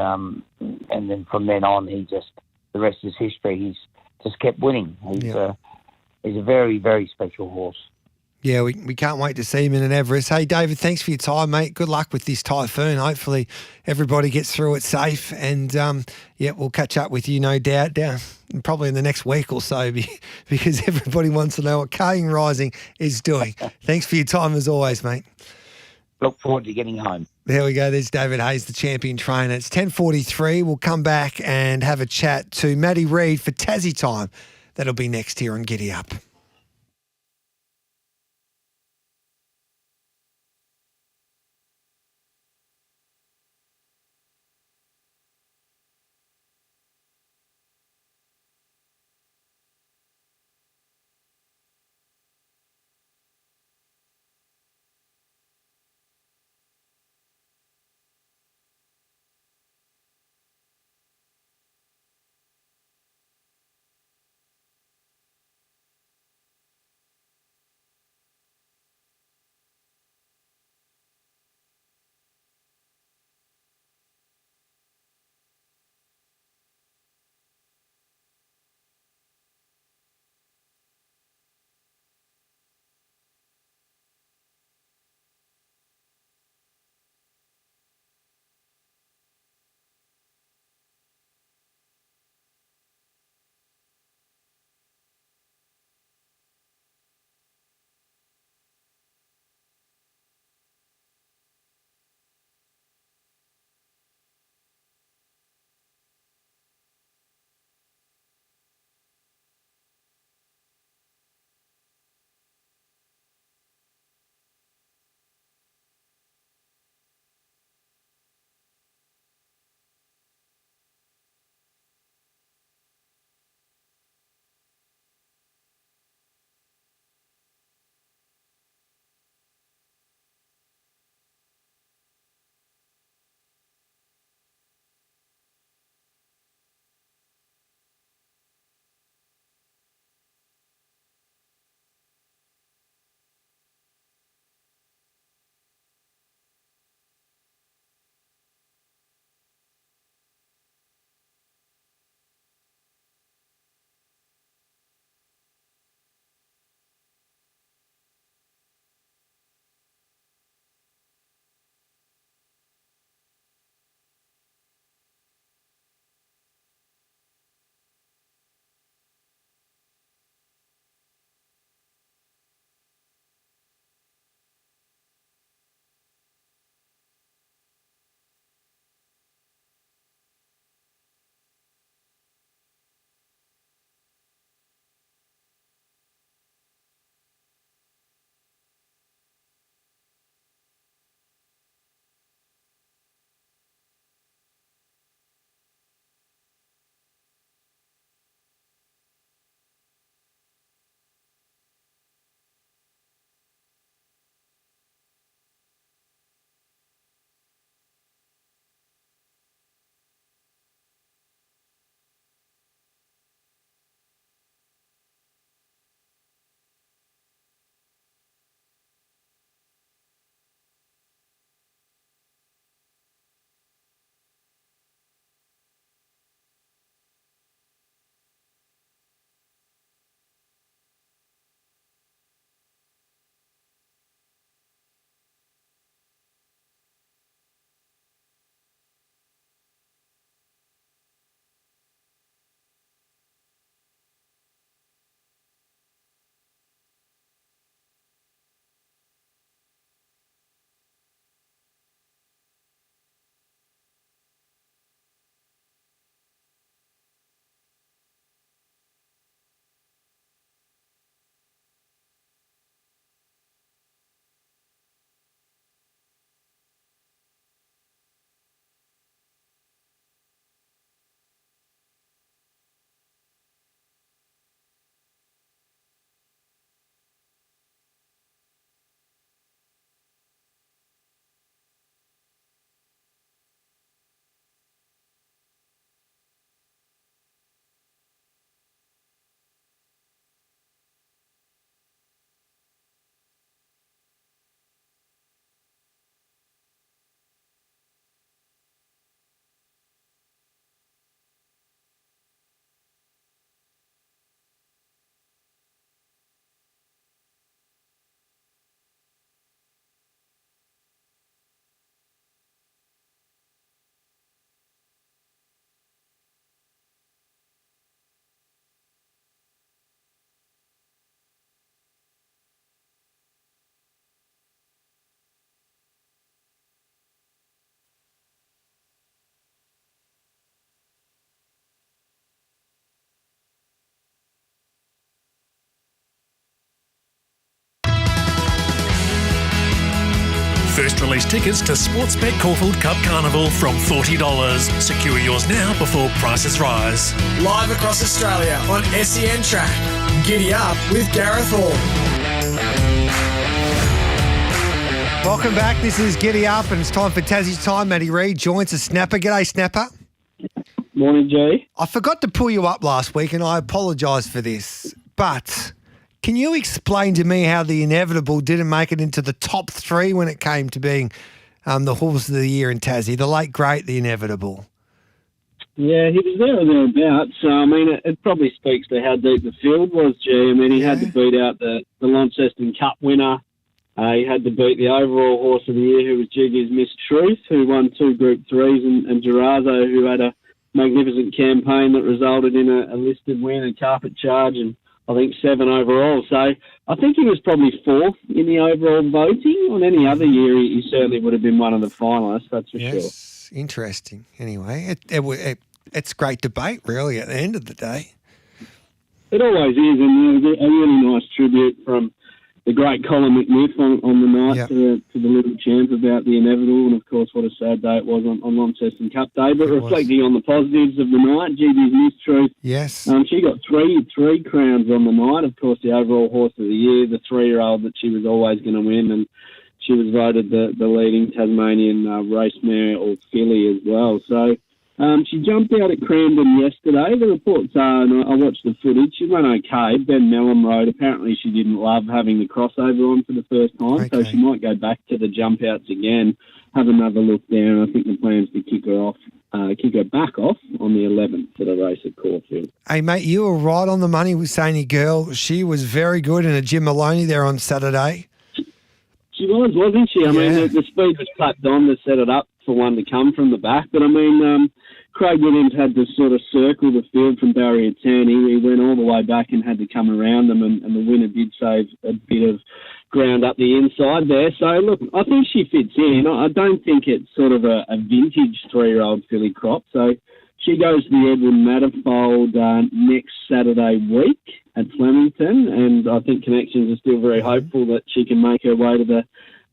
then from then on, the rest is history. He's just kept winning. He's a very, very special horse. Yeah, we can't wait to see him in an Everest. Hey, David, thanks for your time, mate. Good luck with this typhoon. Hopefully everybody gets through it safe. And, we'll catch up with you, no doubt, probably in the next week or so because everybody wants to know what King Rising is doing. Thanks for your time as always, mate. Look forward to getting home. There we go. There's David Hayes, the champion trainer. It's 10:43. We'll come back and have a chat to Maddie Reid for Tassie time. That'll be next here on Giddy Up. First release tickets to Sportsbet Caulfield Cup Carnival from $40. Secure yours now before prices rise. Live across Australia on SEN Track. Giddy Up with Gareth Hall. Welcome back. This is Giddy Up, and it's time for Tassie's Time. Matty Reid joins us. Snapper. G'day, Snapper. Morning, Jay. I forgot to pull you up last week, and I apologise for this, but can you explain to me how the Inevitable didn't make it into the top 3 when it came to being the horse of the year in Tassie, the late great, the Inevitable? Yeah, he was there or thereabouts. So, I mean, it probably speaks to how deep the field was, G. I mean, he had to beat out the Launceston Cup winner. He had to beat the overall horse of the year, who was Jiggy's Miss Truth, who won 2 Group 3s, and Gerazo, who had a magnificent campaign that resulted in a listed win, a carpet charge, and I think 7 overall. So I think he was probably 4th in the overall voting. On any other year, he certainly would have been one of the finalists, that's for sure. Interesting. Anyway, it's great debate, really, at the end of the day. It always is, and a really nice tribute from the great Colin McNiff on the night to the little champ about the Inevitable, and of course what a sad day it was on Launceston Cup Day. But reflecting on the positives of the night, Gigi's Miss Truth. Yes. She got three crowns on the night. Of course, the overall horse of the year, the 3-year-old that she was always going to win, and she was voted the leading Tasmanian race mare or filly as well. So she jumped out at Cramden yesterday. The reports are, and I watched the footage, she ran okay. Ben Mellon rode. Apparently she didn't love having the crossover on for the first time, so she might go back to the jump outs again, have another look there, and I think the plan is to kick her back off on the 11th for the race at Caulfield. Hey, mate, you were right on the money with Saini Girl. She was very good in a Jim Maloney there on Saturday. She was, wasn't she? I mean, the speed was clapped on to set it up for one to come from the back. But, I mean, Craig Williams had to sort of circle the field from barrier 10. He went all the way back and had to come around them, and the winner did save a bit of ground up the inside there. So, look, I think she fits in. I don't think it's sort of a vintage 3-year-old filly crop. So she goes to the Edwin Matterfold next Saturday week at Flemington, and I think Connections are still very hopeful that she can make her way to the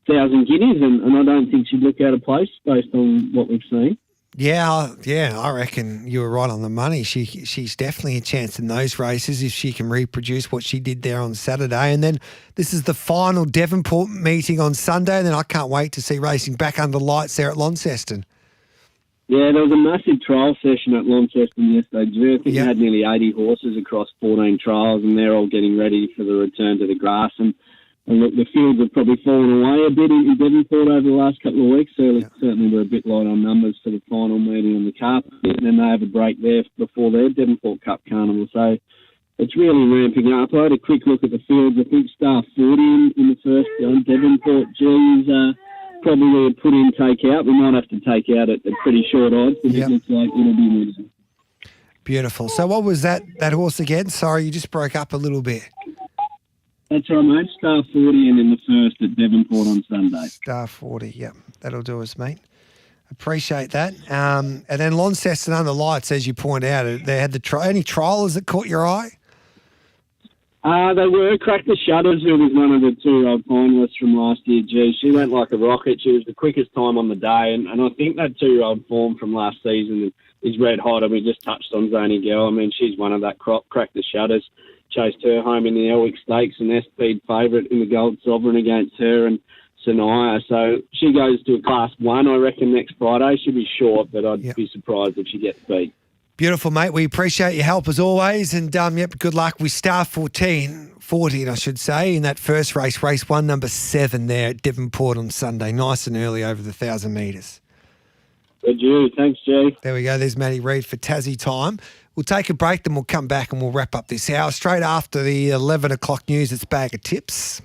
1,000 guineas, and I don't think she'd look out of place based on what we've seen. Yeah, I reckon you were right on the money. She's definitely a chance in those races if she can reproduce what she did there on Saturday. And then this is the final Devonport meeting on Sunday, and then I can't wait to see racing back under lights there at Launceston. Yeah, there was a massive trial session at Launceston yesterday. I think they had nearly 80 horses across 14 trials, and they're all getting ready for the return to the grass. And look, the fields have probably fallen away a bit in Devonport over the last couple of weeks. So certainly we're a bit light on numbers for the final meeting on the carpet. And then they have a break there before their Devonport Cup Carnival. So it's really ramping up. I had a quick look at the fields. I think Star 40 in the first Devonport G's probably a put in, take out. We might have to take out at pretty short odds, but it looks like it'll be winning. Beautiful. So what was that horse again? Sorry, you just broke up a little bit. That's right, mate. Star 40 and in the first at Devonport on Sunday. Star 40, yep. That'll do us, mate. Appreciate that. And then Launceston under lights, as you point out, they had any trialers that caught your eye? They were. Crack the Shutters, who was one of the 2-year-old finalists from last year. Gee, she went like a rocket. She was the quickest time on the day, and I think that 2-year-old form from last season is red hot. And we just touched on Zany Girl. I mean, she's one of that crop. Crack the Shutters chased her home in the Elwick Stakes, and their speed favourite in the Gold Sovereign against her and Sanaya. So she goes to a Class 1, I reckon, next Friday. She'll be short, but I'd be surprised if she gets beat. Beautiful, mate. We appreciate your help as always. And, good luck with Star 14, I should say, in that first race, race 1, number 7 there at Devonport on Sunday. Nice and early over the 1,000 metres. Good you. Thanks, Jay. There we go. There's Matty Reid for Tassie Time. We'll take a break, then we'll come back and we'll wrap up this hour. Straight after the 11 o'clock news, it's Bag of Tips.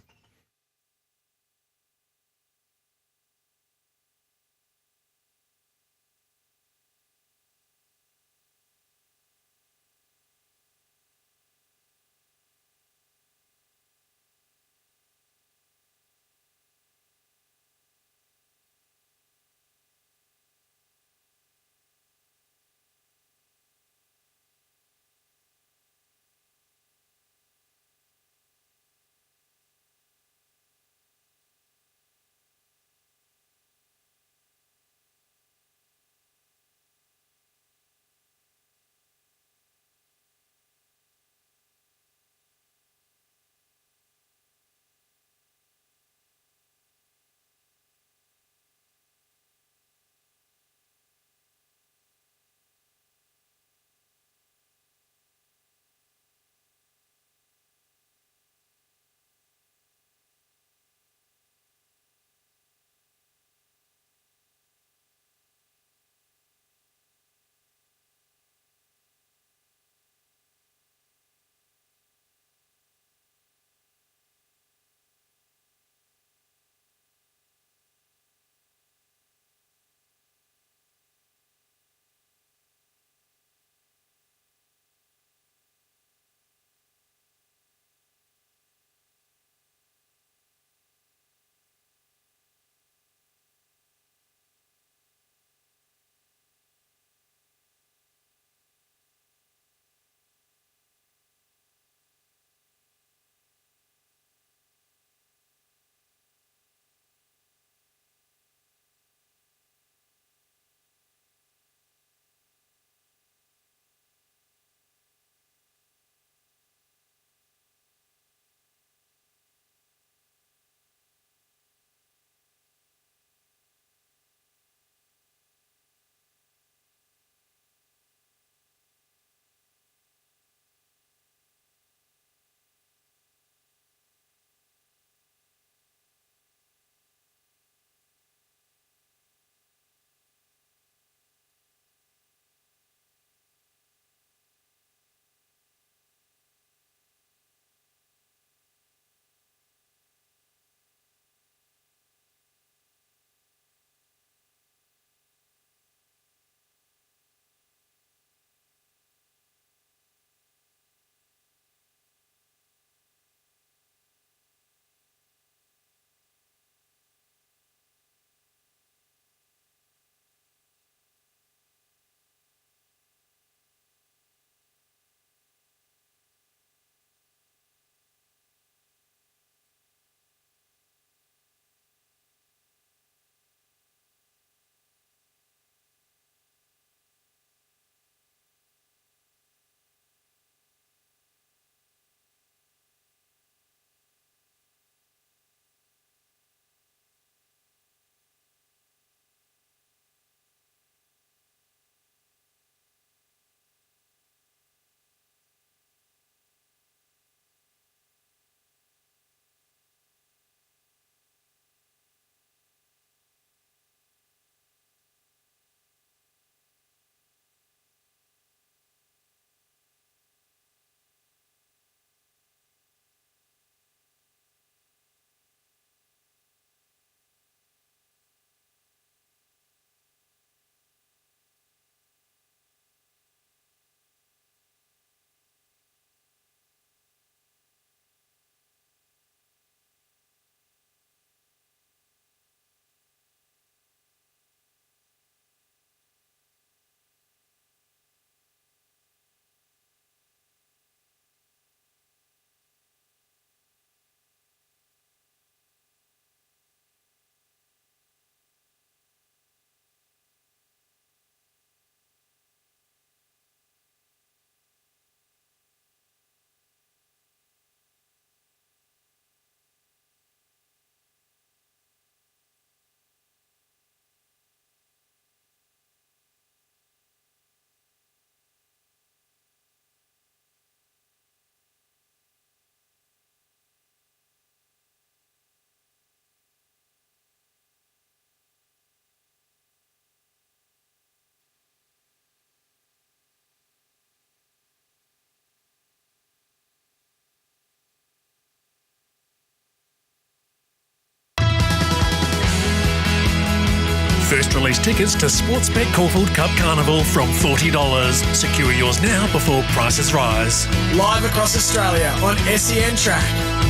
First release tickets to Sportsbet Caulfield Cup Carnival from $40. Secure yours now before prices rise. Live across Australia on SEN Track.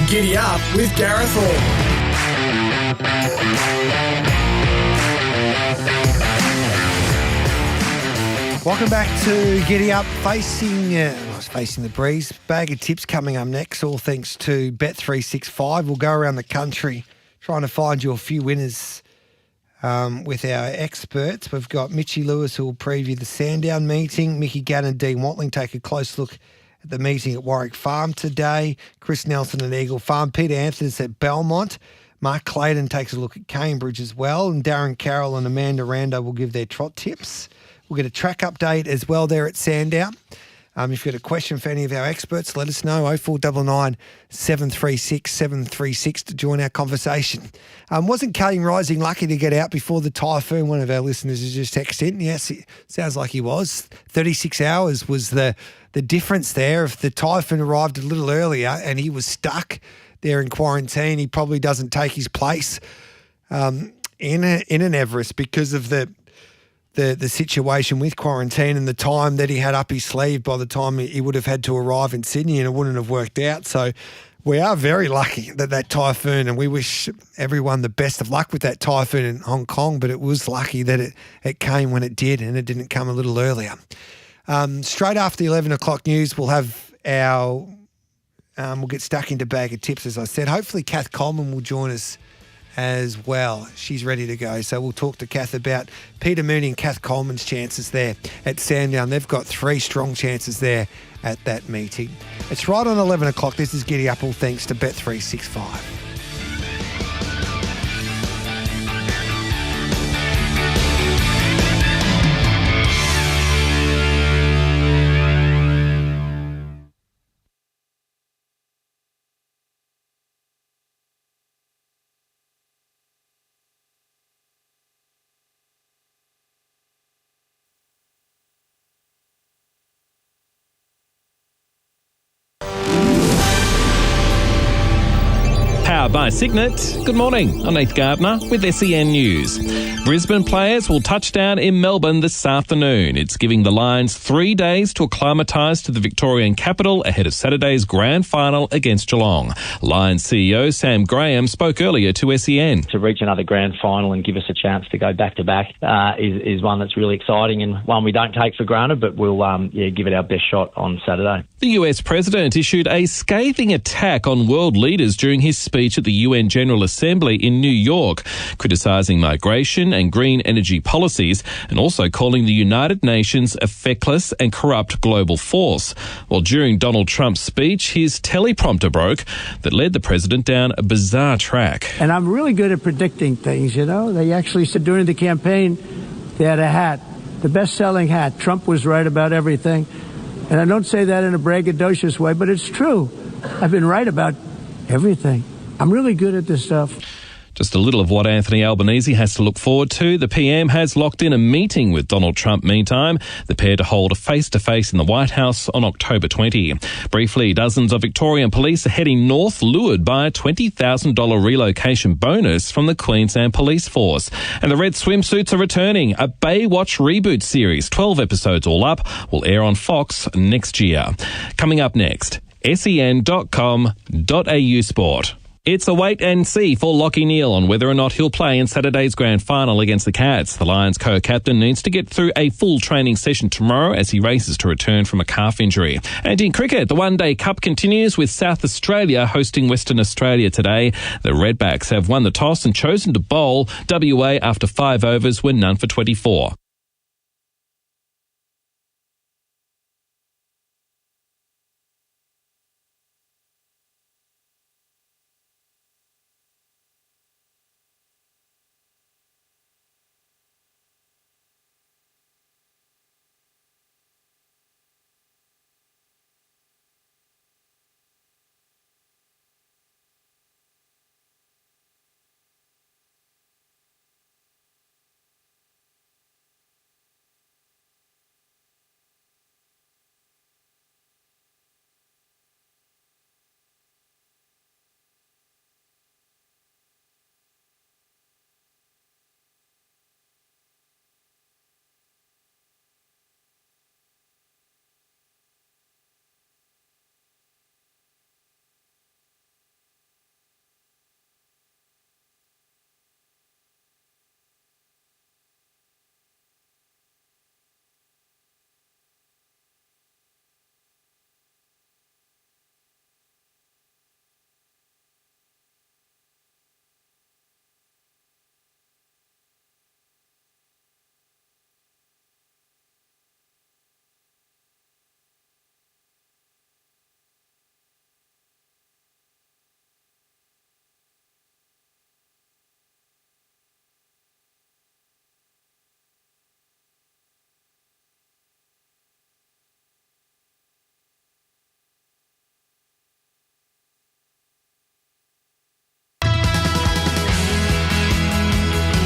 Giddy Up with Gareth Hall. Welcome back to Giddy Up, facing the breeze. Bag of tips coming up next, all thanks to Bet365. We'll go around the country trying to find you a few winners with our experts. We've got Mitchy Lewis who will preview the Sandown meeting. Mickey Gann and Dean Watling take a close look at the meeting at Warwick Farm today. Chris Nelson at Eagle Farm. Peter Anthony's at Belmont. Mark Clayton takes a look at Cambridge as well. And Darren Carroll and Amanda Rando will give their trot tips. We'll get a track update as well there at Sandown. If you've got a question for any of our experts, let us know, 0499 736 736 to join our conversation. Wasn't Kane Rising lucky to get out before the typhoon? One of our listeners has just texted in. Yes, it sounds like he was. 36 hours was the difference there. If the typhoon arrived a little earlier and he was stuck there in quarantine, he probably doesn't take his place in an Everest because of the situation with quarantine and the time that he had up his sleeve by the time he would have had to arrive in Sydney, and it wouldn't have worked out. So we are very lucky that typhoon, and we wish everyone the best of luck with that typhoon in Hong Kong, but it was lucky that it came when it did and it didn't come a little earlier. Straight after the 11 o'clock news, we'll have we'll get stuck into Bag of Tips, as I said. Hopefully Kath Coleman will join us as well. She's ready to go. So we'll talk to Kath about Peter Mooney and Kath Coleman's chances there at Sandown. They've got 3 strong chances there at that meeting. It's right on 11 o'clock. This is Giddy Up, all thanks to Bet365. Powered by Signet. Good morning. I'm Nath Gardner with SEN News. Brisbane players will touch down in Melbourne this afternoon. It's giving the Lions 3 days to acclimatise to the Victorian capital ahead of Saturday's grand final against Geelong. Lions CEO Sam Graham spoke earlier to SEN. To reach another grand final and give us a chance to go back-to-back is one that's really exciting and one we don't take for granted, but we'll give it our best shot on Saturday. The US President issued a scathing attack on world leaders during his speech at the UN General Assembly in New York, criticising migration and green energy policies and also calling the United Nations a feckless and corrupt global force. While during Donald Trump's speech, his teleprompter broke that led the president down a bizarre track. And I'm really good at predicting things, you know. They actually said during the campaign they had a hat, the best-selling hat. Trump was right about everything. And I don't say that in a braggadocious way, but it's true. I've been right about everything. I'm really good at this stuff. Just a little of what Anthony Albanese has to look forward to. The PM has locked in a meeting with Donald Trump meantime, the pair to hold a face-to-face in the White House on October 20. Briefly, dozens of Victorian police are heading north, lured by a $20,000 relocation bonus from the Queensland Police Force. And the red swimsuits are returning. A Baywatch reboot series, 12 episodes all up, will air on Fox next year. Coming up next, sen.com.au sport. It's a wait and see for Lachie Neale on whether or not he'll play in Saturday's grand final against the Cats. The Lions co-captain needs to get through a full training session tomorrow as he races to return from a calf injury. And in cricket, the One Day Cup continues with South Australia hosting Western Australia today. The Redbacks have won the toss and chosen to bowl. WA after 5 overs were none for 24.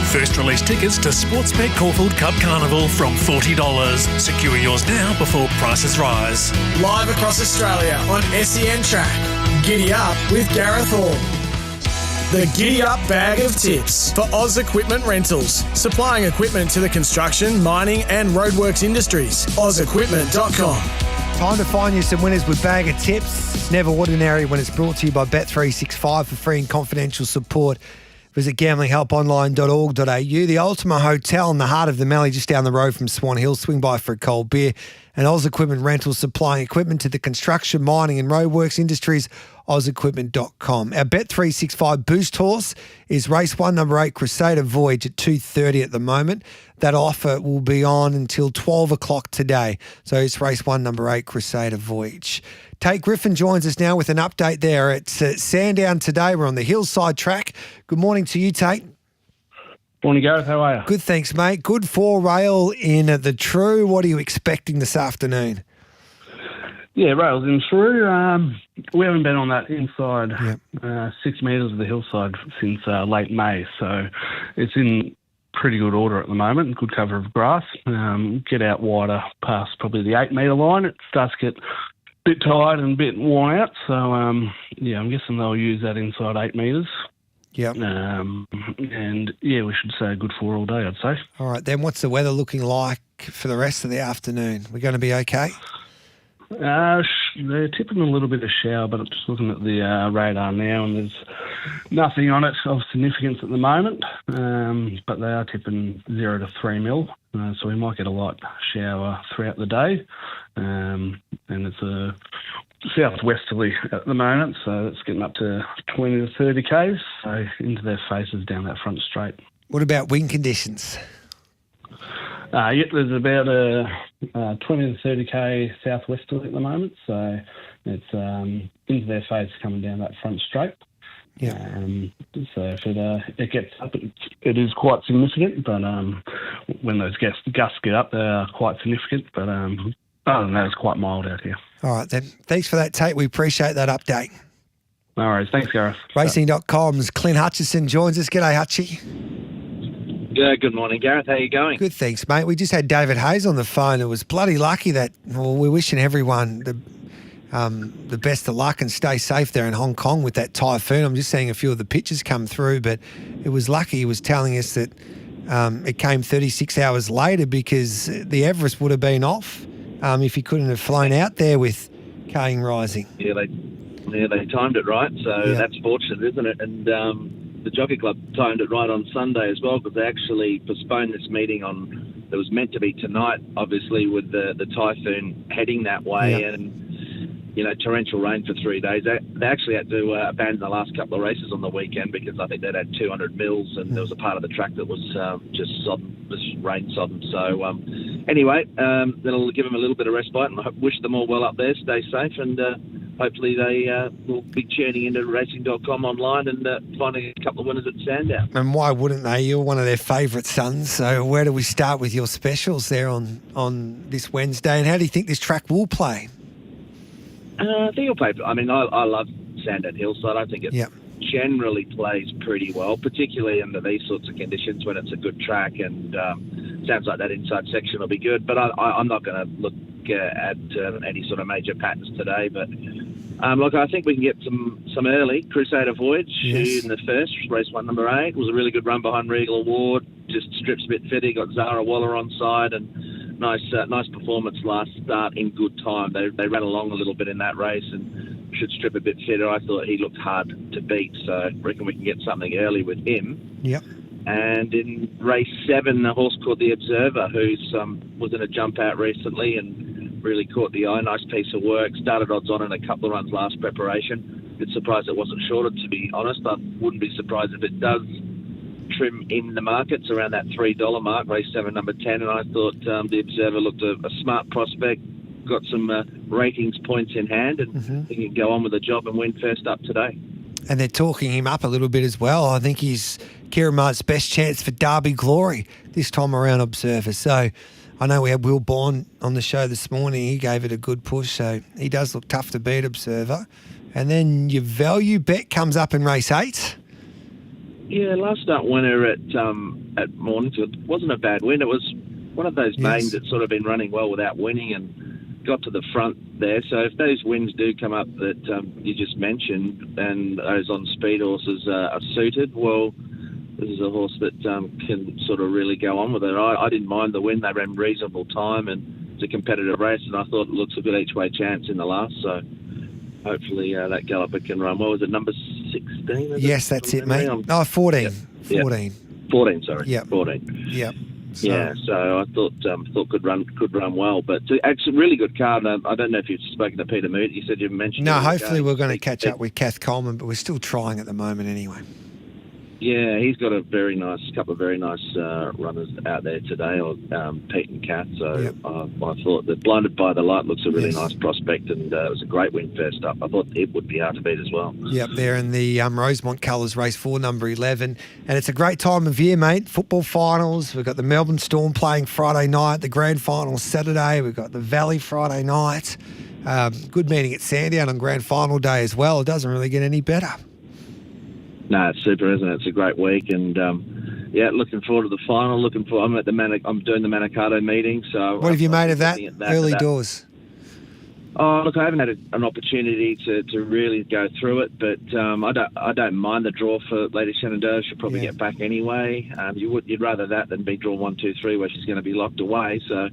First release tickets to Sportsbet Caulfield Cup Carnival from $40. Secure yours now before prices rise. Live across Australia on SEN Track. Giddy Up with Gareth Hall. The Giddy Up bag of tips for Oz Equipment Rentals. Supplying equipment to the construction, mining and roadworks industries. OzEquipment.com. Time to find you some winners with Bag of Tips. It's never ordinary when it's brought to you by Bet365 for free and confidential support. Visit gamblinghelponline.org.au. The Ultima Hotel in the heart of the Mallee, just down the road from Swan Hill. Swing by for a cold beer. And Oz Equipment Rentals, supplying equipment to the construction, mining and roadworks industries. OzEquipment.com. Our Bet365 boost horse is race 1, number 8, Crusader Voyage at 2:30 at the moment. That offer will be on until 12 o'clock today. So it's race 1, number 8, Crusader Voyage. Tate Griffin joins us now with an update there at Sandown today. We're on the Hillside track. Good morning to you, Tate. Morning, Gareth. How are you? Good, thanks, mate. Good 4-rail in the True. What are you expecting this afternoon? Yeah, rails in through. We haven't been on that inside 6 metres of the hillside since late May, so it's in pretty good order at the moment, good cover of grass. Get out wider past probably the 8 metre line. It starts to get a bit tired and a bit worn out, so I'm guessing they'll use that inside 8 metres. Yep. And we should say a good 4 all day, I'd say. All right, then what's the weather looking like for the rest of the afternoon? We're going to be okay? They're tipping a little bit of shower, but I'm just looking at the radar now, and there's nothing on it of significance at the moment. But they are tipping 0 to 3 mil, so we might get a light shower throughout the day. And it's a southwesterly at the moment, so it's getting up to 20 to 30 k's, so into their faces down that front straight. What about wind conditions? There's about a 20 to 30k southwesterly at the moment, so it's into their face coming down that front straight. Yeah. So if it gets up, it is quite significant, but when those gusts get up, they are quite significant, but other than that, it's quite mild out here. All right, then. Thanks for that, Tate. We appreciate that update. No worries. Thanks, Gareth. Racing.com's Clint Hutchison joins us. G'day, Hutchie. Yeah, good morning, Gareth. How you going? Good, thanks, mate. We just had David Hayes on the phone. It was bloody lucky that we're wishing everyone the best of luck and stay safe there in Hong Kong with that typhoon. I'm just seeing a few of the pictures come through, but it was lucky. He was telling us that it came 36 hours later because the Everest would have been off if he couldn't have flown out there with Kane rising. Yeah, they timed it right, so that's fortunate, isn't it? And the Jockey Club timed it right on Sunday as well, because they actually postponed this meeting that was meant to be tonight, obviously, with the typhoon heading that way and, torrential rain for 3 days. They actually had to abandon the last couple of races on the weekend because I think they'd had 200 mils and there was a part of the track that was just rain sodden. So anyway, that'll give them a little bit of respite, and I wish them all well up there. Stay safe, and hopefully they will be tuning into racing.com online and finding a couple of winners at Sandown. And why wouldn't they? You're one of their favourite sons. So where do we start with your specials there on this Wednesday? And how do you think this track will play? I think it'll play. I mean, I love Sandown Hillside. I think it generally plays pretty well, particularly under these sorts of conditions when it's a good track, and sounds like that inside section will be good. But I'm not going to look at any sort of major patterns today. But look, I think we can get some early. Crusader Voyage in the first, race 1, number 8. It was a really good run behind Regal Award. Just strips a bit fitter. Got Zara Waller on side, and nice performance last start in good time. They ran along a little bit in that race and should strip a bit fitter. I thought he looked hard to beat, so I reckon we can get something early with him. Yep. And in race 7, a horse called the Observer, who's was in a jump out recently and really caught the eye. Nice piece of work. Started odds on in a couple of runs last preparation. Bit surprised it wasn't shorter, to be honest. I wouldn't be surprised if it does trim in the markets around that $3 mark, race 7, number 10, and I thought the Observer looked a smart prospect, got some ratings points in hand, and he can go on with the job and win first up today. And they're talking him up a little bit as well. I think he's Kieran Mart's best chance for Derby glory this time around, Observer. So I know we had Will Bourne on the show this morning. He gave it a good push, so he does look tough to beat, Observer. And then your value bet comes up in race 8. Yeah, last start winner at Mornington wasn't a bad win. It was one of those mains that's sort of been running well without winning and got to the front there. So if those wins do come up that you just mentioned and those on speed horses are suited, well, this is a horse that can sort of really go on with it. I didn't mind the win. They ran reasonable time and it's a competitive race, and I thought it looks a good each-way chance in the last. So hopefully that galloper can run. What was it, number 16? Yes, that's it, mate. 14. Yep. 14. Yep. 14, sorry. Yep. 14. Yep. So I thought could run well, but it's a really good card. I don't know if you've spoken to Peter Moot. You said you mentioned. No, hopefully we're going to catch up with Kath Coleman, but we're still trying at the moment anyway. Yeah, he's got a couple of very nice runners out there today, Pete and Kath. So I thought that Blinded by the Light looks a really nice prospect, and it was a great win first up. I thought it would be hard to beat as well. Yep, they're in the Rosemont Colours race 4, number 11. And it's a great time of year, mate. Football finals. We've got the Melbourne Storm playing Friday night, the grand final Saturday. We've got the Valley Friday night. Good meeting at Sandown on grand final day as well. It doesn't really get any better. No, it's super, isn't it? It's a great week, and looking forward to the final. I'm doing the Manikato meeting. So what have you made of that early doors? Oh, look, I haven't had an opportunity to really go through it, but I don't mind the draw for Lady Shenandoah. She'll probably get back anyway. You'd rather that than be draw 1, 2, 3 where she's going to be locked away. So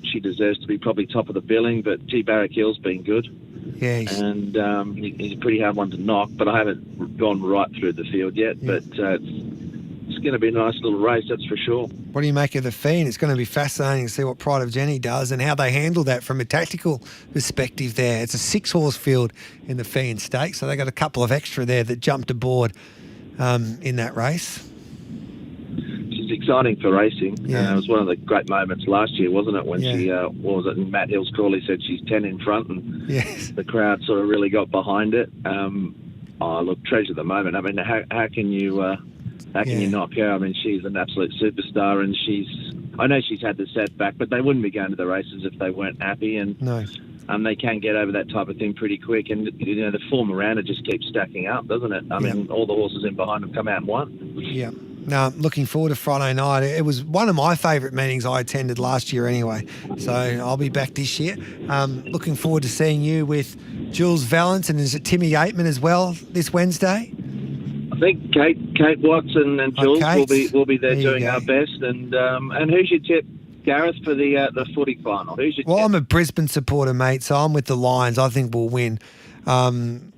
she deserves to be probably top of the billing. But T Barrack Hill's been good. Yeah, and he's a pretty hard one to knock, but I haven't gone right through the field yet. But it's going to be a nice little race, that's for sure. What do you make of the Fiend? It's going to be fascinating to see what Pride of Jenny does and how they handle that from a tactical perspective there. It's a 6-horse field in the Fiend Stakes, so they got a couple of extra there that jumped aboard in that race. She's exciting for racing. It was one of the great moments last year, wasn't it, when she, Matt Hill's call, he said she's 10 in front, and the crowd sort of really got behind it. Treasure the moment. I mean, how can you knock her? I mean, she's an absolute superstar, and I know she's had the setback, but they wouldn't be going to the races if they weren't happy, and they can get over that type of thing pretty quick, and the form around it just keeps stacking up, doesn't it? I mean, all the horses in behind them come out and won. Yeah. No, looking forward to Friday night. It was one of my favourite meetings I attended last year anyway, so I'll be back this year. Looking forward to seeing you with Jules Valance, and is it Timmy Yateman as well this Wednesday? I think Kate Watson and Jules will be there doing our best. And who's your tip, Gareth, for the footy final? Who's your tip? I'm a Brisbane supporter, mate, so I'm with the Lions. I think we'll win. I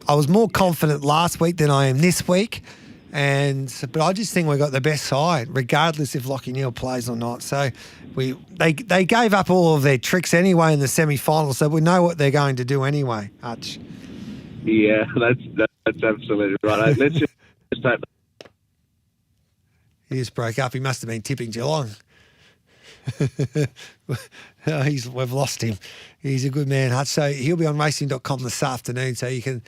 was more confident last week than I am this week. But I just think we got the best side, regardless if Lockie Neal plays or not. So they gave up all of their tricks anyway in the semi-final, so we know what they're going to do anyway, Hutch. Yeah, that's absolutely right. Let's just hope. He just broke up. He must have been tipping Geelong. We've lost him. He's a good man, Hutch. So he'll be on racing.com this afternoon, so you can...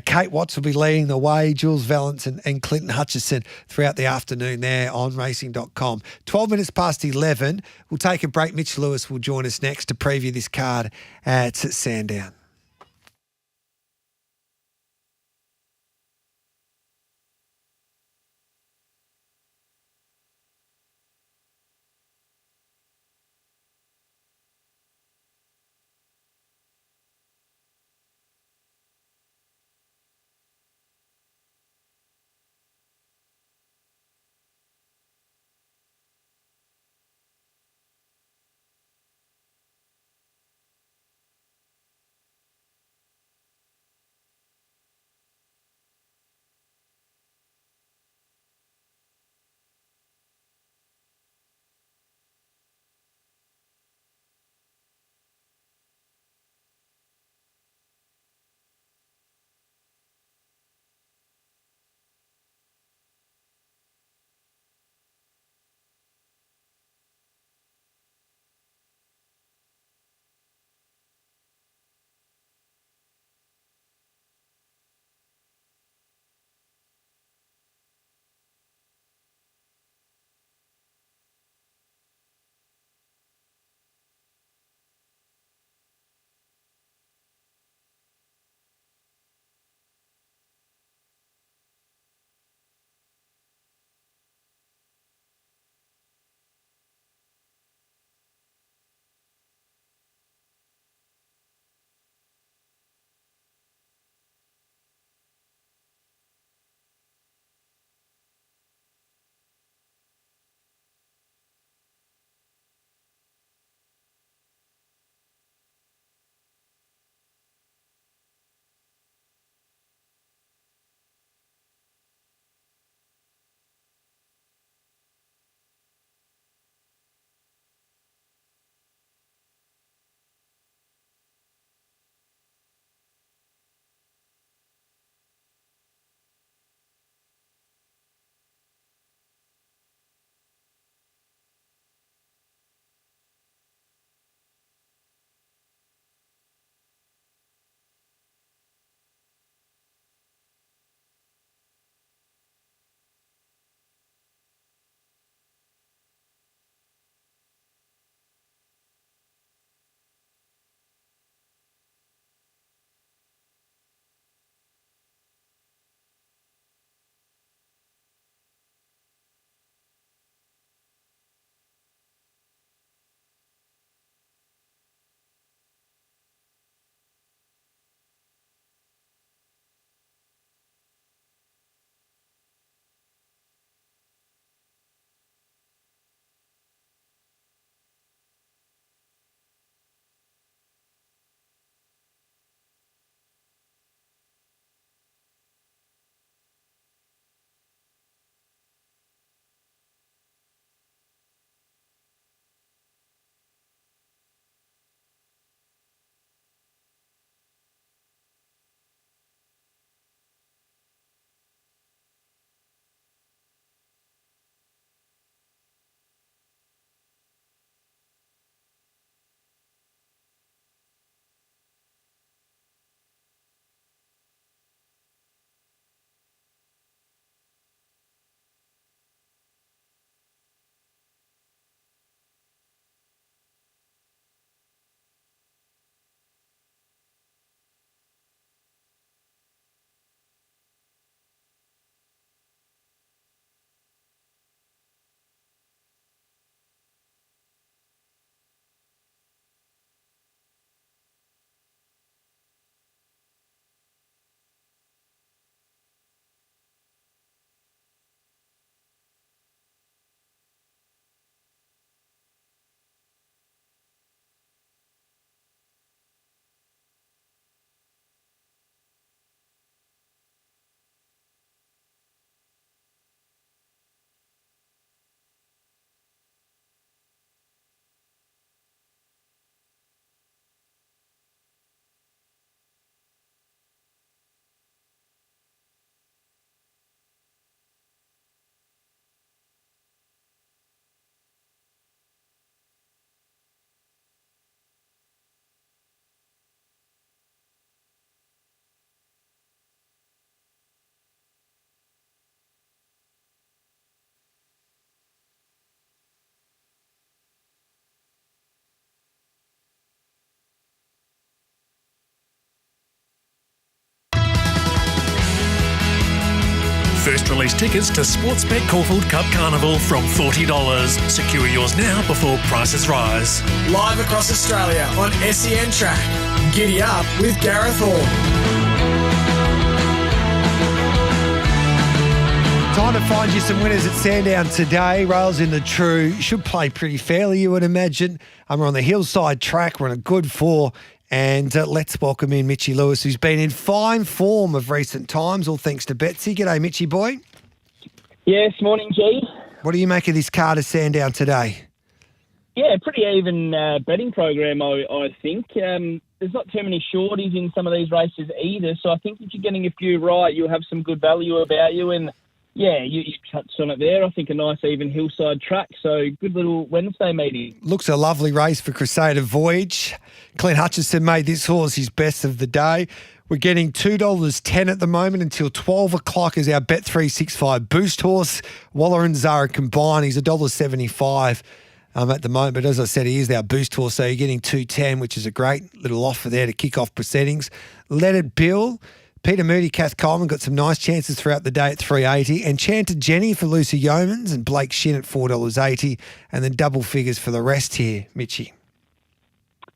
Kate Watts will be leading the way, Jules Valance and Clinton Hutchison throughout the afternoon there on racing.com. 12 minutes past 11. We'll take a break. Mitch Lewis will join us next to preview this card at Sandown. release tickets to Sportsbet Caulfield Cup Carnival from $40. Secure yours now before prices rise. Live across Australia on SEN Track. Giddy Up with Gareth Hall. Time to find you some winners at Sandown today. Rails in the True should play pretty fairly, you would imagine. We're on the Hillside track. We're in a good 4. And let's welcome in Mitchy Lewis, who's been in fine form of recent times, all thanks to Betsy. G'day, Mitchy boy. Yes, morning, G. What do you make of this car to Sandown today? Yeah, pretty even betting program, I think. There's not too many shorties in some of these races either, so I think if you're getting a few right, you'll have some good value about you. And yeah, you touched on it there. I think a nice even Hillside track, so good little Wednesday meeting. Looks a lovely race for Crusader Voyage. Clint Hutchison made this horse his best of the day. We're getting $2.10 at the moment until 12 o'clock is our Bet365 boost horse. Waller and Zara combined, he's $1.75 at the moment. But as I said, he is our boost horse, so you're getting $2.10, which is a great little offer there to kick off proceedings. Let It Bill. Peter Moody, Kath Coleman got some nice chances throughout the day at $3.80. Enchanted Jenny for Lucy Yeomans and Blake Shin at $4.80. And then double figures for the rest here, Mitchy.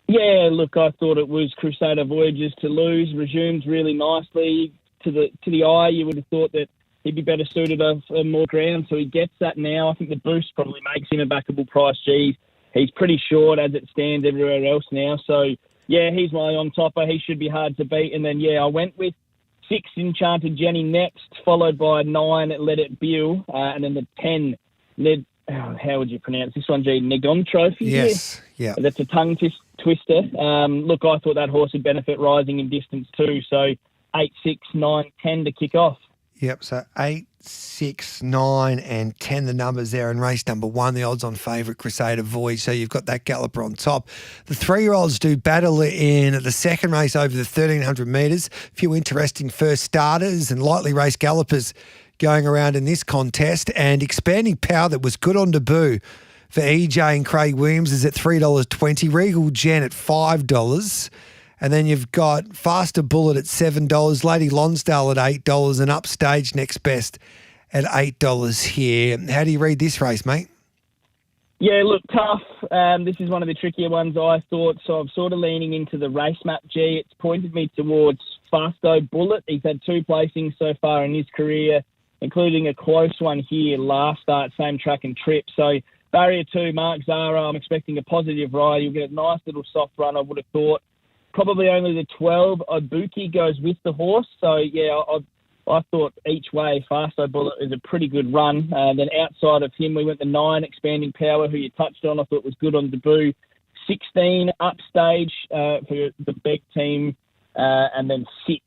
Yeah, look, I thought it was Crusader Voyages to lose. Resumed really nicely. To the eye, you would have thought that he'd be better suited for more ground, so he gets that now. I think the boost probably makes him a backable price. Geez, he's pretty short as it stands everywhere else now. So, yeah, he's my on-topper. He should be hard to beat. And then, yeah, I went with 6 Enchanted Jenny next, followed by 9 Let It Bill, and then the 10 how would you pronounce this one, G? Negon Trophy? Yes, yeah. That's a tongue twister. Look, I thought that horse would benefit rising in distance too, so 8, 6, 9, 10 to kick off. Yep, so 8, 6, 9 and 10, the numbers there in race number 1, the odds on favourite Crusader Voyage. So you've got that galloper on top. The 3-year-olds do battle in the second race over the 1,300 metres. A few interesting first starters and lightly raced gallopers going around in this contest. And Expanding Power that was good on debut for EJ and Craig Williams is at $3.20. Regal Gen at $5. And then you've got Faster Bullet at $7, Lady Lonsdale at $8, and Upstage Next Best at $8 here. How do you read this race, mate? Yeah, look, tough. This is one of the trickier ones, I thought, so I'm sort of leaning into the race map, G. It's pointed me towards Fasto Bullet. He's had 2 placings so far in his career, including a close one here last start, same track and trip. So barrier 2, Mark Zara, I'm expecting a positive ride. You'll get a nice little soft run, I would have thought. Probably only the 12 Ibuki goes with the horse. So, yeah, I thought each way Fasto Bullet is a pretty good run. Then outside of him, we went the 9 Expanding Power, who you touched on. I thought was good on debut. 16 Upstage for the Beck team. And then 6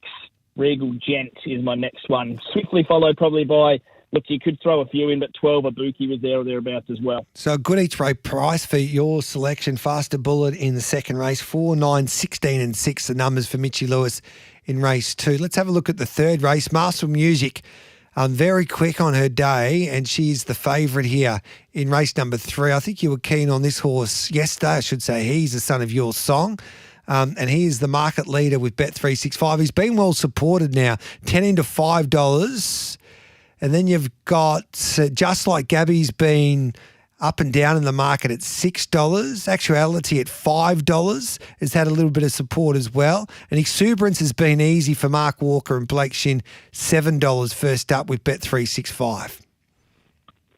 Regal Gent is my next one. Swiftly followed probably by, look, you could throw a few in, but 12 Ibuki was there or thereabouts as well. So a good each way price for your selection. Faster Bullet in the second race, 4, 9, 16 and 6, the numbers for Mitchy Lewis in race 2. Let's have a look at the third race. Marshall Music, very quick on her day, and she's the favourite here in race number 3. I think you were keen on this horse yesterday, I should say. He's the son of your song. And he is the market leader with Bet365. He's been well supported now, 10 into $5. And then you've got Just Like Gabby's been up and down in the market at $6. Actuality at $5 has had a little bit of support as well. And Exuberance has been easy for Mark Walker and Blake Shin, $7 first up with Bet365.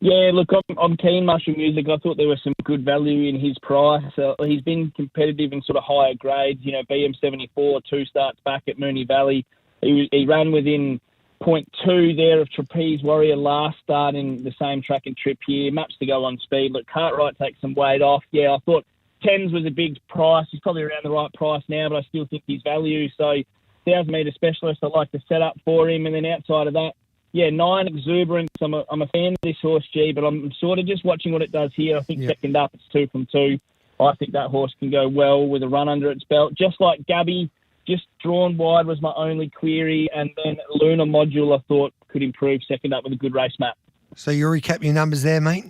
Yeah, look, I'm keen Mushroom Music. I thought there was some good value in his price. He's been competitive in sort of higher grades. You know, BM74, 2 starts back at Moonee Valley. He ran within 0.2 there of Trapeze Warrior last start in the same track and trip here. Maps to go on speed. Look, Cartwright takes some weight off. Yeah, I thought 10s was a big price. He's probably around the right price now, but I still think he's value. So 1,000-metre specialist, I like to set up for him. And then outside of that, yeah, 9 Exuberance. I'm a fan of this horse, G, but I'm sort of just watching what it does here. I think second up, it's 2 from 2. I think that horse can go well with a run under its belt. Just like Gabby, just drawn wide was my only query. And then Lunar Module, I thought, could improve second up with a good race map. So you recap your numbers there, mate?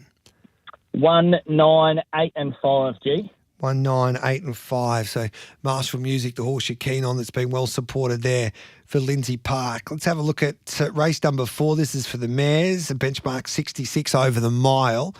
1, 9, 8 and 5, G. 1, 9, 8 and 5. So Marshall Music, the horse you're keen on that's been well supported there for Lindsay Park. Let's have a look at race number 4. This is for the mares, a benchmark 66 over the mile.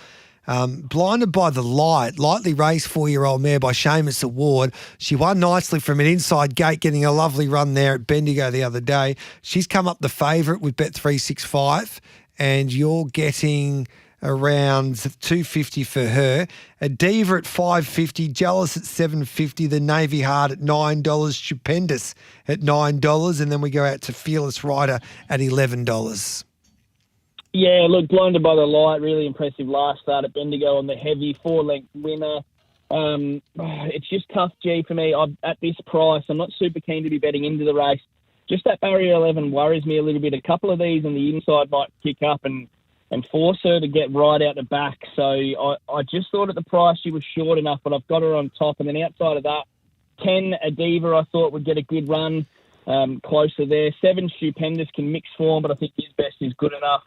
Blinded by the Light, lightly raced 4-year-old mare by Seamus Award. She won nicely from an inside gate, getting a lovely run there at Bendigo the other day. She's come up the favourite with Bet365, and you're getting around $250 for her. A Diva at $5.50, Jealous at $7.50, the Navy Heart at $9, Stupendous at $9, and then we go out to Fearless Rider at $11. Yeah, look, Blinded by the Light, really impressive last start at Bendigo on the heavy 4-length winner. It's just tough, G, for me. At this price, I'm not super keen to be betting into the race. Just that barrier 11 worries me a little bit. A couple of these on the inside might kick up and force her to get right out the back. So I just thought at the price she was short enough, but I've got her on top. And then outside of that, 10, a Diva, I thought would get a good run closer there. 7, Stupendous, can mix form, but I think his best is good enough.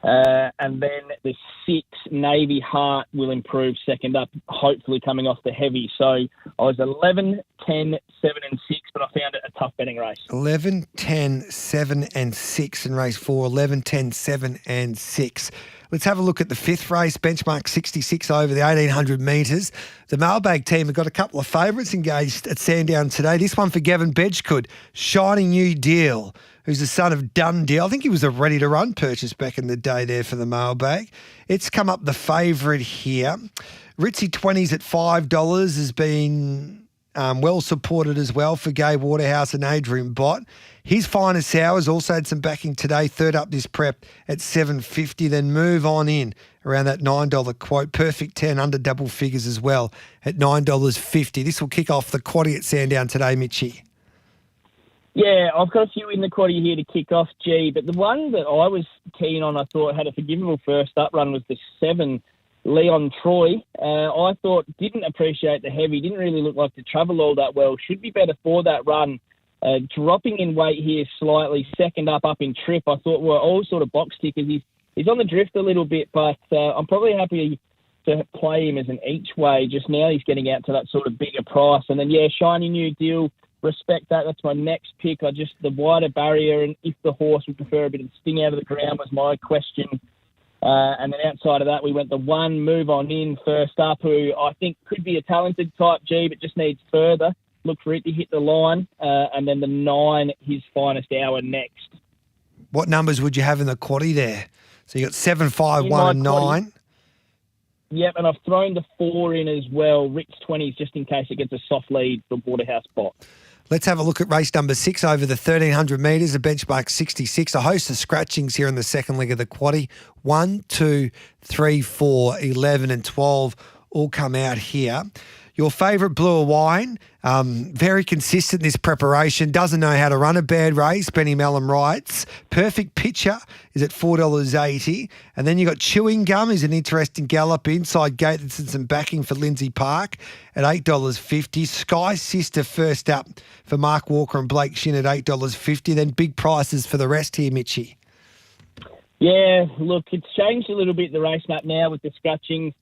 And then the 6, Navy Heart, will improve second up, hopefully coming off the heavy. So I was 11, 10, 7 and 6, but I found it a tough betting race. 11, 10, 7 and 6 in race 4. 11, 10, 7 and 6. Let's have a look at the 5th race, benchmark 66 over the 1,800 metres. The mailbag team have got a couple of favourites engaged at Sandown today. This one for Gavin Bedggood, Shiny New Deal, who's the son of Dundee. I think he was a ready-to-run purchase back in the day there for the mailbag. It's come up the favourite here. Ritzy 20s at $5 has been well supported as well for Gay Waterhouse and Adrian Bott. His Finest Hours also had some backing today, third up this prep at $7.50. Then Move On In around that $9 quote. Perfect 10 under double figures as well at $9.50. This will kick off the quaddie at Sandown today, Mitchie. Yeah, I've got a few in the quaddie here to kick off, G, but the one that I was keen on, I thought had a forgivable first up run, was the 7, Leon Troy. I thought didn't appreciate the heavy, didn't really look like to travel all that well, should be better for that run. Dropping in weight here slightly, second up in trip, I thought were all sort of box tickers. He's on the drift a little bit, but I'm probably happy to play him as an each way. Just now he's getting out to that sort of bigger price. And then, Shiny New Deal, respect that. That's my next pick. The wider barrier, and if the horse would prefer a bit of sting out of the ground was my question. And then outside of that, we went the 1, Move On In, first up, who I think could be a talented type G, but just needs further. Look for it to hit the line. And then the 9, His Finest Hour, next. What numbers would you have in the quaddie there? So you got 7, 5, 1 and 9. Yep, and I've thrown the 4 in as well, Ritz 20s, just in case it gets a soft lead for Waterhouse Bott. Let's have a look at race number 6 over the 1,300 metres, a benchmark 66. A host of scratchings here in the second leg of the quaddie. 1, 2, 3, 4, 11 and 12 all come out here. Your favourite, Blue Hawaiian, very consistent this preparation, doesn't know how to run a bad race, Benny Mellon writes. Perfect Picture is at $4.80. And then you got Chewing Gum is an interesting gallop. Inside Gate, that's some backing for Lindsay Park at $8.50. Sky Sister first up for Mark Walker and Blake Shin at $8.50. Then big prices for the rest here, Mitchie. Yeah, look, it's changed a little bit, the race map now with the scratching.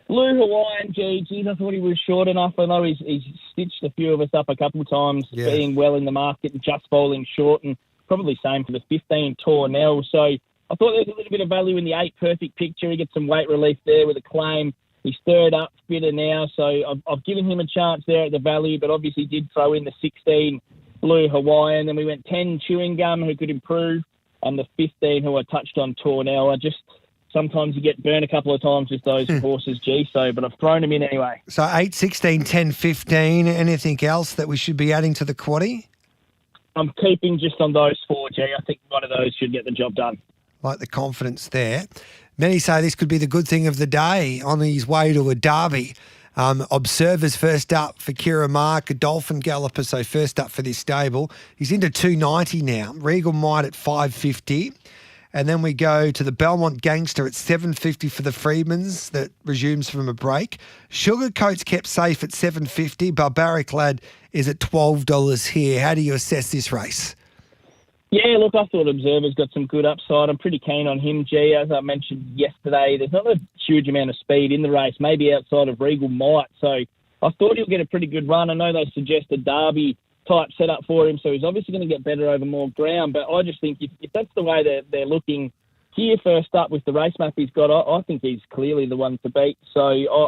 Blue Hawaiian, geez, I thought he was short enough. I know he's stitched a few of us up a couple of times, being well in the market and just bowling short, and probably same for the 15, Tornell. So I thought there was a little bit of value in the 8, Perfect Picture. He gets some weight relief there with a claim. He's third up, fitter now, so I've given him a chance there at the value, but obviously did throw in the 16, Blue Hawaiian. Then we went 10, Chewing Gum, who could improve, and the 15, who I touched on, Tornell. Sometimes you get burned a couple of times with those horses, but I've thrown them in anyway. So 8, 16, 10, 15. Anything else that we should be adding to the quaddie? I'm keeping just on those 4, G. I think one of those should get the job done. Like the confidence there. Many say this could be the good thing of the day on his way to a derby. Observers first up for Kira Mark, a Dolphin galloper, so first up for this stable. He's into $2.90 now. Regal Might at $5.50. And then we go to the Belmont Gangster at $7.50 for the Freedmans that resumes from a break. Sugarcoat's kept safe at $7.50. Barbaric Lad is at $12 here. How do you assess this race? Yeah, look, I thought Observer's got some good upside. I'm pretty keen on him, G. As I mentioned yesterday, there's not a huge amount of speed in the race, maybe outside of Regal Might. So I thought he'll get a pretty good run. I know they suggest a derby type setup for him, so he's obviously going to get better over more ground. But I just think if that's the way they're looking here first up with the race map he's got, I think he's clearly the one to beat. So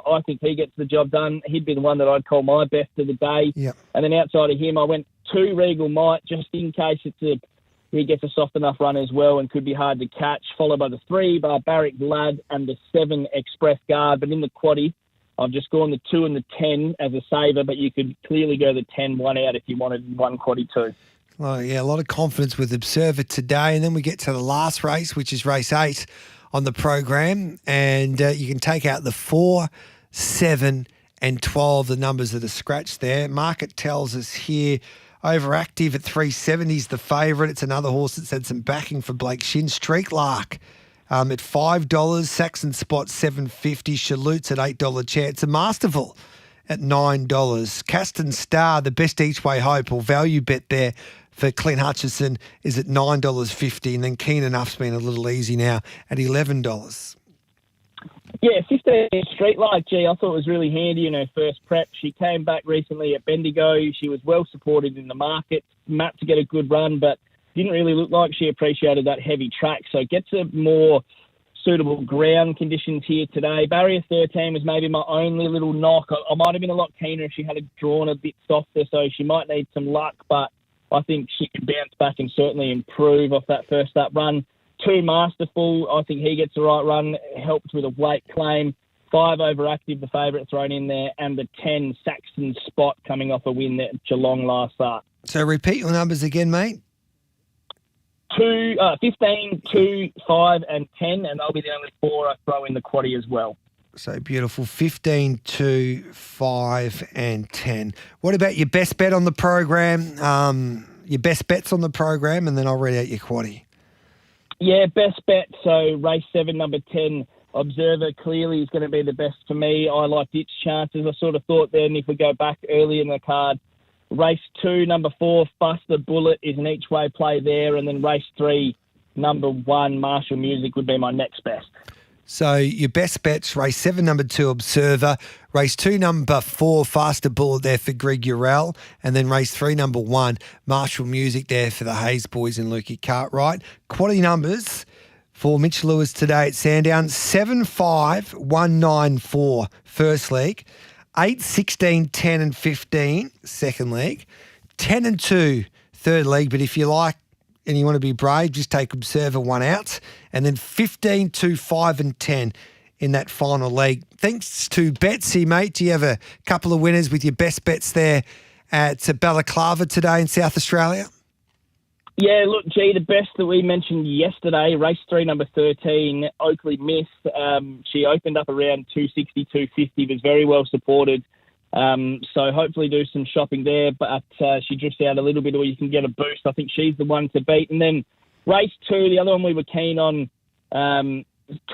I think he gets the job done. He'd be the one that I'd call my best of the day. Yep. And then outside of him, I went 2 Regal Might, just in case he gets a soft enough run as well and could be hard to catch, followed by the 3 Barbaric Lad and the 7 Express Guard. But in the quaddie, I've just gone the 2 and the 10 as a saver, but you could clearly go the 10 one out if you wanted one quaddie too. Well, yeah, a lot of confidence with Observer today. And then we get to the last race, which is race 8 on the program. And you can take out the 4, 7 and 12, the numbers that are scratched there. Market tells us here Overactive at 370 is the favourite. It's another horse that's had some backing for Blake Shin. Street Lark at $5. Saxon Spot $7.50. Chaloots at $8 chance. A Masterful at $9. Caston Star, the best each way hope or value bet there for Clint Hutchison is at $9.50. And then Keen Enough's been a little easy now at $11. Yeah, 15 Street Light, I thought it was really handy in her first prep. She came back recently at Bendigo. She was well supported in the market, mapped to get a good run, but didn't really look like she appreciated that heavy track. So gets a more suitable ground conditions here today. Barrier 13 was maybe my only little knock. I might have been a lot keener if she had drawn a bit softer, so she might need some luck, but I think she can bounce back and certainly improve off that first up run. 2 Masterful, I think he gets the right run, helped with a weight claim. 5 Overactive, the favourite thrown in there, and the 10 Saxon Spot coming off a win there at Geelong last start. So repeat your numbers again, mate. 15, 2, 5 and 10, and they'll be the only 4 I throw in the quaddie as well. So beautiful. 15, 2, 5 and 10. What about your best bet on the program? Your best bets on the program, and then I'll read out your quaddie. Yeah, best bet. So race 7, number 10, Observer clearly is going to be the best for me. I liked its chances. I sort of thought then if we go back early in the card, race 2, number 4, Buster Bullet is an each way play there. And then race 3, number 1, Marshall Music would be my next best. So your best bets, race 7, number 2, Observer. Race 2, number 4, Faster Bullet there for Greg Urell. And then race 3, number 1, Marshall Music there for the Hayes boys and Lukey Cartwright. Quality numbers for Mitch Lewis today at Sandown. 7, 5, 1, 9, 4, first leg. 8, 16, 10 and 15, second leg. 10 and 2, third leg. But if you like, and you want to be brave, just take Observer 1 out. And then 15, 2, 5 and 10 in that final leg. Thanks to Betsy, mate. Do you have a couple of winners with your best bets there at Balaclava today in South Australia? Yeah, look, the best that we mentioned yesterday, race 3, number 13, Oakley Miss. She opened up around 260, 250, was very well supported. So hopefully do some shopping there, but she drifts out a little bit or you can get a boost. I think she's the one to beat. And then race 2, the other one we were keen on,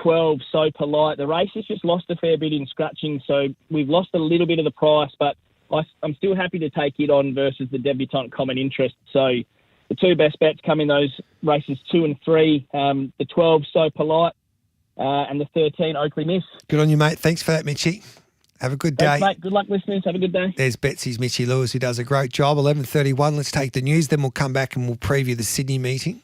12, So Polite. The race has just lost a fair bit in scratching, so we've lost a little bit of the price, but I'm still happy to take it on versus the Debutant Common Interest. So the 2 best bets come in those races 2 and 3, the 12, So Polite, and the 13, Oakley Miss. Good on you, mate. Thanks for that, Mitchie. Have a good day. Thanks, mate. Good luck, listeners. Have a good day. There's Betsy's Mitchie Lewis, who does a great job. 11:31. Let's take the news. Then we'll come back and we'll preview the Sydney meeting.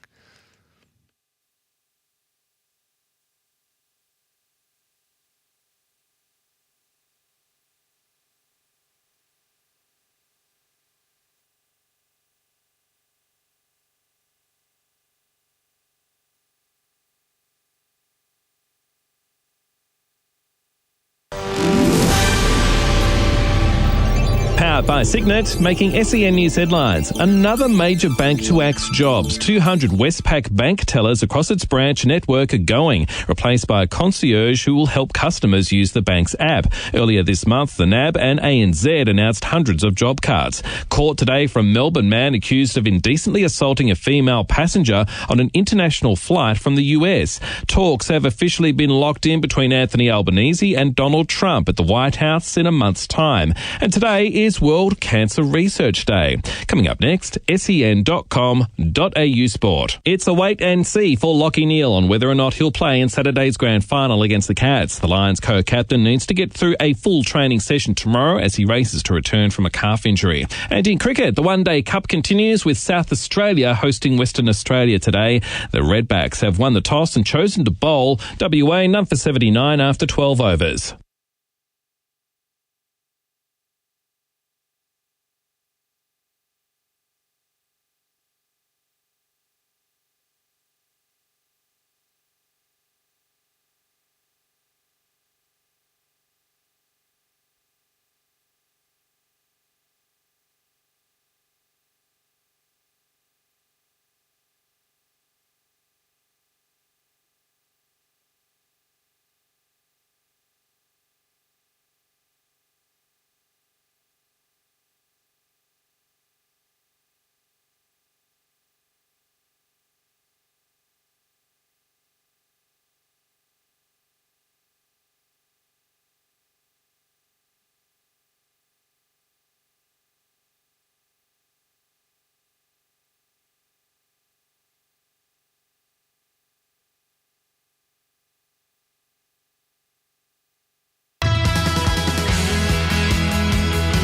Powered by Signet, making SEN News headlines. Another major bank to axe jobs. 200 Westpac bank tellers across its branch network are going, replaced by a concierge who will help customers use the bank's app. Earlier this month, the NAB and ANZ announced hundreds of job cards. Caught today from Melbourne man accused of indecently assaulting a female passenger on an international flight from the US. Talks have officially been locked in between Anthony Albanese and Donald Trump at the White House in a month's time. And today is World Cancer Research Day. Coming up next, sen.com.au sport. It's a wait and see for Lachie Neale on whether or not he'll play in Saturday's grand final against the Cats. The Lions co-captain needs to get through a full training session tomorrow as he races to return from a calf injury. And in cricket, the One-Day Cup continues with South Australia hosting Western Australia today. The Redbacks have won the toss and chosen to bowl. WA none for 79 after 12 overs.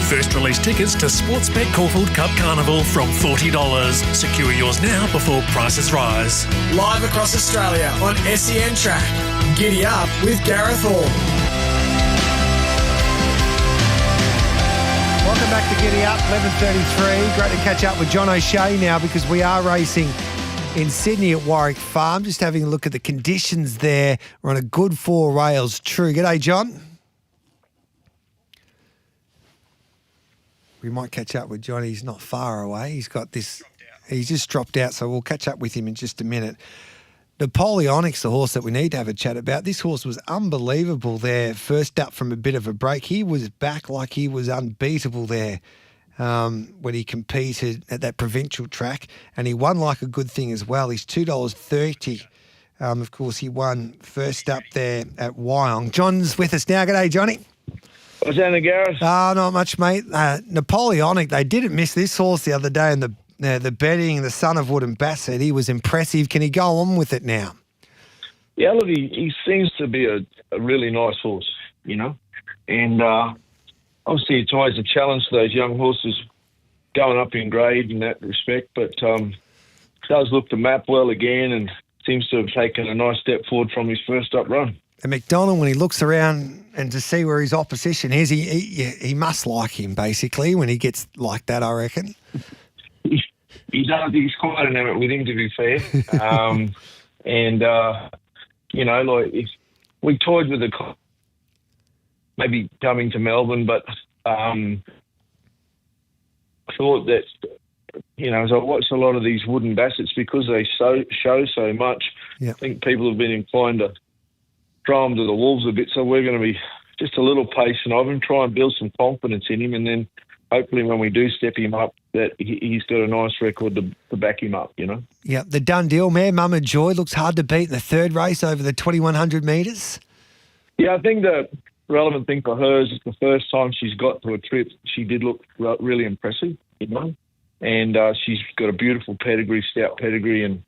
First release tickets to Sportsbet Caulfield Cup Carnival from $40. Secure yours now before prices rise. Live across Australia on SEN Track. Giddy Up with Gareth Hall. Welcome back to Giddy Up, 11:33. Great to catch up with John O'Shea now because we are racing in Sydney at Warwick Farm. Just having a look at the conditions there. We're on a good 4 rails. True. G'day, John. We might catch up with John. He's not far away. He's just dropped out, so we'll catch up with him in just a minute. Napoleonic's the horse that we need to have a chat about. This horse was unbelievable there, first up from a bit of a break. He was back like he was unbeatable there when he competed at that provincial track, and he won like a good thing as well. He's $2.30. Of course, he won first up there at Wyong. John's with us now. G'day, Johnny. What's that, Gareth? Not much, mate. Napoleonic, they didn't miss this horse the other day in the betting, the son of Wood and Bassett. He was impressive. Can he go on with it now? Yeah, look, he seems to be a really nice horse, you know. And obviously it's always a challenge for those young horses going up in grade in that respect. But does look to map well again and seems to have taken a nice step forward from his first up run. And McDonald, when he looks around and to see where his opposition is, he must like him, basically, when he gets like that, I reckon. He does. He's quite enamored with him, to be fair. You know, like if we toyed with maybe coming to Melbourne, but I thought that, you know, as I watch a lot of these Wooden Bassets, because they show so much, I think people have been inclined to throw him to the wolves a bit. So we're going to be just a little patient of him, try and build some confidence in him, and then hopefully when we do step him up, that he's got a nice record to back him up, you know. Yeah, the done deal mare, Mama Joy, looks hard to beat in the third race over the 2,100 metres. Yeah, I think the relevant thing for her is the first time she's got to a trip, she did look really impressive, you know. And she's got a beautiful pedigree, stout pedigree, and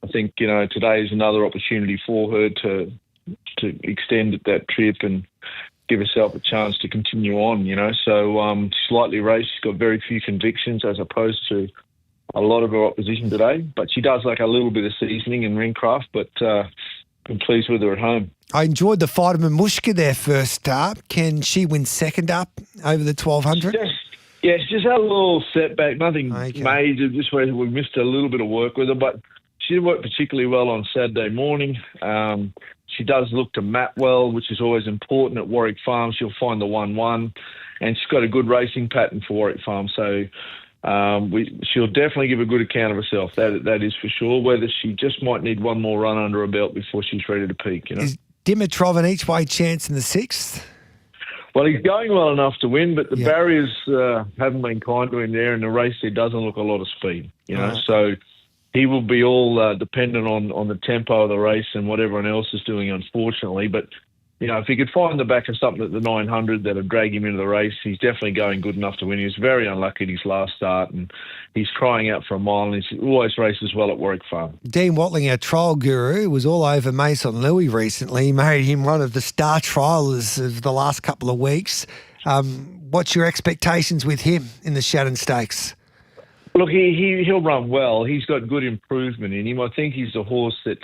I think, you know, today is another opportunity for her to extend that trip and give herself a chance to continue on, you know. So slightly raced, she's got very few convictions as opposed to a lot of her opposition today. But she does like a little bit of seasoning and ring craft, but I'm pleased with her at home. I enjoyed the fight of Mamushka there first up. Can she win second up over the 1,200? Yeah, she just had a little setback, nothing major, just where we missed a little bit of work with her, but she worked particularly well on Saturday morning. She does look to map well, which is always important at Warwick Farm. She'll find the 1-1, and she's got a good racing pattern for Warwick Farm. So she'll definitely give a good account of herself. That is for sure. Whether she just might need one more run under her belt before she's ready to peak. You know, is Dimitrov an each-way chance in the 6th? Well, he's going well enough to win, but the barriers haven't been kind to him there, and the race there doesn't look a lot of speed. You know, so he will be all dependent on the tempo of the race and what everyone else is doing, unfortunately. But if he could find the back of something at the 900 that would drag him into the race, he's definitely going good enough to win. He was very unlucky at his last start, and he's crying out for a mile, and he always races well at Warwick Farm. Dean Watling, our trial guru, was all over Mason Louis recently. He made him one of the star trialers of the last couple of weeks. What's your expectations with him in the Shannon Stakes? Look, he'll run well. He's got good improvement in him. I think he's a horse that...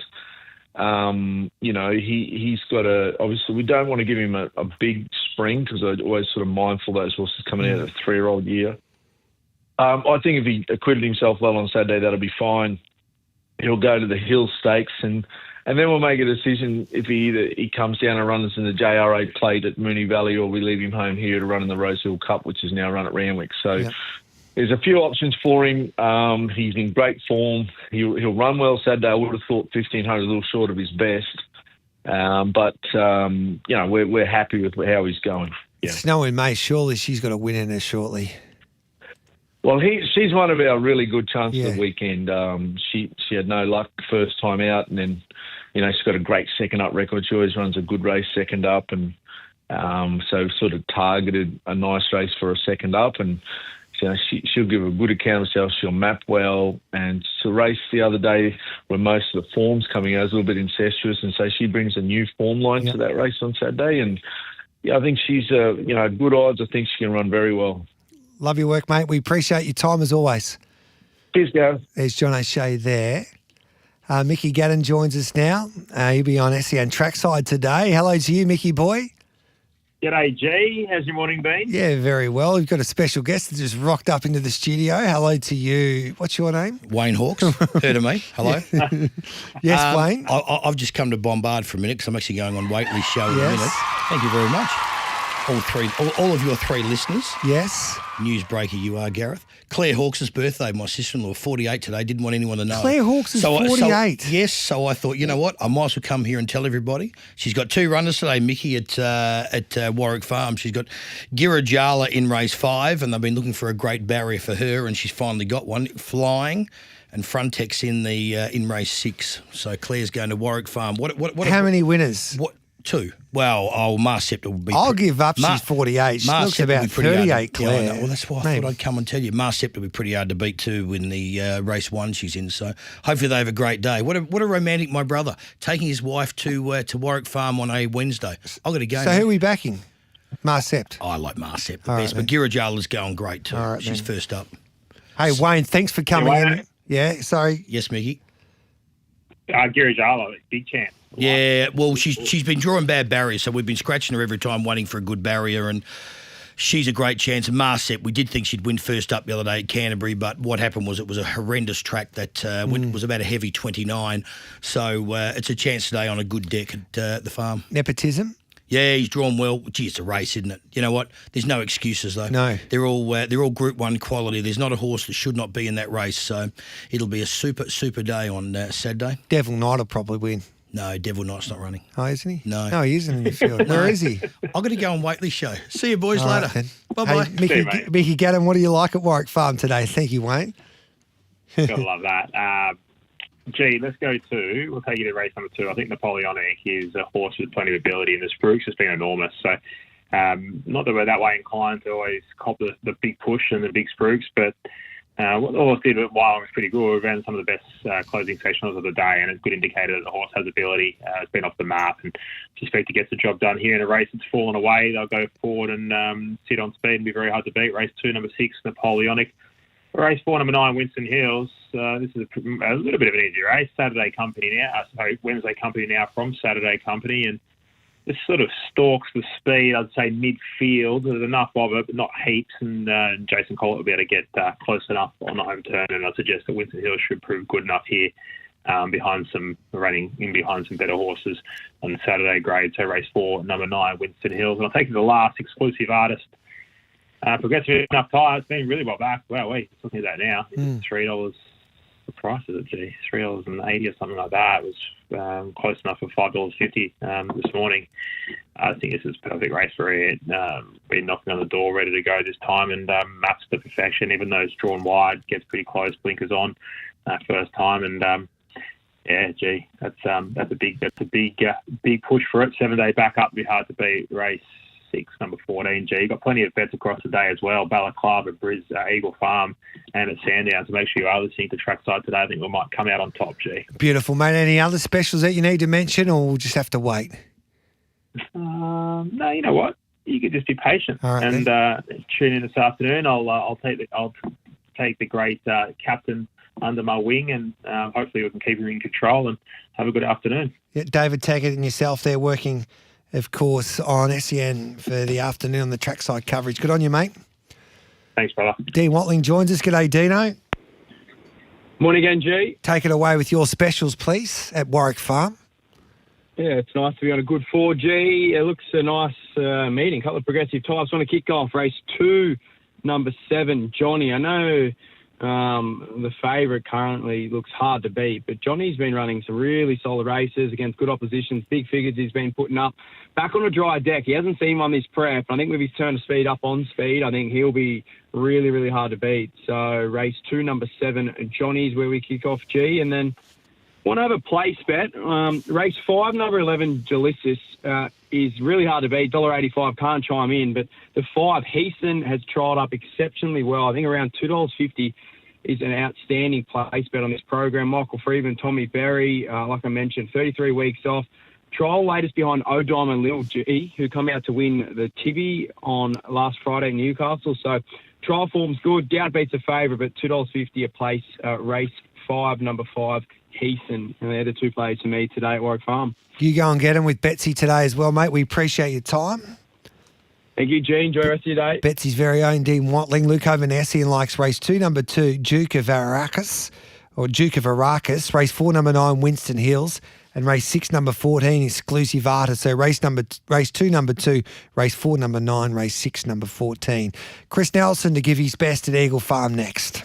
he's got obviously we don't want to give him a big spring because I'm always sort of mindful of those horses coming out at a 3-year-old year. I think if he acquitted himself well on Saturday, that'll be fine. He'll go to the Hill Stakes and then we'll make a decision if he comes down and runs in the JR8 plate at Moonee Valley, or we leave him home here to run in the Rosehill Cup, which is now run at Randwick. So there's a few options for him. He's in great form. He'll run well Saturday. I would have thought 1,500 a little short of his best. But we're happy with how he's going. Yeah. Snow in May, surely she's got a win in her shortly. Well, she's one of our really good chances of the weekend. She had no luck first time out, and then, she's got a great second up record. She always runs a good race second up, and so sort of targeted a nice race for a second up, and she'll give a good account of herself. She'll map well, and to race the other day when most of the form's coming out is a little bit incestuous, and so she brings a new form line to that race on Saturday. And I think she's good odds. I think she can run very well. Love your work, mate. We appreciate your time as always. Cheers, Gareth. There's John O'Shea there. Mickey Gadden joins us now. He'll be on SEN Trackside today. Hello to you, Mickey boy. G'day, G. How's your morning been? Yeah, very well. We've got a special guest that just rocked up into the studio. Hello to you. What's your name? Wayne Hawkes. Heard of me? Hello. Yes, Wayne. I've just come to bombard for a minute because I'm actually going on Waitley's show in a minute. Thank you very much. All of your three listeners. Yes. Newsbreaker you are, Gareth. Claire Hawkes' birthday, my sister-in-law, 48 today. Didn't want anyone to know. Claire Hawkes is 48. Yes, so I thought, you know what? I might as well come here and tell everybody. She's got 2 runners today, Mickey, at Warwick Farm. She's got Girajala in race 5, and they've been looking for a great barrier for her, and she's finally got one. Flying and Frontex in race 6. So Claire's going to Warwick Farm. How many winners? 2. Well, Mars Scepter would be... I'll give up. She's 48. She looks about 38, Claire. Yeah, well, that's why I thought I'd come and tell you. Mars Scepter would be pretty hard to beat too in the race 1 she's in. So hopefully they have a great day. What a romantic, my brother, taking his wife to Warwick Farm on a Wednesday. I've got to go. So who are we backing? Mars Sept. I like Mars Sept the best, but Girajala's going great too. Right, she's first up. Hey, Wayne, thanks for coming in. Yeah, sorry. Yes, Mickey. Girajala, big chance. Yeah, well, she's been drawing bad barriers, so we've been scratching her every time, waiting for a good barrier, and she's a great chance. And Marset, we did think she'd win first up the other day at Canterbury, but what happened was it was a horrendous track that was about a heavy 29, so it's a chance today on a good deck at the farm. Nepotism? Yeah, he's drawn well. Gee, it's a race, isn't it? You know what? There's no excuses though. No, they're all Group 1 quality. There's not a horse that should not be in that race. So it'll be a super day on Saturday. Devil Knight will probably win. No, Devil Knight's not running. Oh, isn't he? No, he isn't in the field. Where is he? I've got to go on Waitley's show. See you boys all later. Right, bye. Hey, Mickey Gadden, what do you like at Warwick Farm today? Thank you, Wayne. Gotta love that. Let's go to. We'll take you to race number 2. I think Napoleonic is a horse with plenty of ability, and the spruik's has been enormous. So, not that we're that way inclined to always cop the big push and the big spruiks, but what the horse did at Wyong was pretty good. We ran some of the best closing sectionals of the day, and it's a good indicator that the horse has ability. It's been off the map, and suspect to get the job done here in a race that's fallen away. They'll go forward and sit on speed and be very hard to beat. Race 2, number 6, Napoleonic. Race 4, number 9, Winston Hills. This is a little bit of an easy race. Saturday company now. Wednesday company now from Saturday company. And this sort of stalks the speed, I'd say, midfield. There's enough of it, but not heaps. And Jason Collett will be able to get close enough on the home turn. And I'd suggest that Winston Hills should prove good enough here behind some better horses on the Saturday grade. So race 4, number 9, Winston Hills. And I'll take you to the last exclusive artist. Progressive enough tyre, it's been really well back. Wow, wait, looking at that now. It's $3. The price is it, gee? $3.80 or something like that. It was close enough for $5.50 this morning. I think this is a perfect race for it. Been knocking on the door, ready to go this time, and maps to perfection. Even though it's drawn wide, gets pretty close, blinkers on first time, and Yeah, gee, that's a big push for it. 7 day back up, be hard to beat. Race 6, number 14. G, got plenty of bets across the day as well. Balaclava, Briz, Eagle Farm, and at Sandown. So make sure you are listening to Trackside today. I think we might come out on top. G. Beautiful, mate. Any other specials that you need to mention, or we'll just have to wait? No, you know what? You could just be patient All right, and tune in this afternoon. I'll take the great captain under my wing, and hopefully we can keep him in control and have a good afternoon. Yeah, David Taggart and yourself there working, of course, on SEN for the afternoon on the trackside coverage. Good on you, mate. Thanks, brother. Dean Watling joins us. G'day, Dino. Morning again, G. Take it away with your specials, please, at Warwick Farm. Yeah, it's nice to be on a good 4G. It looks a nice meeting. A couple of progressive types. Want to kick off race 2, number 7, Johnny. I know the favourite currently looks hard to beat, but Johnny's been running some really solid races against good oppositions, big figures he's been putting up. Back on a dry deck, he hasn't seen one this prep. I think with his turn of speed up on speed, I think he'll be really, really hard to beat. So race 2, number 7, Johnny's where we kick off, G. And then want to have a place bet. Race 5, number 11, Jalyssis, is really hard to beat. $1.85, can't chime in. But the 5, Heason, has trialled up exceptionally well. I think around $2.50 is an outstanding place bet on this program. Michael Freeman, Tommy Berry, like I mentioned, 33 weeks off. Trial latest behind O'Dime and Lil G, who come out to win the Tibby on last Friday in Newcastle. So trial form's good. Doubt beats a favourite, but $2.50 a place. Race 5, number 5, Heason. And they're the two plays for me today at Warwick Farm. You go and get them with Betsy today as well, mate. We appreciate your time. Thank you, G. Enjoy the rest of your day. Betsy's very own Dean Watling. Luke Ovanessi likes race 2, number 2, Duke of Arrakis. Race 4, number 9, Winston Hills. And race 6, number 14, Exclusive Artist. So race 2, number 2, race 4, number 9, race 6, number 14. Chris Nelson to give his best at Eagle Farm next.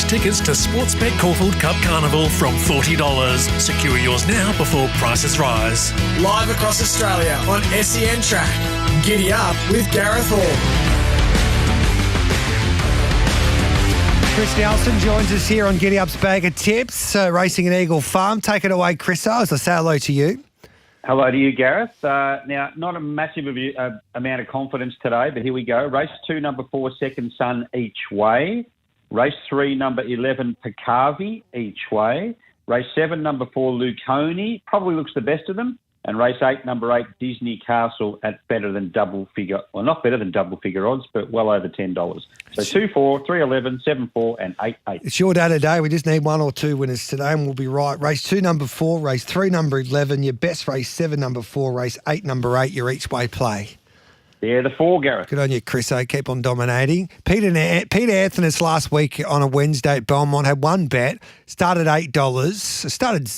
release tickets to Sportsbet Caulfield Cup Carnival from $40. Secure yours now before prices rise. Live across Australia on SEN Track. Giddy Up with Gareth Hall. Chris Nelson joins us here on Giddy Up's Bag of Tips, racing at Eagle Farm. Take it away, Chris, as I say hello to you. Hello to you, Gareth. Now, not a massive amount of confidence today, but here we go. Race 2, number 4, Second Sun, each way. Race 3, number 11, Picavi, each way. Race 7, number 4, Luconi, probably looks the best of them. And race 8, number 8, Disney Castle at better than double figure, well, not better than double figure odds, but well over $10. So 2, 4, 3, 11, 7, 4 and 8, 8. It's your day today. We just need one or two winners today and we'll be right. Race 2, number 4, race 3, number 11, your best race 7, number 4, race 8, number 8, your each way play. Yeah, the 4, Gareth. Good on you, Chris. Keep on dominating. Peter Anthony's last week on a Wednesday at Belmont had one bet, started $8,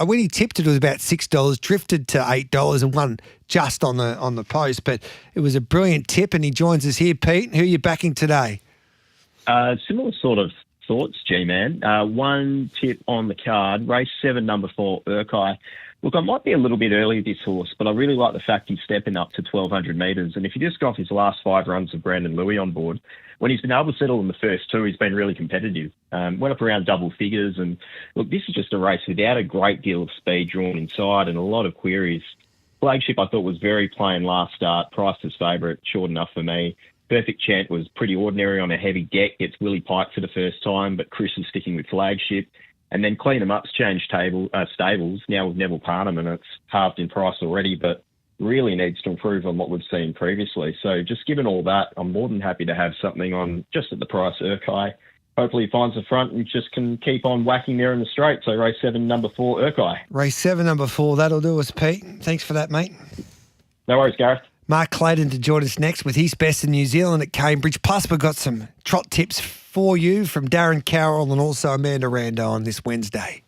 when he tipped it was about $6, drifted to $8 and won just on the post. But it was a brilliant tip and he joins us here. Pete, who are you backing today? Similar sort of thoughts, G-Man. One tip on the card, race 7, number 4, Urkai. Look, I might be a little bit early with this horse, but I really like the fact he's stepping up to 1,200 metres. And if you just go off his last 5 runs of Brandon Louis on board, when he's been able to settle in the first 2, he's been really competitive. Went up around double figures. And look, this is just a race without a great deal of speed drawn inside and a lot of queries. Flagship, I thought, was very plain last start. Priced as favourite, short enough for me. Perfect Chant was pretty ordinary on a heavy deck. Gets Willie Pike for the first time, but Chris is sticking with Flagship. And then Clean 'em Up's changed stables, now with Neville Parnham, and it's halved in price already, but really needs to improve on what we've seen previously. So just given all that, I'm more than happy to have something on just at the price Urkai. Hopefully he finds the front and just can keep on whacking there in the straight. So race 7, number 4, Urkai. Race 7, number 4, that'll do us, Pete. Thanks for that, mate. No worries, Gareth. Mark Clayton to join us next with his best in New Zealand at Cambridge. Plus, we've got some trot tips for you from Darren Carroll and also Amanda Rando on this Wednesday.